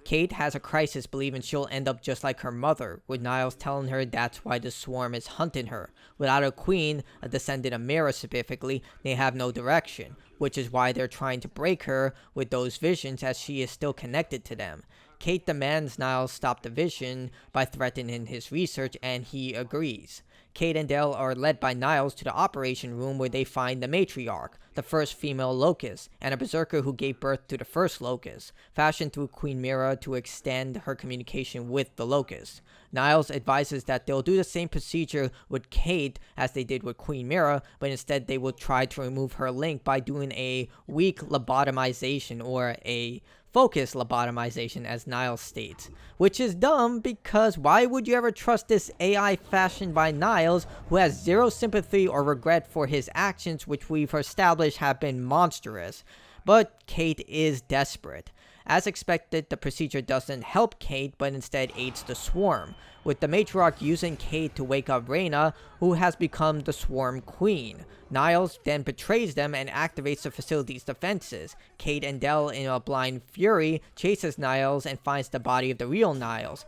Kate has a crisis believing she'll end up just like her mother, with Niles telling her that's why the swarm is hunting her. Without a queen, a descendant of Mira specifically, they have no direction, which is why they're trying to break her with those visions as she is still connected to them. Kate demands Niles stop the vision by threatening his research, and he agrees. Kate and Dell are led by Niles to the operation room where they find the matriarch, the first female Locust, and a Berserker who gave birth to the first Locust, fashioned through Queen Mira to extend her communication with the Locust. Niles advises that they'll do the same procedure with Kate as they did with Queen Mira, but instead they will try to remove her link by doing a weak lobotomization, or a focus lobotomization, as Niles states. Which is dumb, because why would you ever trust this AI fashioned by Niles, who has zero sympathy or regret for his actions, which we've established have been monstrous? But Kate is desperate. As expected, the procedure doesn't help Kate, but instead aids the swarm, with the matriarch using Kate to wake up Reyna, who has become the swarm queen. Niles then betrays them and activates the facility's defenses. Kate and Dell, in a blind fury, chases Niles and finds the body of the real Niles,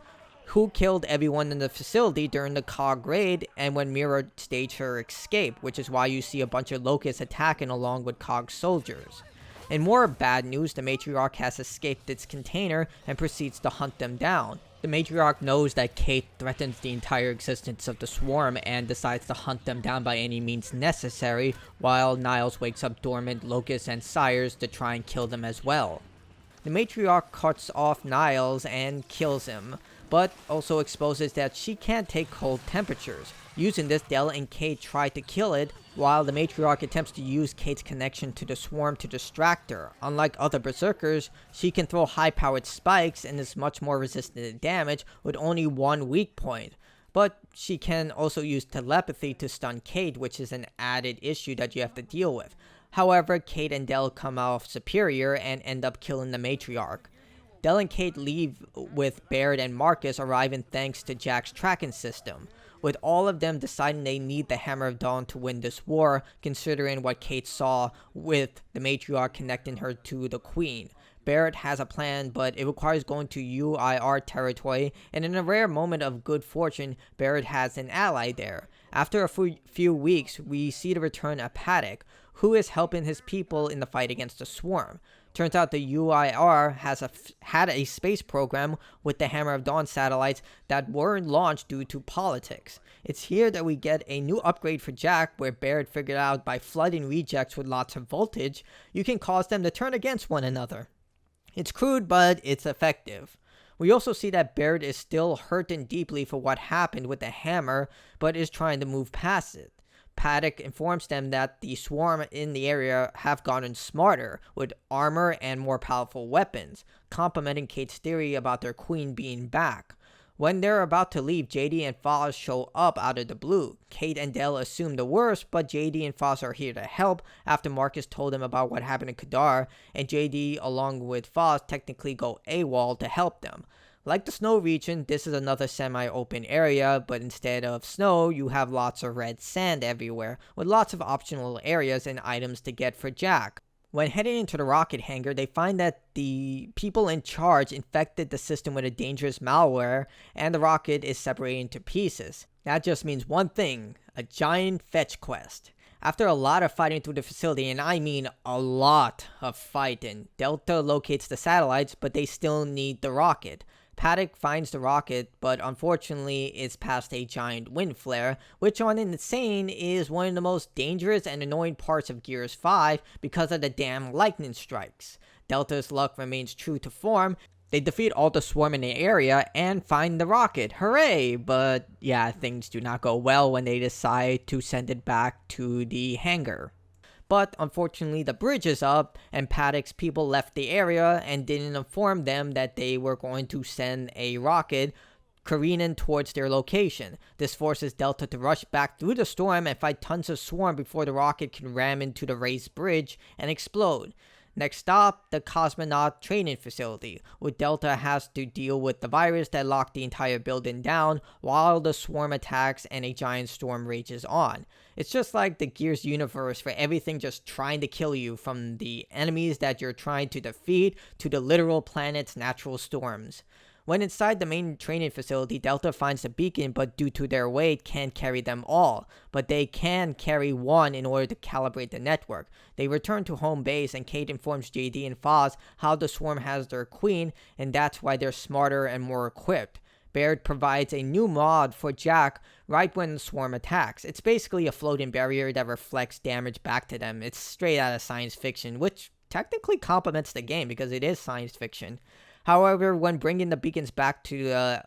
who killed everyone in the facility during the COG raid and when Mira staged her escape, which is why you see a bunch of Locusts attacking along with COG soldiers. In more bad news, the matriarch has escaped its container and proceeds to hunt them down. The matriarch knows that Kate threatens the entire existence of the swarm and decides to hunt them down by any means necessary, while Niles wakes up dormant Locusts and Sires to try and kill them as well. The matriarch cuts off Niles and kills him, but also exposes that she can't take cold temperatures. Using this, Dell and Kate try to kill it, while the matriarch attempts to use Kate's connection to the swarm to distract her. Unlike other berserkers, she can throw high-powered spikes and is much more resistant to damage with only one weak point. But she can also use telepathy to stun Kate, which is an added issue that you have to deal with. However, Kate and Dell come off superior and end up killing the matriarch. Dell and Kate leave with Baird and Marcus arriving thanks to Jack's tracking system, with all of them deciding they need the Hammer of Dawn to win this war, considering what Kate saw with the matriarch connecting her to the queen. Barrett has a plan, but it requires going to UIR territory, and in a rare moment of good fortune, Barrett has an ally there. After a few weeks, we see the return of Paddock, who is helping his people in the fight against the swarm. Turns out the UIR had a space program with the Hammer of Dawn satellites that weren't launched due to politics. It's here that we get a new upgrade for Jack, where Barrett figured out by flooding rejects with lots of voltage, you can cause them to turn against one another. It's crude, but it's effective. We also see that Baird is still hurting deeply for what happened with the hammer, but is trying to move past it. Paddock informs them that the swarm in the area have gotten smarter, with armor and more powerful weapons, complementing Kate's theory about their queen being back. When they're about to leave, JD and Foz show up out of the blue. Kate and Dell assume the worst, but JD and Foz are here to help after Marcus told them about what happened in Kadar, and JD along with Foz technically go AWOL to help them. Like the snow region, this is another semi-open area, but instead of snow, you have lots of red sand everywhere, with lots of optional areas and items to get for Jack. When heading into the rocket hangar, they find that the people in charge infected the system with a dangerous malware, and the rocket is separated into pieces. That just means one thing: a giant fetch quest. After a lot of fighting through the facility, and I mean a lot of fighting, Delta locates the satellites, but they still need the rocket. Paddock finds the rocket, but unfortunately it's past a giant wind flare, which on Insane is one of the most dangerous and annoying parts of Gears 5 because of the damn lightning strikes. Delta's luck remains true to form. They defeat all the swarm in the area and find the rocket. Hooray! But yeah, things do not go well when they decide to send it back to the hangar. But unfortunately the bridge is up, and Paddock's people left the area and didn't inform them that they were going to send a rocket careening towards their location. This forces Delta to rush back through the storm and fight tons of swarm before the rocket can ram into the raised bridge and explode. Next stop, the cosmonaut training facility, where Delta has to deal with the virus that locked the entire building down while the swarm attacks and a giant storm rages on. It's just like the Gears universe, for everything just trying to kill you, from the enemies that you're trying to defeat to the literal planet's natural storms. When inside the main training facility, Delta finds the beacon, but due to their weight can't carry them all, but they can carry one in order to calibrate the network. They return to home base, and Kate informs JD and Foz how the swarm has their queen, and that's why they're smarter and more equipped. Baird provides a new mod for Jack right when the swarm attacks. It's basically a floating barrier that reflects damage back to them. It's straight out of science fiction, which technically complements the game because it is science fiction. However, when bringing the beacons back to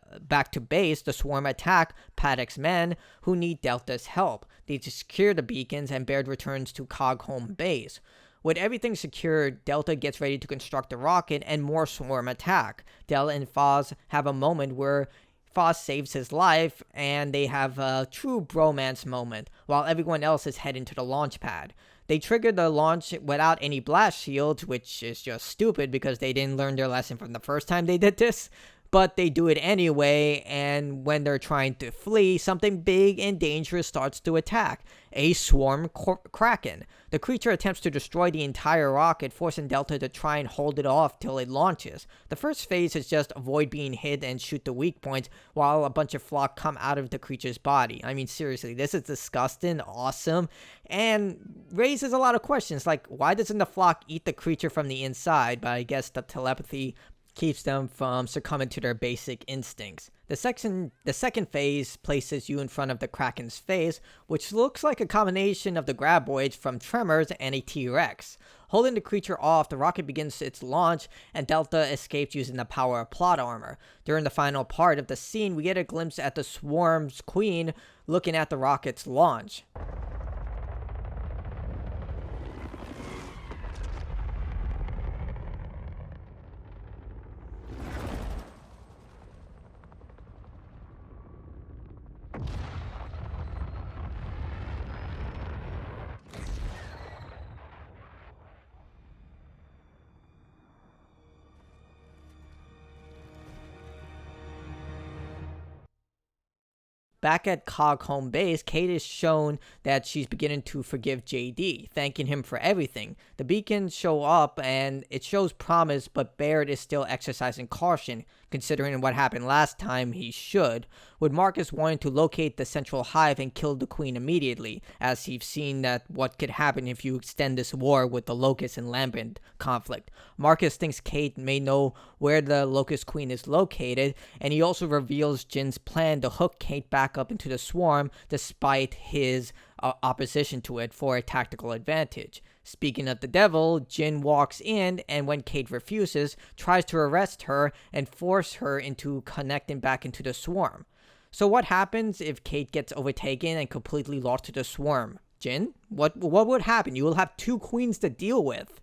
base, the swarm attack Paddock's men, who need Delta's help. They secure the beacons, and Baird returns to COG home base. With everything secured, Delta gets ready to construct a rocket, and more swarm attack. Del and Foz have a moment where Foz saves his life, and they have a true bromance moment, while everyone else is heading to the launch pad. They triggered the launch without any blast shields, which is just stupid because they didn't learn their lesson from the first time they did this. But they do it anyway, and when they're trying to flee, something big and dangerous starts to attack. A swarm kraken. The creature attempts to destroy the entire rocket, forcing Delta to try and hold it off till it launches. The first phase is just avoid being hit and shoot the weak points, while a bunch of flock come out of the creature's body. I mean, seriously, this is disgusting, awesome, and raises a lot of questions, like why doesn't the flock eat the creature from the inside? But I guess the telepathy keeps them from succumbing to their basic instincts. The second phase places you in front of the Kraken's face, which looks like a combination of the Graboids from Tremors and a T-Rex. Holding the creature off, the rocket begins its launch, and Delta escapes using the power of plot armor. During the final part of the scene, we get a glimpse at the Swarm's queen looking at the rocket's launch. Back at COG home base, Kate is shown that she's beginning to forgive JD, thanking him for everything. The beacons show up, and it shows promise, but Baird is still exercising caution. Considering what happened last time, he should, with Marcus wanting to locate the central hive and kill the queen immediately, as he's seen that what could happen if you extend this war with the Locust and Lambent conflict. Marcus thinks Kate may know where the Locust Queen is located, and he also reveals Jin's plan to hook Kate back up into the swarm despite his opposition to it for a tactical advantage. Speaking of the devil, Jin walks in, and when Kate refuses, tries to arrest her and force her into connecting back into the swarm. So what happens if Kate gets overtaken and completely lost to the swarm? Jin? What would happen? You will have two queens to deal with.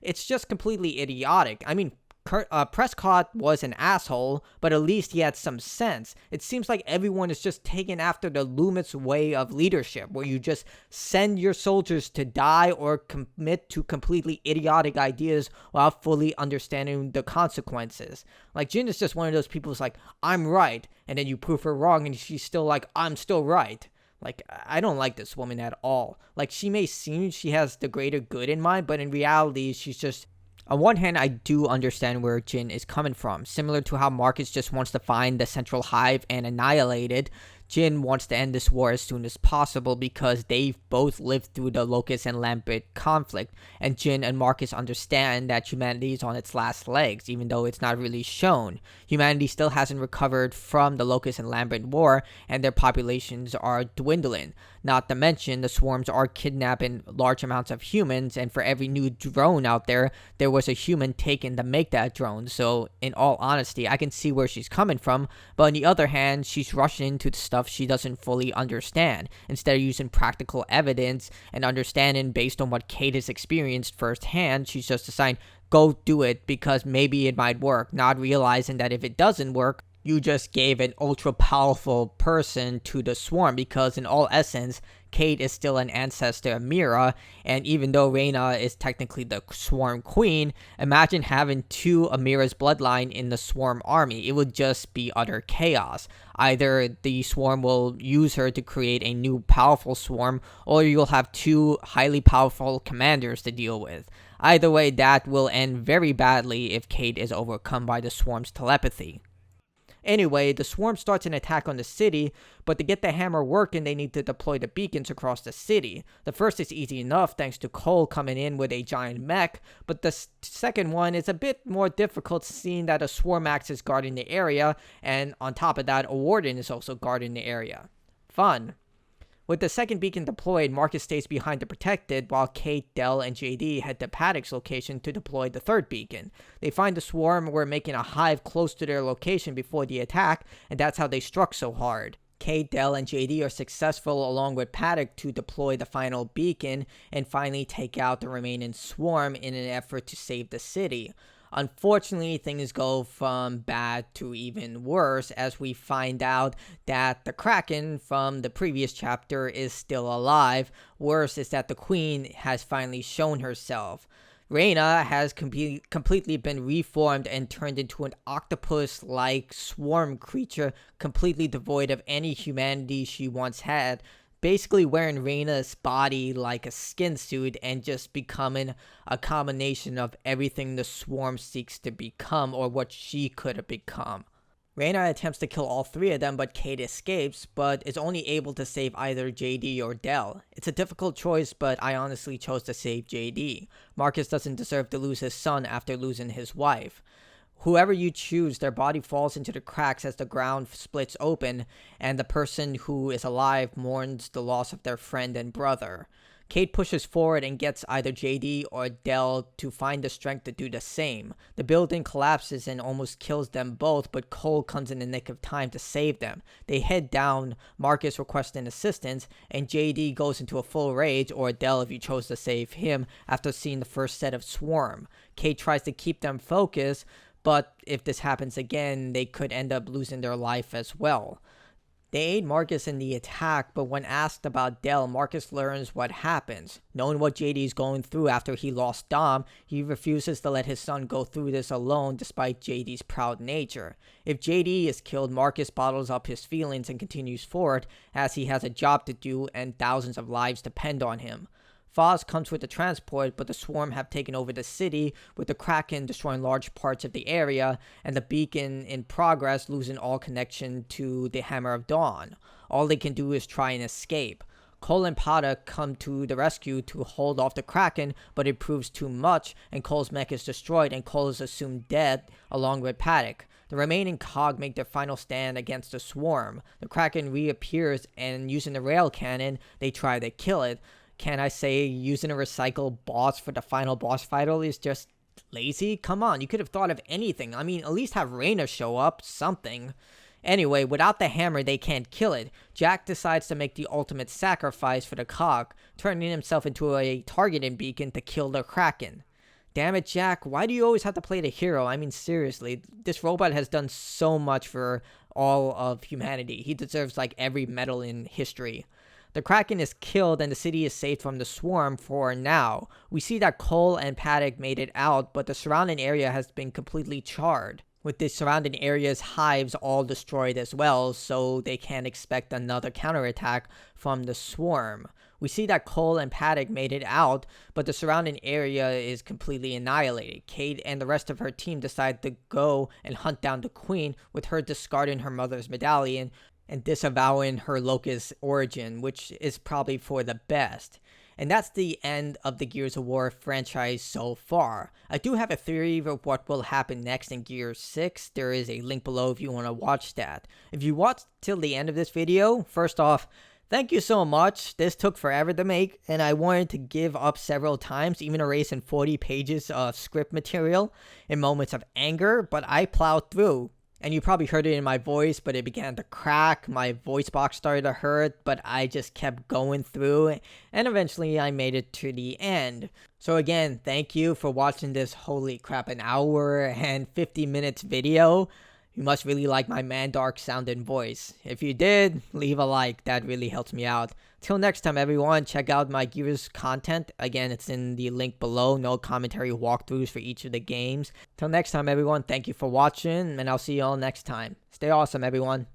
It's just completely idiotic. I mean, Prescott was an asshole, but at least he had some sense. It seems like everyone is just taken after the Loomis way of leadership, where you just send your soldiers to die or commit to completely idiotic ideas without fully understanding the consequences. Like, Jin is just one of those people who's like, I'm right, and then you prove her wrong, and she's still like, I'm still right. Like, I don't like this woman at all. Like, she may seem she has the greater good in mind, but in reality, she's just... On one hand, I do understand where Jin is coming from. Similar to how Marcus just wants to find the central hive and annihilate it, Jin wants to end this war as soon as possible because they've both lived through the Locust and Lambert conflict, and Jin and Marcus understand that humanity is on its last legs, even though it's not really shown. Humanity still hasn't recovered from the Locust and Lambert war, and their populations are dwindling. Not to mention, the swarms are kidnapping large amounts of humans, and for every new drone out there, there was a human taken to make that drone. So, in all honesty, I can see where she's coming from, but on the other hand, she's rushing into the stuff she doesn't fully understand, instead of using practical evidence and understanding based on what Kate has experienced firsthand. She's just deciding, go do it because maybe it might work, not realizing that if it doesn't work, you just gave an ultra powerful person to the swarm, because in all essence, Kate is still an ancestor of Mira, and even though Reyna is technically the swarm queen, imagine having two of Mira's bloodline in the swarm army. It would just be utter chaos. Either the swarm will use her to create a new powerful swarm, or you'll have two highly powerful commanders to deal with. Either way, that will end very badly if Kate is overcome by the swarm's telepathy. Anyway, the swarm starts an attack on the city, but to get the hammer working, they need to deploy the beacons across the city. The first is easy enough thanks to Cole coming in with a giant mech, but the second one is a bit more difficult seeing that a swarm axe is guarding the area, and on top of that, a warden is also guarding the area. Fun. With the second beacon deployed, Marcus stays behind to protect it, while Kate, Dell, and JD head to Paddock's location to deploy the third beacon. They find the swarm were making a hive close to their location before the attack, and that's how they struck so hard. Kate, Dell, and JD are successful along with Paddock to deploy the final beacon and finally take out the remaining swarm in an effort to save the city. Unfortunately, things go from bad to even worse as we find out that the Kraken from the previous chapter is still alive. Worse is that the Queen has finally shown herself. Reyna has completely been reformed and turned into an octopus-like swarm creature completely devoid of any humanity she once had, basically wearing Reyna's body like a skin suit and just becoming a combination of everything the swarm seeks to become or what she could have become. Reyna attempts to kill all three of them, but Kate escapes, but is only able to save either JD or Dell. It's a difficult choice, but I honestly chose to save JD. Marcus doesn't deserve to lose his son after losing his wife. Whoever you choose, their body falls into the cracks as the ground splits open, and the person who is alive mourns the loss of their friend and brother. Kate pushes forward and gets either JD or Dell to find the strength to do the same. The building collapses and almost kills them both, but Cole comes in the nick of time to save them. They head down, Marcus requesting assistance, and JD goes into a full rage, or Dell if you chose to save him, after seeing the first set of swarm. Kate tries to keep them focused, but if this happens again, they could end up losing their life as well. They aid Marcus in the attack, but when asked about Dell, Marcus learns what happens. Knowing what JD is going through after he lost Dom, he refuses to let his son go through this alone despite JD's proud nature. If JD is killed, Marcus bottles up his feelings and continues forward, as he has a job to do and thousands of lives depend on him. Foz comes with the transport, but the swarm have taken over the city, with the Kraken destroying large parts of the area, and the beacon in progress losing all connection to the Hammer of Dawn. All they can do is try and escape. Cole and Paddock come to the rescue to hold off the Kraken, but it proves too much, and Cole's mech is destroyed, and Cole is assumed dead, along with Paddock. The remaining cog make their final stand against the swarm. The Kraken reappears, and using the rail cannon, they try to kill it. Can I say using a recycled boss for the final boss fight is just lazy? Come on, you could have thought of anything. I mean, at least have Reyna show up, something. Anyway, without the hammer, they can't kill it. Jack decides to make the ultimate sacrifice for the cock, turning himself into a targeting beacon to kill the Kraken. Damn it, Jack, why do you always have to play the hero? I mean, seriously, this robot has done so much for all of humanity. He deserves, like, every medal in history. The Kraken is killed and the city is saved from the swarm for now. We see that Cole and Paddock made it out, but the surrounding area has been completely charred, with the surrounding area's hives all destroyed as well, so they can't expect another counterattack from the swarm. We see that Cole and Paddock made it out, but the surrounding area is completely annihilated. Kate and the rest of her team decide to go and hunt down the Queen, with her discarding her mother's medallion and disavowing her Locust origin, which is probably for the best. And that's the end of the Gears of War franchise so far. I do have a theory of what will happen next in Gears 6. There is a link below if you want to watch that. If you watched till the end of this video, first off, thank you so much. This took forever to make, and I wanted to give up several times, even erasing 40 pages of script material in moments of anger, but I plowed through. And you probably heard it in my voice, but it began to crack, my voice box started to hurt, but I just kept going through, and eventually I made it to the end. So again, thank you for watching this, holy crap, an hour and 50 minutes video. You must really like my Mandark sounding voice. If you did, leave a like, that really helps me out. Till next time everyone, check out my Gears content. Again, it's in the link below, no commentary walkthroughs for each of the games. Till next time everyone, thank you for watching, and I'll see you all next time. Stay awesome everyone.